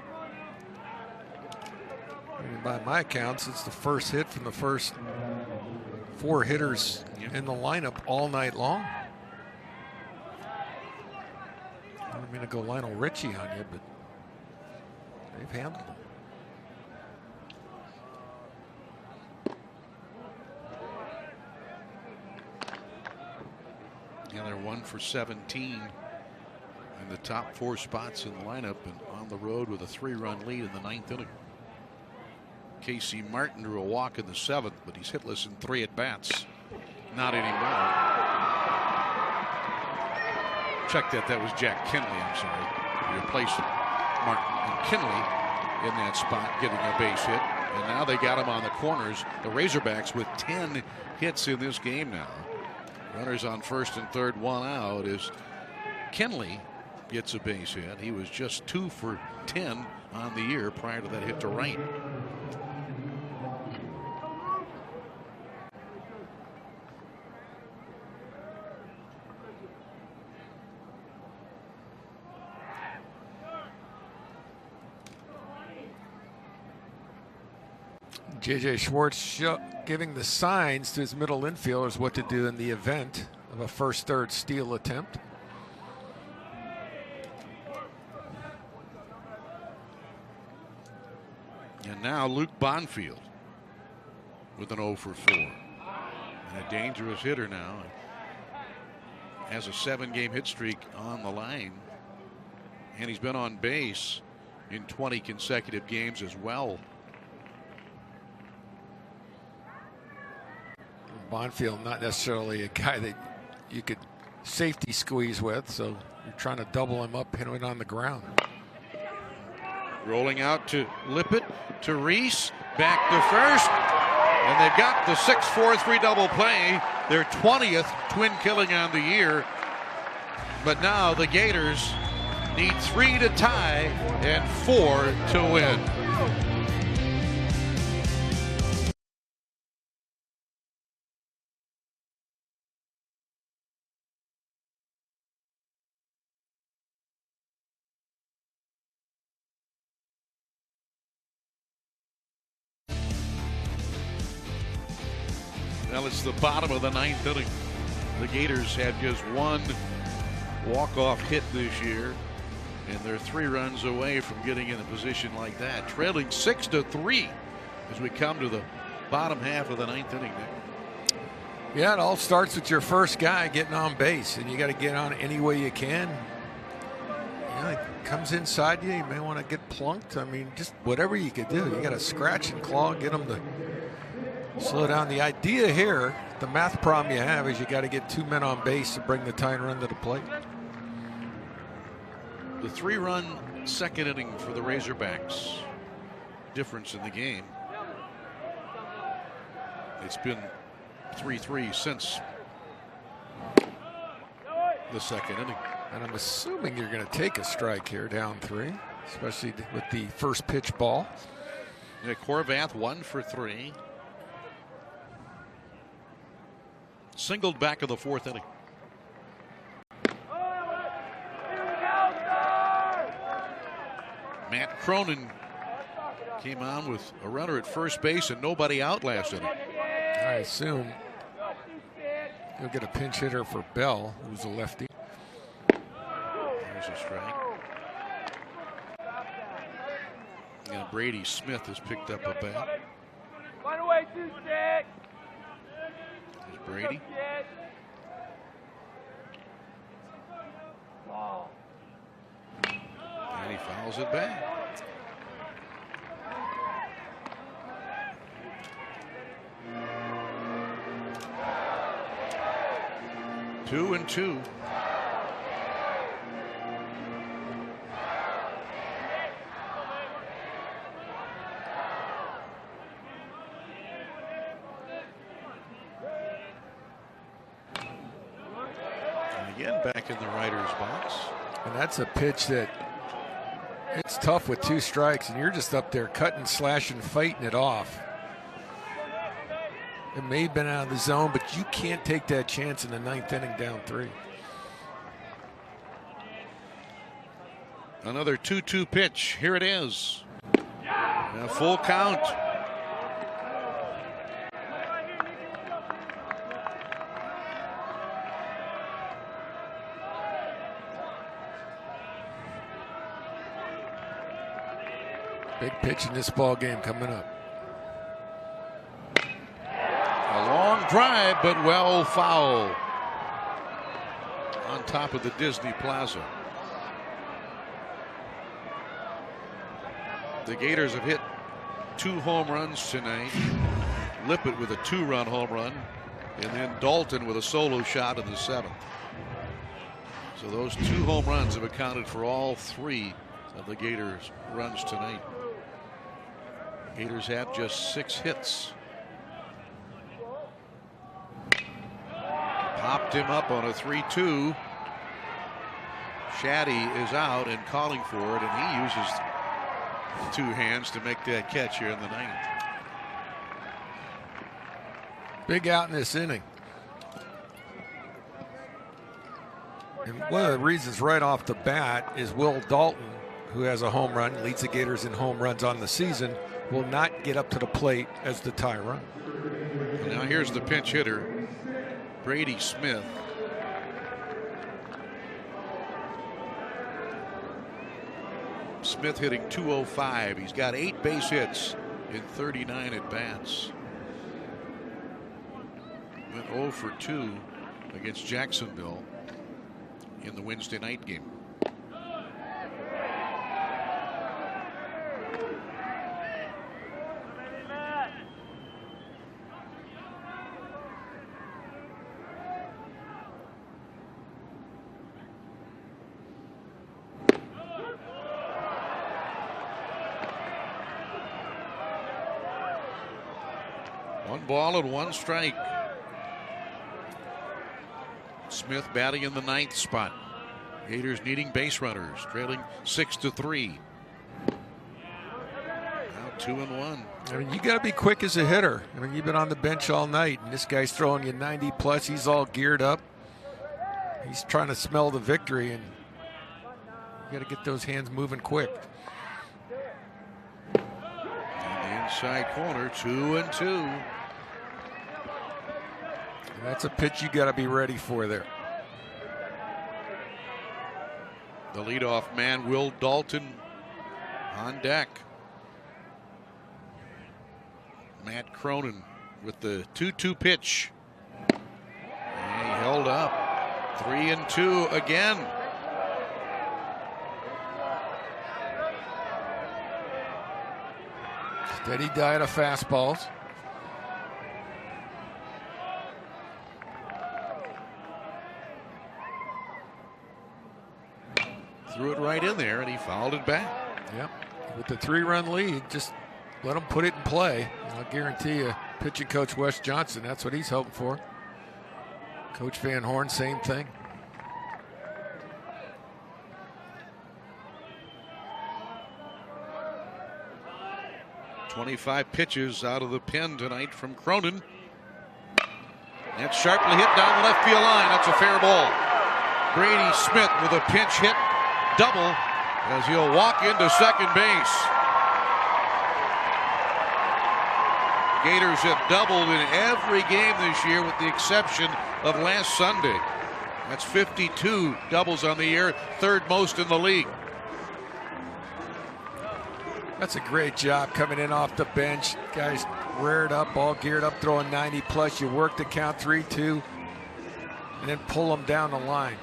I mean, by my accounts, it's the first hit from the first 4 hitters in the lineup all night long. I don't mean to go Lionel Richie on you, but they've handled it. Yeah, they're 1 for 17 in the top 4 spots in the lineup, and on the road with a 3-run lead in the 9th inning. Casey Martin drew a walk in the 7th, but he's hitless in 3 at-bats. Not anymore. Check that. That was Jack Kinley, I'm sorry. He replaced Martin and Kinley in that spot, getting a base hit. And now they got him on the corners. The Razorbacks with 10 hits in this game now. Runners on first and third, 1 out, as Kinley gets a base hit. He was just 2 for 10 on the year prior to that hit to right. J.J. Schwartz giving the signs to his middle infielders what to do in the event of a first-third steal attempt. And now Luke Bonfield with an 0 for 4. And a dangerous hitter now. Has a 7-game hit streak on the line. And he's been on base in 20 consecutive games as well. Bonfield, not necessarily a guy that you could safety squeeze with, so you're trying to double him up, hit him on the ground. Rolling out to Lippett, to Reese, back to first, and they've got the 6-4-3 double play, their 20th twin killing on the year. But now the Gators need 3 to tie and 4 to win. Well, it's the bottom of the ninth inning. The Gators have just one walk-off hit this year, and they're 3 runs away from getting in a position like that, trailing 6-3 as we come to the bottom half of the ninth inning. Yeah, it all starts with your first guy getting on base, and you got to get on any way you can. You know, it comes inside you, you may want to get plunked. I mean, just whatever you could do. You got to scratch and claw, get them to slow down. The idea here, the math problem you have, is you got to get 2 men on base to bring the tying run to the plate. The 3-run second inning for the Razorbacks. Difference in the game. It's been 3-3 since the second inning. And I'm assuming you're going to take a strike here, down 3, especially with the first pitch ball. Yeah, Horvath 1 for 3. Singled back of the 4th inning. Matt Cronin came on with a runner at first base and nobody out last inning. I assume you'll get a pinch hitter for Bell, who's a lefty. There's a strike. And Brady Smith has picked up a bat. There's Brady. And he fouls it back. Two and two. And again, back in the writer's box. And that's a pitch that it's tough with 2 strikes, and you're just up there cutting, slashing, fighting it off. It may have been out of the zone, but you can't take that chance in the 9th inning down 3. Another 2-2 pitch. Here it is. A full count. Big pitch in this ball game coming up. A long drive, but well foul on top of the Disney Plaza. The Gators have hit 2 home runs tonight. Lippett with a 2-run home run, and then Dalton with a solo shot in the 7th. So those 2 home runs have accounted for all 3 of the Gators' runs tonight. Gators have just 6 hits. Popped him up on a 3-2. Shaddy is out and calling for it, and he uses 2 hands to make that catch here in the 9th. Big out in this inning. And one of the reasons right off the bat is Will Dalton, who has a home run, leads the Gators in home runs on the season, will not get up to the plate as the tie run. Now here's the pinch hitter, Brady Smith. Smith hitting .205. He's got 8 base hits in 39 at bats. Went 0 for 2 against Jacksonville in the Wednesday night game. One ball and 1 strike. Smith batting in the 9th spot. Gators needing base runners, trailing 6-3. Now 2-1. I mean, you got to be quick as a hitter. I mean, you've been on the bench all night, and this guy's throwing you 90 plus. He's all geared up. He's trying to smell the victory, and you got to get those hands moving quick. In the inside corner, 2-2. That's a pitch you got to be ready for there. The leadoff man, Will Dalton, on deck. Matt Cronin with the 2-2 pitch. And he held up. 3-2 again. Steady diet of fastballs. Threw it right in there, and he fouled it back. Yep. With the 3-run lead, just let them put it in play. And I'll guarantee you, pitching coach Wes Johnson, that's what he's hoping for. Coach Van Horn, same thing. "25 pitches out of the pen tonight from Cronin. That's sharply hit down the left field line. That's a fair ball. Brady Smith with a pinch hit double as he'll walk into second base. Gators have doubled in every game this year with the exception of last Sunday. That's 52 doubles on the year, third most in the league. That's a great job coming in off the bench. Guys reared up, all geared up, throwing 90 plus. You work the count 3-2 and then pull them down the line.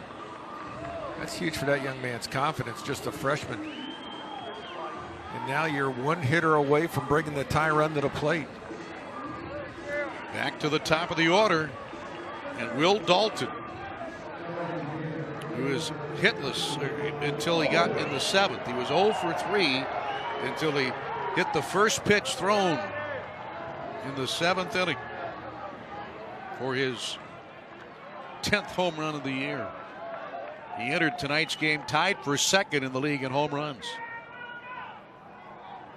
That's huge for that young man's confidence, just a freshman. And now you're one hitter away from bringing the tie run to the plate. Back to the top of the order, and Will Dalton, who was hitless until he got in the 7th. He was 0 for 3 until he hit the first pitch thrown in the 7th inning for his 10th home run of the year. He entered tonight's game tied for second in the league in home runs.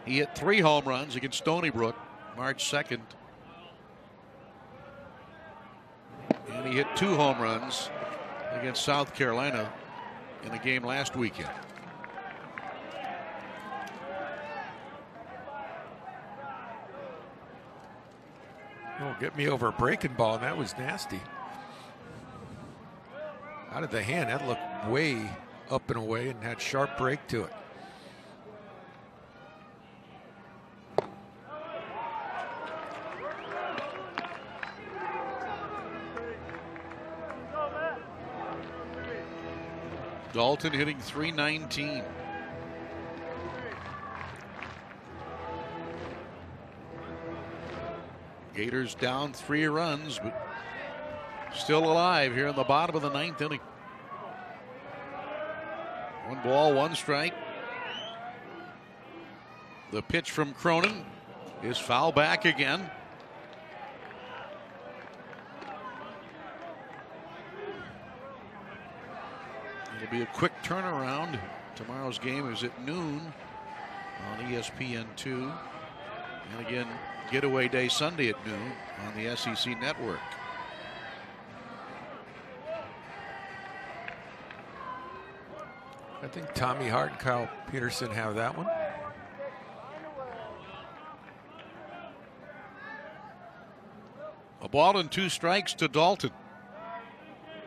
He hit 3 home runs against Stony Brook March 2nd. And he hit 2 home runs against South Carolina in a game last weekend. Oh, get me over a breaking ball, and that was nasty. Out of the hand, that looked way up and away and had sharp break to it. Dalton hitting .319. Gators down 3 runs, but still alive here in the bottom of the 9th inning. 1 ball, 1 strike. The pitch from Cronin is foul back again. It'll be a quick turnaround. Tomorrow's game is at noon on ESPN2. And again, Getaway Day Sunday at noon on the SEC Network. I think Tommy Hart and Kyle Peterson have that one. A ball and 2 strikes to Dalton,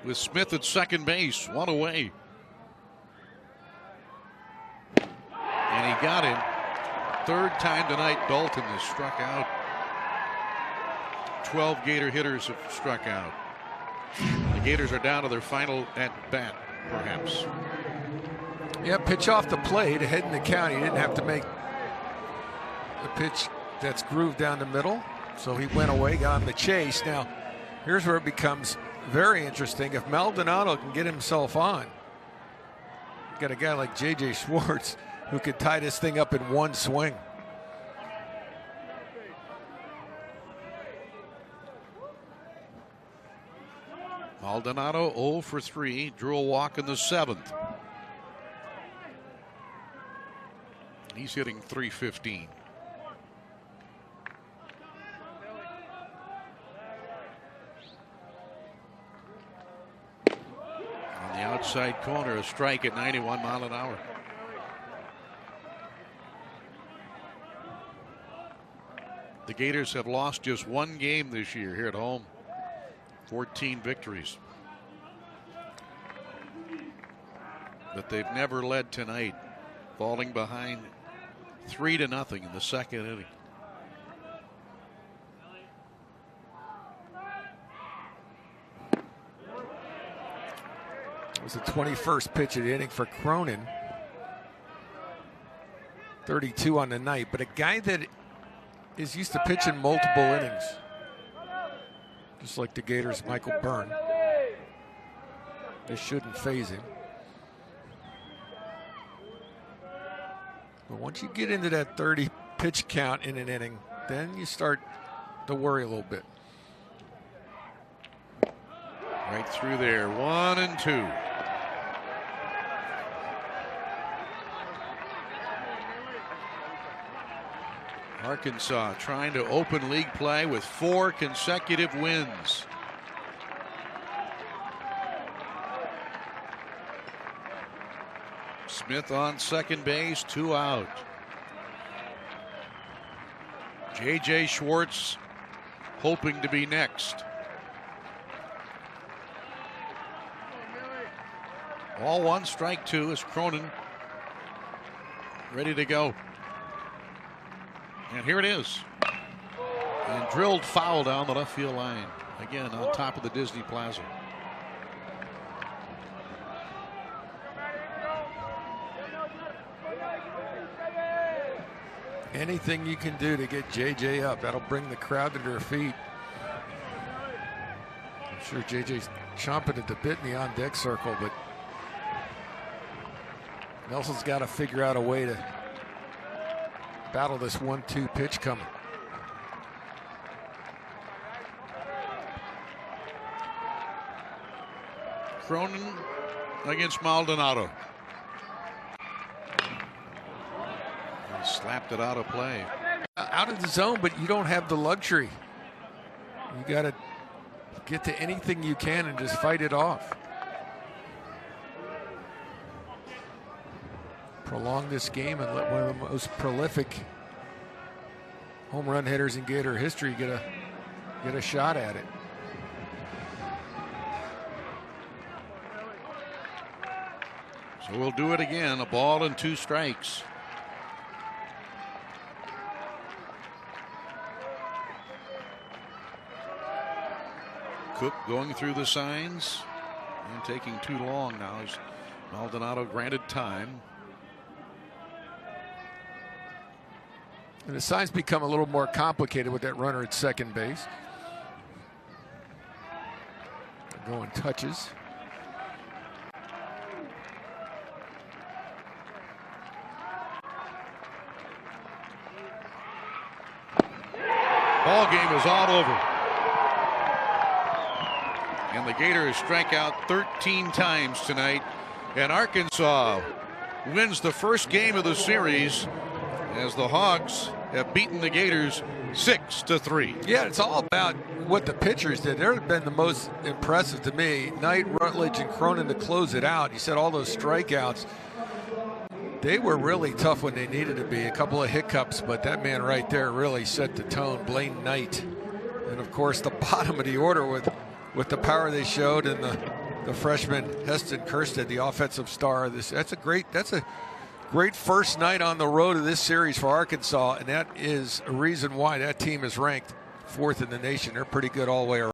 with Smith at second base, 1 away. And he got him. 3rd time tonight Dalton has struck out. 12 Gator hitters have struck out. The Gators are down to their final at bat, perhaps. Yeah, pitch off the plate, ahead in the count. He didn't have to make the pitch that's grooved down the middle. So he went away, got on the chase. Now, here's where it becomes very interesting. If Maldonado can get himself on, you got a guy like J.J. Schwartz who could tie this thing up in 1 swing. Maldonado 0 for 3, drew a walk in the 7th. He's hitting .315. On the outside corner, a strike at 91 mile an hour. The Gators have lost just 1 game this year here at home. 14 victories. But they've never led tonight, falling behind 3-0 in the second inning. It was the 21st pitch of the inning for Cronin. 32 on the night, but a guy that is used to pitching multiple innings, just like the Gators' Michael Byrne. This shouldn't phase him. But once you get into that 30 pitch count in an inning, then you start to worry a little bit. Right through there, 1-2. Arkansas trying to open league play with 4 consecutive wins. Smith on second base, 2 out. J.J. Schwartz hoping to be next. All 1, strike 2 is Cronin ready to go. And here it is. And drilled foul down the left field line. Again, on top of the Disney Plaza. Anything you can do to get JJ up, that'll bring the crowd to their feet. I'm sure JJ's chomping at the bit in the on-deck circle, but Nelson's got to figure out a way to battle this 1-2 pitch coming. Cronin against Maldonado. He slapped it out of play. Out of the zone, but you don't have the luxury. You got to get to anything you can and just fight it off. Prolong this game and let one of the most prolific home run hitters in Gator history get a shot at it. So we'll do it again. A ball and 2 strikes. Cook going through the signs and taking too long now as Maldonado granted time. And the signs become a little more complicated with that runner at second base. They're going touches. Ball game is all over. And the Gators strike out 13 times tonight. And Arkansas wins the first game of the series as the Hogs have beaten the Gators 6-3. Yeah, it's all about what the pitchers did. They've been the most impressive to me. Knight, Rutledge, and Cronin to close it out. You said all those strikeouts. They were really tough when they needed to be. A couple of hiccups, but that man right there really set the tone. Blaine Knight. And, of course, the bottom of the order with the power they showed, and the freshman Heston Kerstead, the offensive star of this. That's a great first night on the road of this series for Arkansas, and that is a reason why that team is ranked 4th in the nation. They're pretty good all the way around.